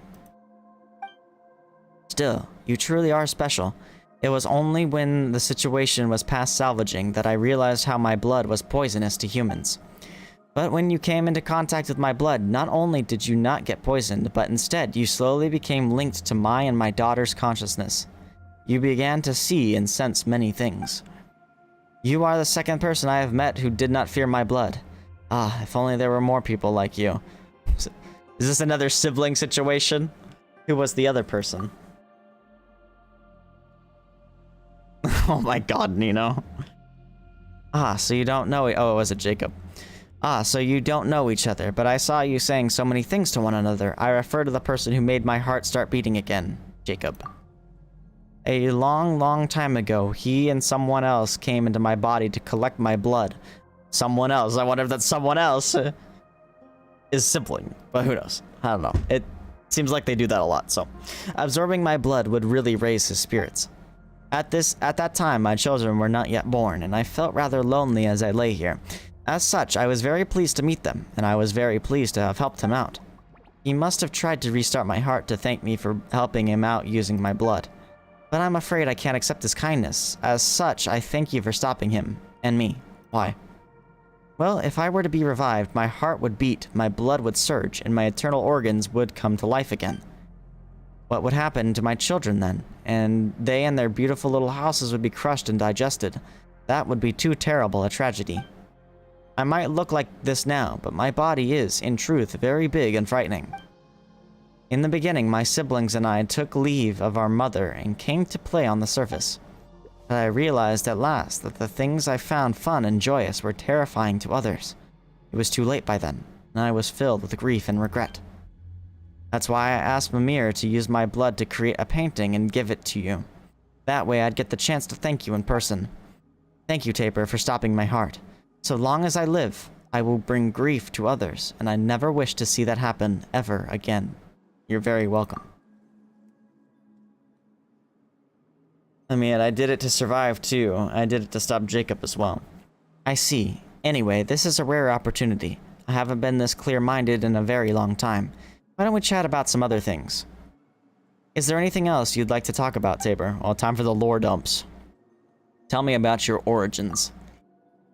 Still, you truly are special. It was only when the situation was past salvaging that I realized how my blood was poisonous to humans. But when you came into contact with my blood, not only did you not get poisoned, but instead you slowly became linked to my and my daughter's consciousness. You began to see and sense many things. You are the second person I have met who did not fear my blood. Ah, if only there were more people like you. Is this another sibling situation? Who was the other person? Oh my god, Nino. Ah, so you don't know. Oh, it was a Jacob. Ah, so you don't know each other, but I saw you saying so many things to one another. I refer to the person who made my heart start beating again, Jacob. A long, long time ago, he and someone else came into my body to collect my blood. Someone else. I wonder if that someone else is sibling, but who knows? I don't know. It seems like they do that a lot, so. Absorbing my blood would really raise his spirits. At that time, my children were not yet born, and I felt rather lonely as I lay here. As such, I was very pleased to meet them, and I was very pleased to have helped him out. He must have tried to restart my heart to thank me for helping him out using my blood. But I'm afraid I can't accept his kindness. As such, I thank you for stopping him. And me. Why? Well, if I were to be revived, my heart would beat, my blood would surge, and my eternal organs would come to life again. What would happen to my children then? And they and their beautiful little houses would be crushed and digested. That would be too terrible a tragedy. I might look like this now, but my body is, in truth, very big and frightening. In the beginning, my siblings and I took leave of our mother and came to play on the surface. But I realized at last that the things I found fun and joyous were terrifying to others. It was too late by then, and I was filled with grief and regret. That's why I asked Mimir to use my blood to create a painting and give it to you. That way I'd get the chance to thank you in person. Thank you, Tabor, for stopping my heart. So long as I live, I will bring grief to others, and I never wish to see that happen ever again. You're very welcome. I mean, I did it to survive too. I did it to stop Jacob as well. I see. Anyway, this is a rare opportunity. I haven't been this clear-minded in a very long time. Why don't we chat about some other things? Is there anything else you'd like to talk about, Tabor? Well, time for the lore dumps. Tell me about your origins.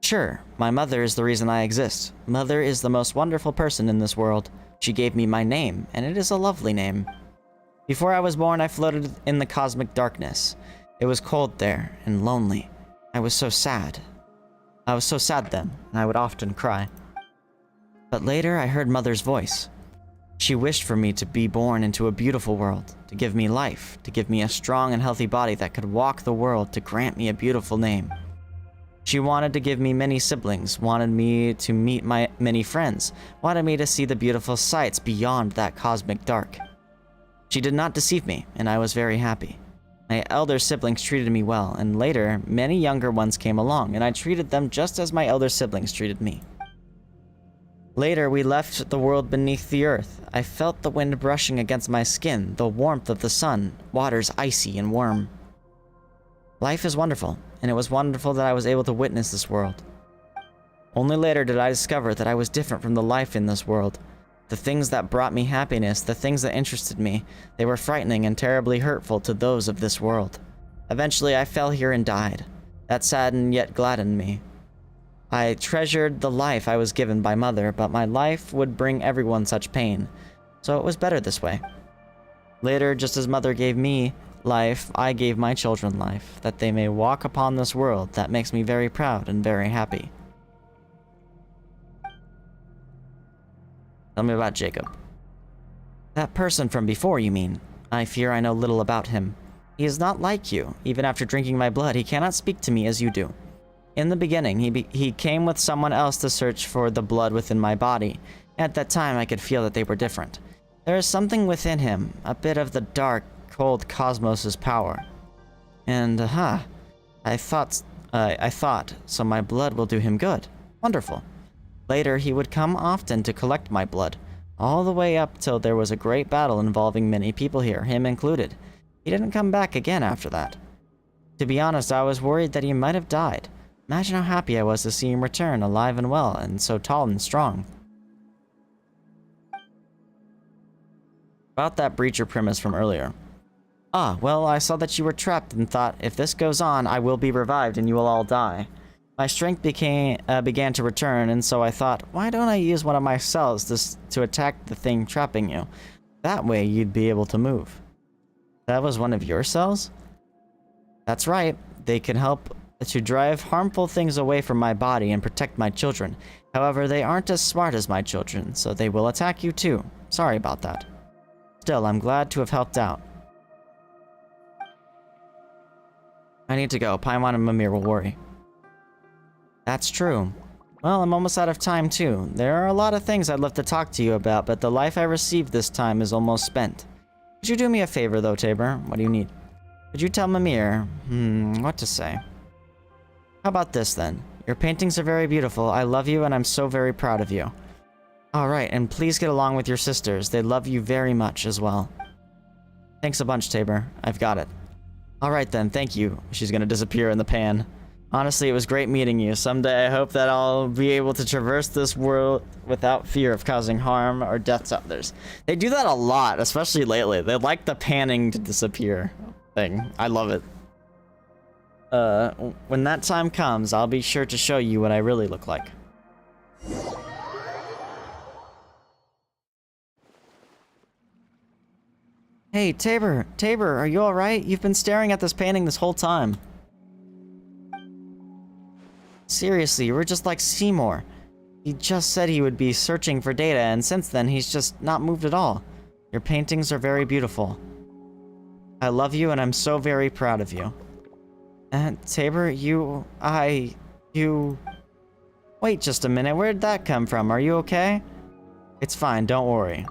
Sure, my mother is the reason I exist. Mother is the most wonderful person in this world. She gave me my name, and it is a lovely name. Before I was born, I floated in the cosmic darkness. It was cold there, and lonely. I was so sad. I was so sad then, and I would often cry. But later, I heard Mother's voice. She wished for me to be born into a beautiful world, to give me life, to give me a strong and healthy body that could walk the world, to grant me a beautiful name. She wanted to give me many siblings, wanted me to meet my many friends, wanted me to see the beautiful sights beyond that cosmic dark. She did not deceive me, and I was very happy. My elder siblings treated me well, and later, many younger ones came along, and I treated them just as my elder siblings treated me. Later, we left the world beneath the earth. I felt the wind brushing against my skin, the warmth of the sun, waters icy and warm. Life is wonderful, and it was wonderful that I was able to witness this world. Only later did I discover that I was different from the life in this world. The things that brought me happiness, the things that interested me, they were frightening and terribly hurtful to those of this world. Eventually, I fell here and died. That saddened yet gladdened me. I treasured the life I was given by Mother, but my life would bring everyone such pain, so it was better this way. Later, just as Mother gave me life, I gave my children life, that they may walk upon this world. That makes me very proud and very happy. Tell me about Jacob. That person from before, you mean? I fear I know little about him. He is not like you. Even after drinking my blood, he cannot speak to me as you do. In the beginning, he came with someone else to search for the blood within my body. At that time, I could feel that they were different. There is something within him, a bit of the dark, cold cosmos's power. And, I thought, so my blood will do him good. Wonderful. Later, he would come often to collect my blood, all the way up till there was a great battle involving many people here, him included. He didn't come back again after that. To be honest, I was worried that he might have died. Imagine how happy I was to see him return, alive and well, and so tall and strong. About that breacher premise from earlier. Ah, well, I saw that you were trapped and thought, if this goes on, I will be revived and you will all die. My strength began to return, and so I thought, why don't I use one of my cells to attack the thing trapping you? That way you'd be able to move. That was one of your cells? That's right. They can help to drive harmful things away from my body and protect my children. However, they aren't as smart as my children, so they will attack you too. Sorry about that. Still, I'm glad to have helped out. I need to go. Paimon and Mimir will worry. That's true. Well, I'm almost out of time too. There are a lot of things I'd love to talk to you about, but the life I received this time is almost spent. Could you do me a favor though, Tabor? What do you need? Could you tell Mimir, what to say? How about this then? Your paintings are very beautiful. I love you and I'm so very proud of you. Alright, and please get along with your sisters. They love you very much as well. Thanks a bunch, Tabor. I've got it. Alright then, thank you. She's gonna disappear in the pan. Honestly, it was great meeting you. Someday I hope that I'll be able to traverse this world without fear of causing harm or death to others. They do that a lot, especially lately. They like the panning to disappear thing. I love it. When that time comes, I'll be sure to show you what I really look like. Hey, Tabor, are you alright? You've been staring at this painting this whole time. Seriously, you were just like Seymour. He just said he would be searching for data, and since then, he's just not moved at all. Your paintings are very beautiful. I love you, and I'm so very proud of you. Tabor, you... Wait just a minute, where'd that come from? Are you okay? It's fine, don't worry.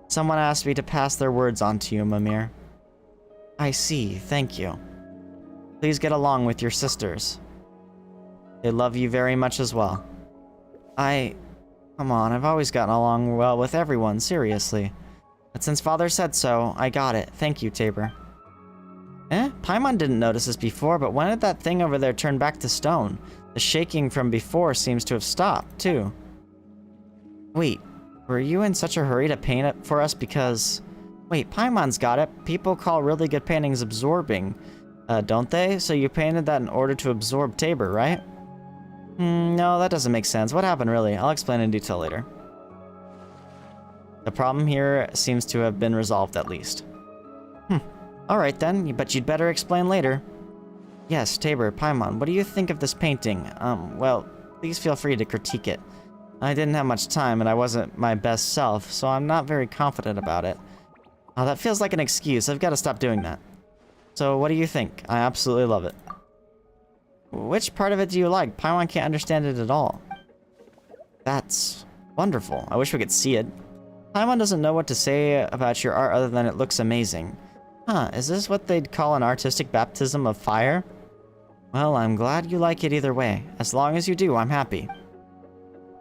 Someone asked me to pass their words on to you, Mimir. I see, thank you. Please get along with your sisters. They love you very much as well. Come on, I've always gotten along well with everyone, seriously. But since Father said so, I got it. Thank you, Tabor. Paimon didn't notice this before, but when did that thing over there turn back to stone? The shaking from before seems to have stopped, too. Wait, were you in such a hurry to paint it for us because... Wait, Paimon's got it. People call really good paintings absorbing. Don't they? So you painted that in order to absorb Tabor, right? No, that doesn't make sense. What happened, really? I'll explain in detail later. The problem here seems to have been resolved, at least. Alright then, but you'd better explain later. Yes, Tabor, Paimon, what do you think of this painting? Well, please feel free to critique it. I didn't have much time, and I wasn't my best self, so I'm not very confident about it. Oh, that feels like an excuse. I've got to stop doing that. So, what do you think? I absolutely love it. Which part of it do you like? Paimon can't understand it at all. That's wonderful. I wish we could see it. Paimon doesn't know what to say about your art other than it looks amazing. Huh, is this what they'd call an artistic baptism of fire? Well, I'm glad you like it either way. As long as you do, I'm happy.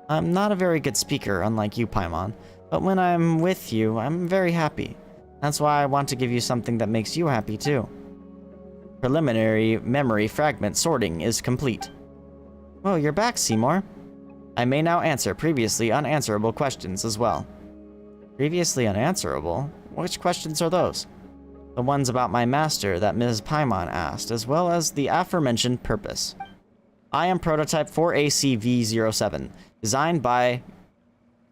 I'm not a very good speaker, unlike you, Paimon, but when I'm with you, I'm very happy. That's why I want to give you something that makes you happy, too. Preliminary memory fragment sorting is complete. Oh, you're back, Seymour. I may now answer previously unanswerable questions as well. Previously unanswerable? Which questions are those? The ones about my master that Ms. Paimon asked, as well as the aforementioned purpose. I am prototype 4ACV07, designed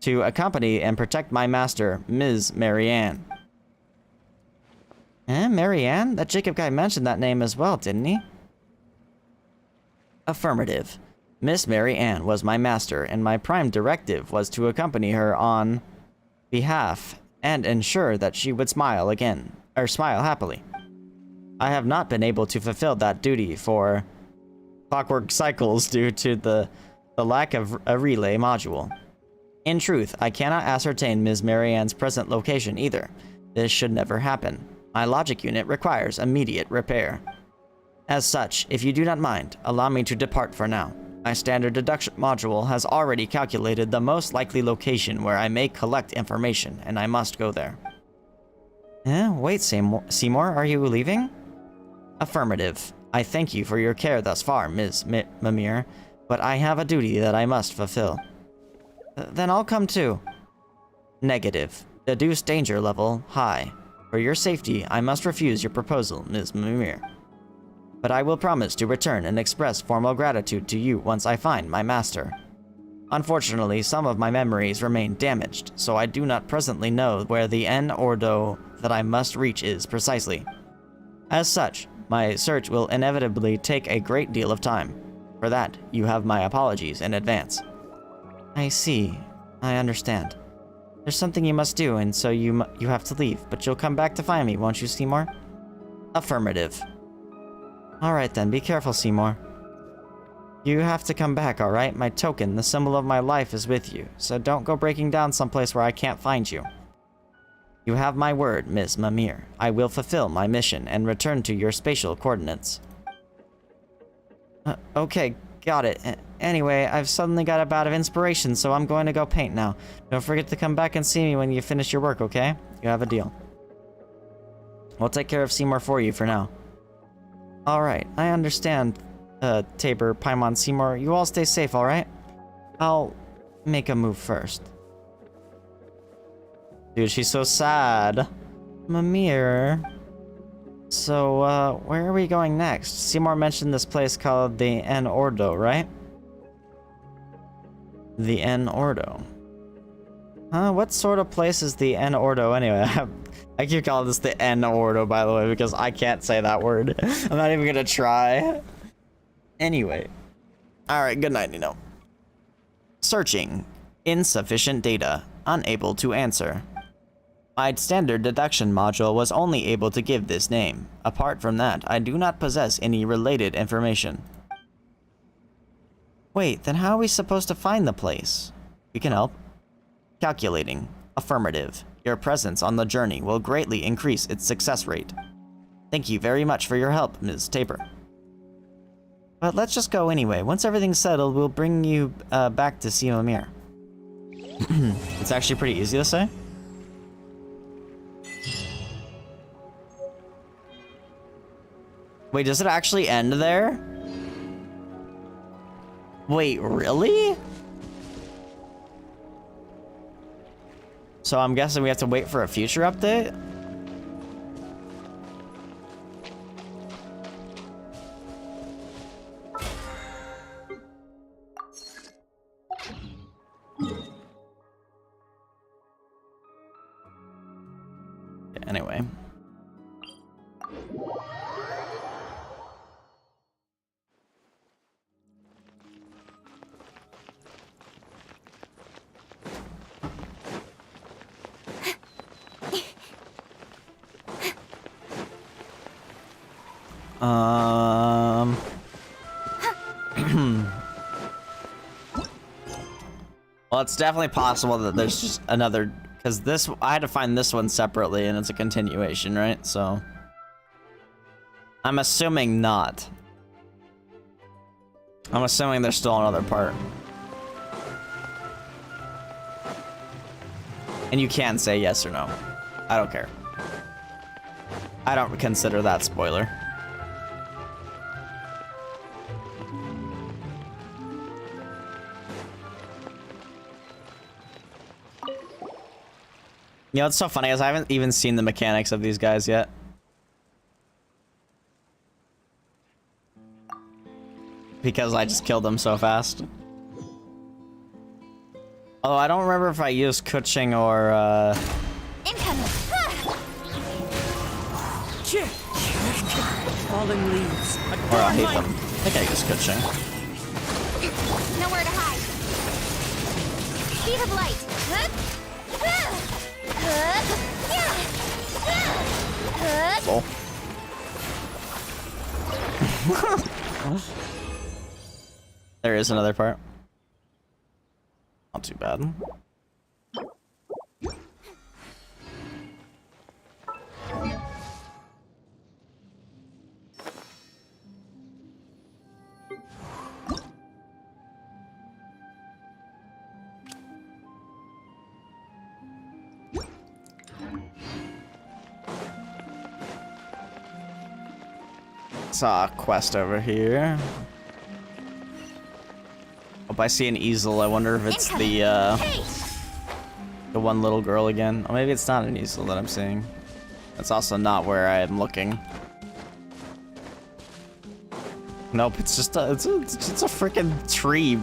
to accompany and protect my master, Ms. Marianne. Marianne? That Jacob guy mentioned that name as well, didn't he? Affirmative. Miss Marianne was my master, and my prime directive was to accompany her on behalf and ensure that she would smile happily. I have not been able to fulfill that duty for clockwork cycles due to the lack of a relay module. In truth, I cannot ascertain Ms. Marianne's present location either. This should never happen. My logic unit requires immediate repair. As such, if you do not mind, allow me to depart for now. My standard deduction module has already calculated the most likely location where I may collect information, and I must go there. Wait, Seymour, are you leaving? Affirmative. I thank you for your care thus far, Ms. Mimir, but I have a duty that I must fulfill. Then I'll come too. Negative. Deduce danger level high. For your safety, I must refuse your proposal, Ms. Mimir. But I will promise to return and express formal gratitude to you once I find my master. Unfortunately, some of my memories remain damaged, so I do not presently know where the Ordo that I must reach is precisely. As such, my search will inevitably take a great deal of time. For that, you have my apologies in advance. I see. I understand. There's something you must do, and so you have to leave, but you'll come back to find me, won't you, Seymour? Affirmative. Alright then, be careful, Seymour. You have to come back, alright? My token, the symbol of my life, is with you. So don't go breaking down someplace where I can't find you. You have my word, Ms. Mimir. I will fulfill my mission and return to your spatial coordinates. Okay, got it. Anyway, I've suddenly got a bout of inspiration, so I'm going to go paint now. Don't forget to come back and see me when you finish your work, okay? You have a deal. We'll take care of Seymour for you for now. Alright, I understand, Tabor, Paimon, Seymour. You all stay safe, alright? I'll make a move first. Dude, she's so sad. Mimir. So, where are we going next? Seymour mentioned this place called the En Ordo, right? The En Ordo. What sort of place is the En Ordo anyway? I keep calling this the En Ordo, by the way, because I can't say that word. I'm not even gonna try. Anyway. Alright, good night, Nino. Searching. Insufficient data. Unable to answer. My standard deduction module was only able to give this name. Apart from that, I do not possess any related information. Wait, then how are we supposed to find the place? We can help. Calculating. Affirmative. Your presence on the journey will greatly increase its success rate. Thank you very much for your help, Ms. Tabor. But let's just go anyway. Once everything's settled, we'll bring you back to see Mimir. It's actually pretty easy to say. Wait, does it actually end there? Wait, really? So I'm guessing we have to wait for a future update? Anyway. Well, it's definitely possible that there's just another, because this, I had to find this one separately and it's a continuation, right? So I'm assuming not. I'm assuming there's still another part. And you can say yes or no. I don't care. I don't consider that spoiler. You know, it's so funny is I haven't even seen the mechanics of these guys yet. Because I just killed them so fast. Although I don't remember if I used Kuching or Incoming. Falling leaves. or I hate them. I think I used Kuching. Nowhere to hide. Speed of light. Lol. There is another part. Not too bad. Saw a quest over here. Hope I see an easel. I wonder if it's the one little girl again. Or maybe it's not an easel that I'm seeing. That's also not where I am looking. Nope, it's just a, it's a freaking tree.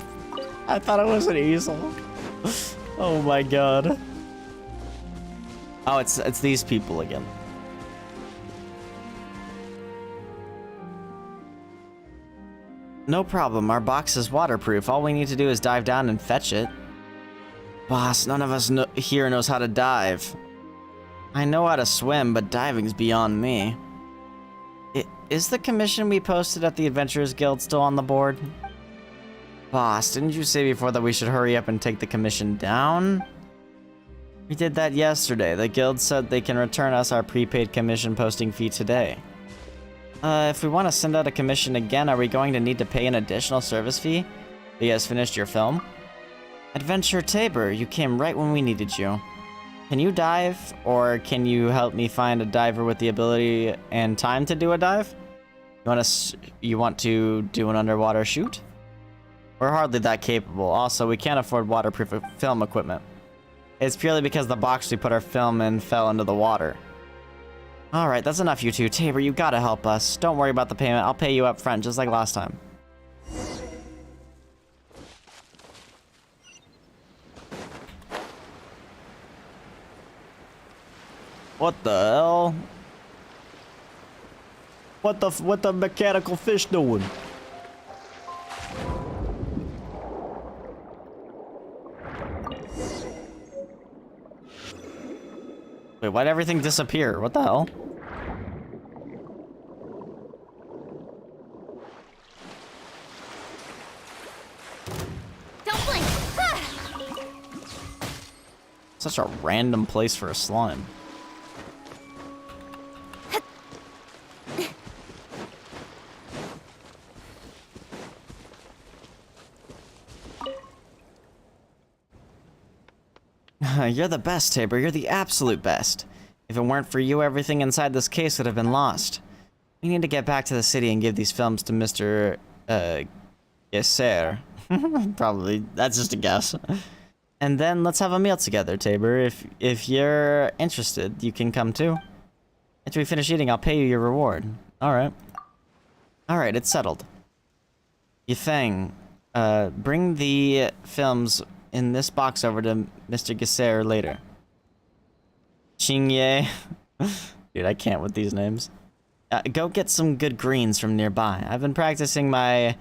I thought it was an easel. Oh my god. Oh, it's these people again. No problem, our box is waterproof. All we need to do is dive down and fetch it. Boss, none of us here knows how to dive. I know how to swim, but diving's beyond me. Is the commission we posted at the Adventurers Guild still on the board? Boss, didn't you say before that we should hurry up and take the commission down? We did that yesterday. The guild said they can return us our prepaid commission posting fee today. If we want to send out a commission again, are we going to need to pay an additional service fee? You guys finished your film? Adventure Tabor, you came right when we needed you. Can you dive, or can you help me find a diver with the ability and time to do a dive? You want to do an underwater shoot? We're hardly that capable. Also, we can't afford waterproof film equipment. It's purely because the box we put our film in fell into the water. Alright, that's enough, you two. Tabor, you gotta help us. Don't worry about the payment. I'll pay you up front, just like last time. What the hell? What the mechanical fish doing? Wait, why'd everything disappear? What the hell? Don't blink. Such a random place for a slime. You're the best, Tabor. You're the absolute best. If it weren't for you, everything inside this case would have been lost. We need to get back to the city and give these films to Mr. Gesser. Probably. That's just a guess. And then let's have a meal together, Tabor. If you're interested, you can come too. After we finish eating, I'll pay you your reward. Alright. Alright, it's settled. Yifeng, bring the films in this box over to Mr. Gesser later. Xingye. Dude, I can't with these names. Go get some good greens from nearby. I've been practicing my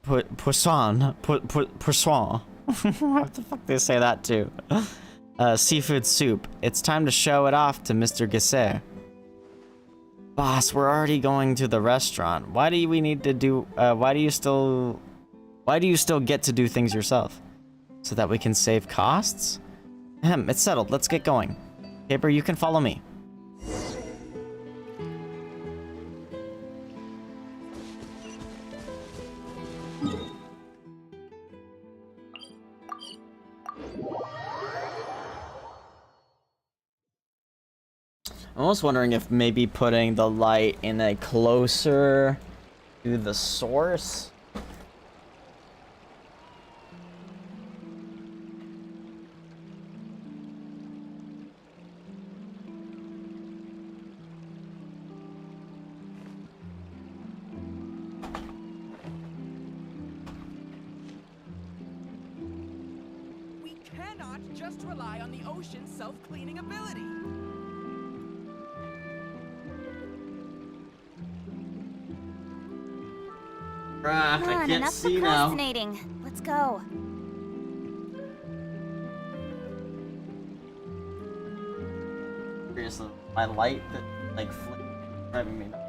poisson. Poisson. How the fuck do they say that too? Seafood soup. It's time to show it off to Mr. Gesser. Boss, we're already going to the restaurant. Why do we need to do, why do you still get to do things yourself? So that we can save costs? Ahem, it's settled. Let's get going. Tabor, you can follow me. I'm almost wondering if maybe putting the light in a closer to the source. Just rely on the ocean's self-cleaning ability. I can't enough see now. procrastinating. Let's go. Seriously, my light that like flicked driving me nuts.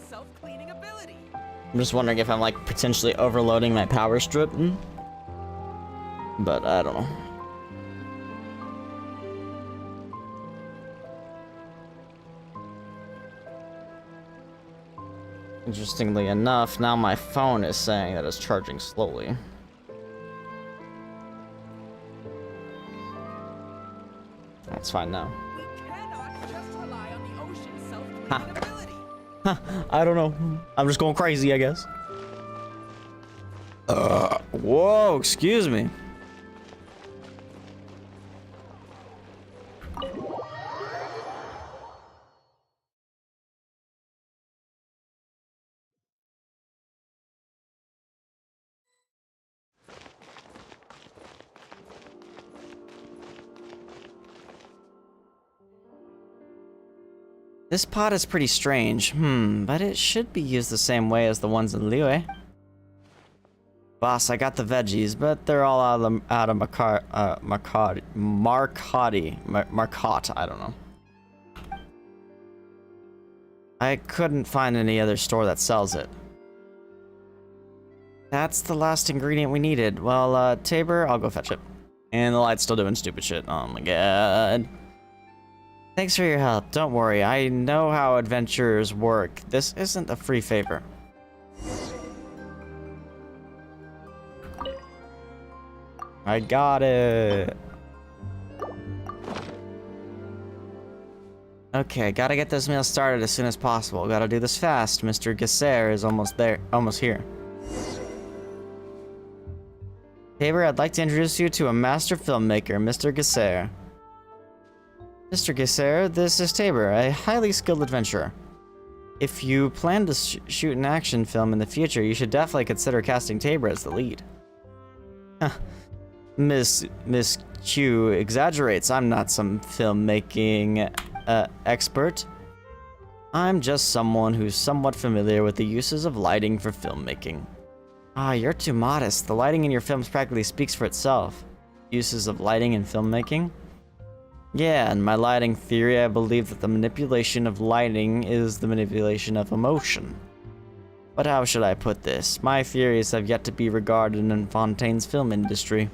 Self-cleaning ability. I'm just wondering if I'm like potentially overloading my power strip, but I don't know. Interestingly enough, now my phone is saying that it's charging slowly. That's fine now. We cannot just rely on the ocean's self-cleaning ability. I don't know. I'm just going crazy, I guess. Whoa, excuse me. This pot is pretty strange. But it should be used the same way as the ones in Liyue. Boss, I got the veggies, but they're all out of Marcotte, I don't know. I couldn't find any other store that sells it. That's the last ingredient we needed. Well, Tabor, I'll go fetch it. And the light's still doing stupid shit. Oh my god. Thanks for your help. Don't worry, I know how adventurers work. This isn't a free favor. I got it. Okay, gotta get this meal started as soon as possible. Gotta do this fast. Mr. Gisser is almost there, almost here. Tabor, I'd like to introduce you to a master filmmaker, Mr. Gisser. Mr. Gisser, this is Tabor, a highly skilled adventurer. If you plan to shoot an action film in the future, you should definitely consider casting Tabor as the lead. Miss Chu exaggerates. I'm not some filmmaking expert. I'm just someone who's somewhat familiar with the uses of lighting for filmmaking. Ah, you're too modest. The lighting in your films practically speaks for itself. Uses of lighting in filmmaking? Yeah, in my lighting theory, I believe that the manipulation of lighting is the manipulation of emotion. But how should I put this? My theories have yet to be regarded in Fontaine's film industry.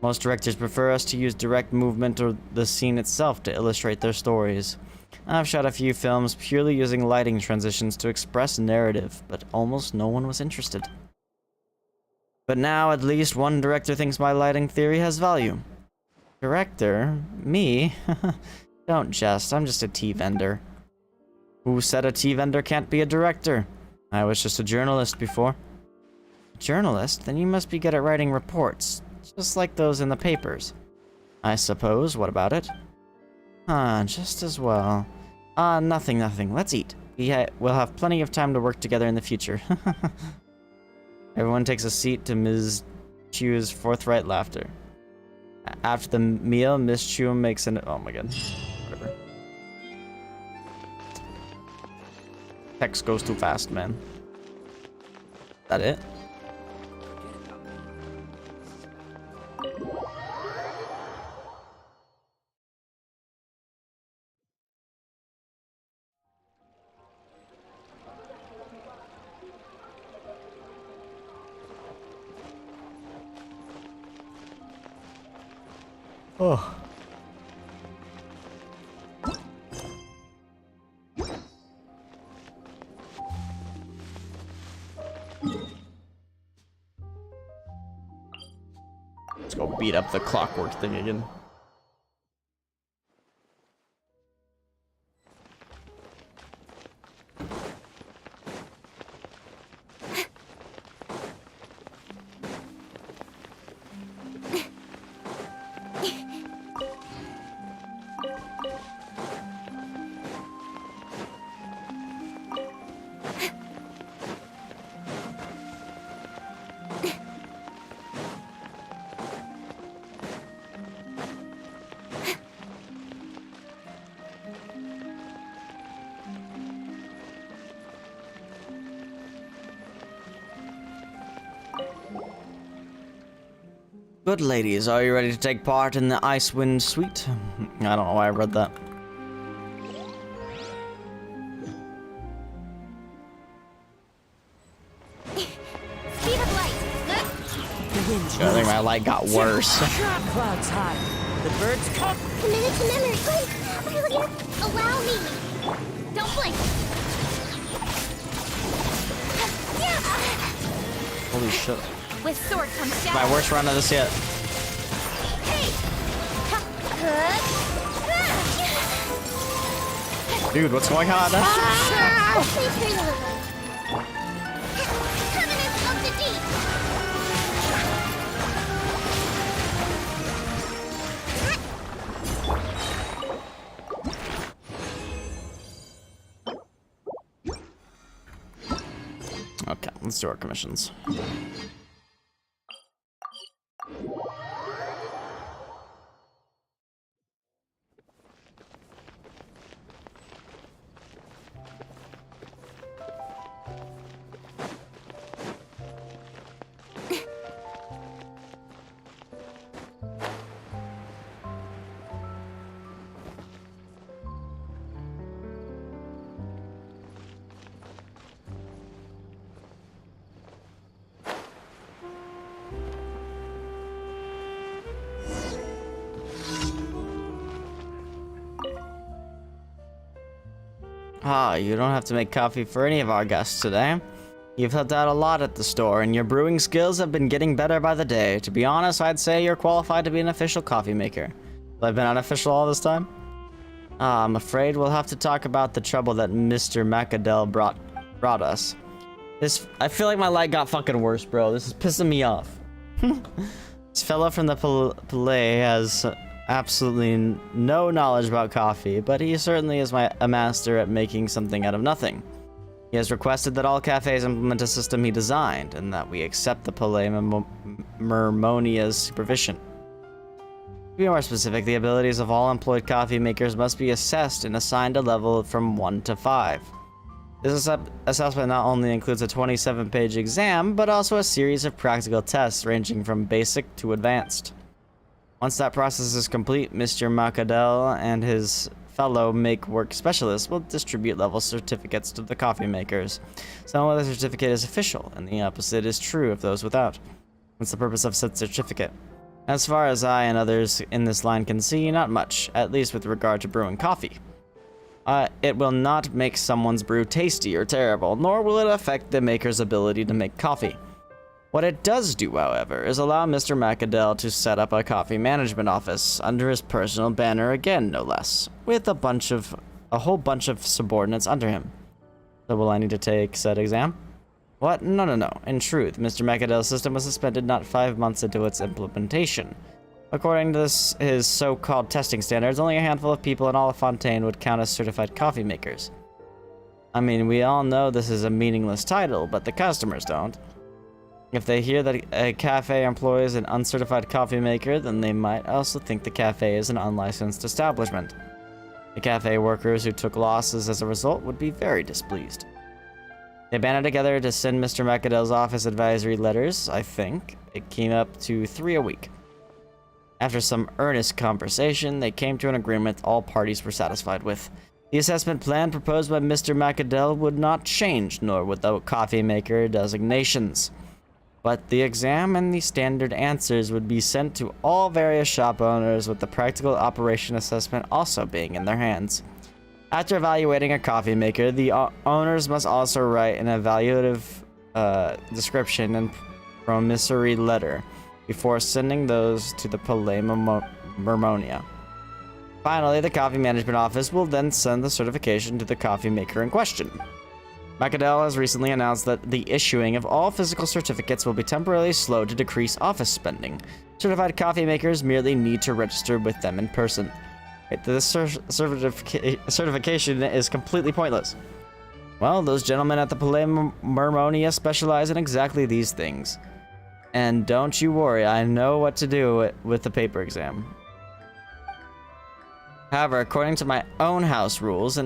Most directors prefer us to use direct movement or the scene itself to illustrate their stories. I've shot a few films purely using lighting transitions to express narrative, but almost no one was interested. But now at least one director thinks my lighting theory has value. Director? Me? Don't jest, I'm just a tea vendor. Who said a tea vendor can't be a director? I was just a journalist before. Journalist? Then you must be good at writing reports. Just like those in the papers. I suppose. What about it? Just as well. Nothing. Let's eat. We'll have plenty of time to work together in the future. Everyone takes a seat to Ms. Chu's forthright laughter. After the meal, Miss Chu makes an... Oh my god. Whatever. Text goes too fast, man. That it? Oh. Let's go beat up the clockwork thing again. Good ladies, are you ready to take part in the Icewind Suite? I don't know why I read that. Speed of light. I think my light got worse. Clouds high. The birds come. Committed to memory. Wait, allow me. Don't blink. Holy shit. With sword comes down. My worst run of this yet. Hey. Dude, what's going on? Please hurry a little. Covenant of the deep. Okay, let's do our commissions. Ah, you don't have to make coffee for any of our guests today. You've helped out a lot at the store, and your brewing skills have been getting better by the day. To be honest, I'd say you're qualified to be an official coffee maker. I've been unofficial all this time? I'm afraid we'll have to talk about the trouble that Mr. Macadel brought us. I feel like my light got fucking worse, bro. This is pissing me off. This fellow from the Palais has absolutely no knowledge about coffee, but he certainly is a master at making something out of nothing. He has requested that all cafes implement a system he designed, and that we accept the Palais Mermonia's supervision. To be more specific, the abilities of all employed coffee makers must be assessed and assigned a level from 1 to 5. This assessment not only includes a 27-page exam, but also a series of practical tests ranging from basic to advanced. Once that process is complete, Mr. Macadel and his fellow make-work specialists will distribute level certificates to the coffee makers. Some of the certificate is official, and the opposite is true of those without. What's the purpose of said certificate? As far as I and others in this line can see, not much, at least with regard to brewing coffee. It will not make someone's brew tasty or terrible, nor will it affect the maker's ability to make coffee. What it does do, however, is allow Mr. Macadel to set up a coffee management office under his personal banner again, no less, with a whole bunch of subordinates under him. So will I need to take said exam? What? No. In truth, Mr. Macadel's system was suspended not 5 months into its implementation. According to his so-called testing standards, only a handful of people in all of Fontaine would count as certified coffee makers. I mean, we all know this is a meaningless title, but the customers don't. If they hear that a cafe employs an uncertified coffee maker, then they might also think the cafe is an unlicensed establishment. The cafe workers who took losses as a result would be very displeased. They banded together to send Mr. Macadel's office advisory letters, I think. It came up to 3 a week. After some earnest conversation, they came to an agreement all parties were satisfied with. The assessment plan proposed by Mr. Macadel would not change, nor would the coffee maker designations. But the exam and the standard answers would be sent to all various shop owners, with the practical operation assessment also being in their hands. After evaluating a coffee maker, the owners must also write an evaluative description and promissory letter before sending those to the Palais Mermonia. Finally, the coffee management office will then send the certification to the coffee maker in question. Macadel has recently announced that the issuing of all physical certificates will be temporarily slowed to decrease office spending. Certified coffee makers merely need to register with them in person. This certification is completely pointless. Well, those gentlemen at the Palais Mermonia specialize in exactly these things. And don't you worry, I know what to do with the paper exam. However, according to my own house rules,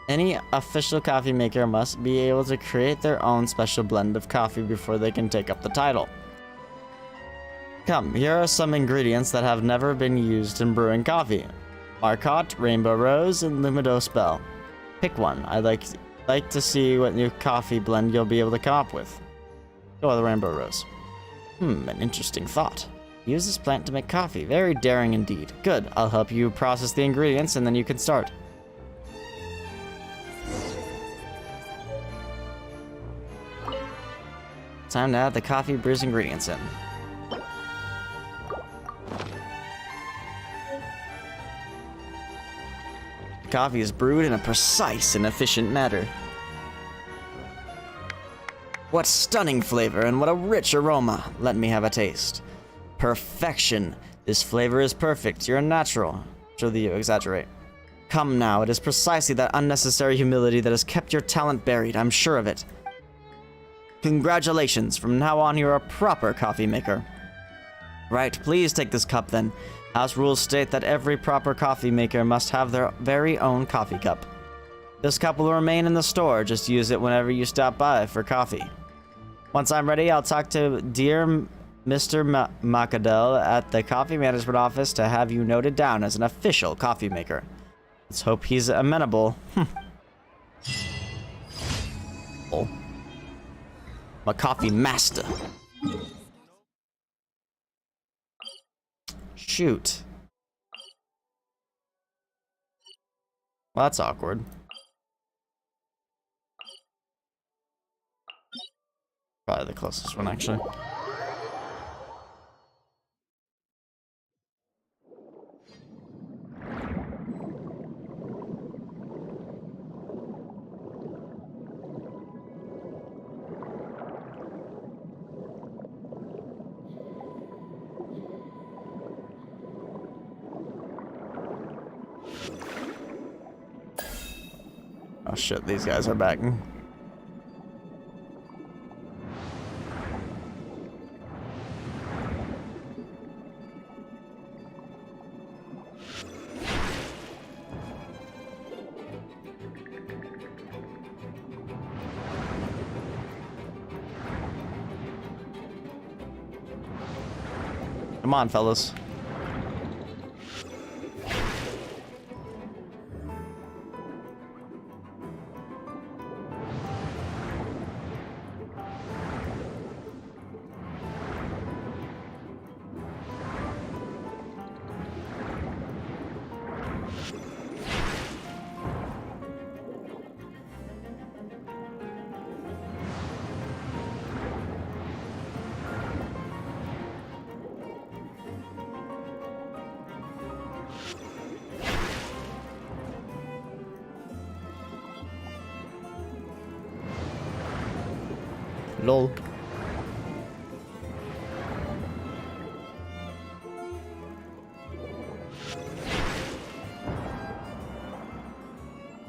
any official coffee maker must be able to create their own special blend of coffee before they can take up the title. Come, here are some ingredients that have never been used in brewing coffee. Marcotte, Rainbow Rose, and Lumido Spell. Pick one. I'd like to see what new coffee blend you'll be able to come up with. Go with the Rainbow Rose. An interesting thought. Use this plant to make coffee. Very daring indeed. Good. I'll help you process the ingredients and then you can start. Time to add the coffee brew's ingredients in. Coffee is brewed in a precise and efficient manner. What stunning flavor and what a rich aroma. Let me have a taste. Perfection. This flavor is perfect. You're a natural. Surely you exaggerate. Come now, it is precisely that unnecessary humility that has kept your talent buried. I'm sure of it. Congratulations. From now on, you're a proper coffee maker. Right, please take this cup then. House rules state that every proper coffee maker must have their very own coffee cup. This cup will remain in the store. Just use it whenever you stop by for coffee. Once I'm ready, I'll talk to dear Mr. Macadel at the coffee management office to have you noted down as an official coffee maker. Let's hope he's amenable. Oh. I'm a coffee master. Shoot. Well, that's awkward. Probably the closest one, actually. Oh shit, these guys are back. Come on, fellas. Lol.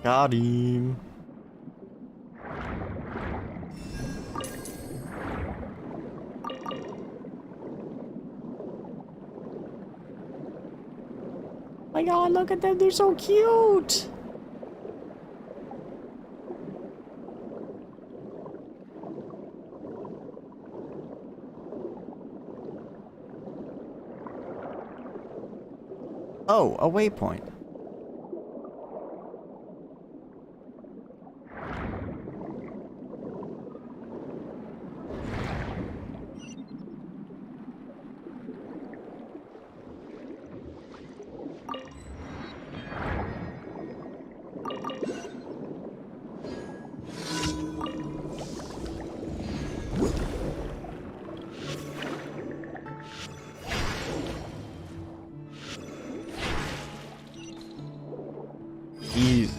Got him. Oh my god, look at them, they're so cute. Oh, a waypoint. Easy.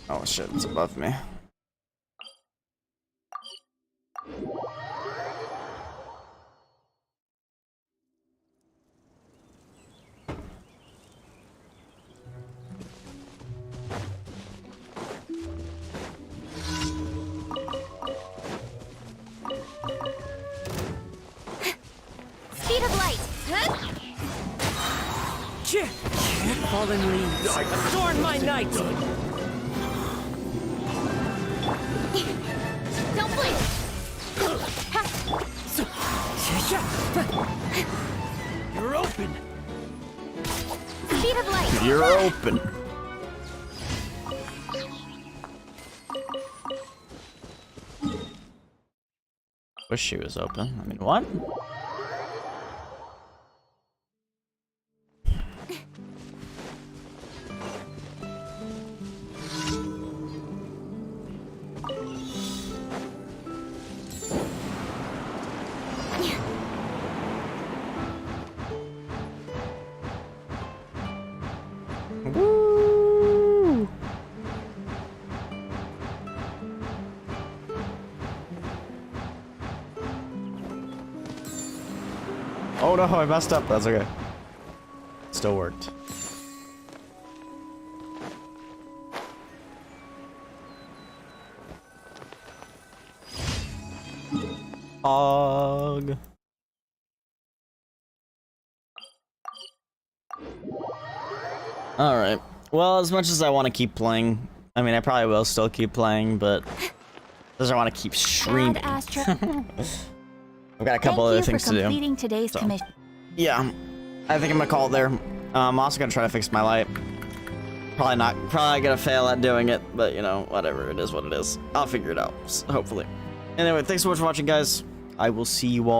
Oh shit, it's above me. Speed of light. Huh? Fallen leaves. Adorn my night. Don't blink. You're open. Speed of light. You're open. Wish she was open. I mean, what? Woo! Oh no, I messed up. That's okay. Still worked. Og. Alright. Well, as much as I want to keep playing, I mean, I probably will still keep playing, but doesn't want to keep streaming. I've got a couple other things to do. Completing today's commission. Yeah, I think I'm gonna call it there. I'm also gonna try to fix my light. Probably gonna fail at doing it, but you know, whatever, it is what it is. I'll figure it out, hopefully. Anyway, thanks so much for watching, guys. I will see you all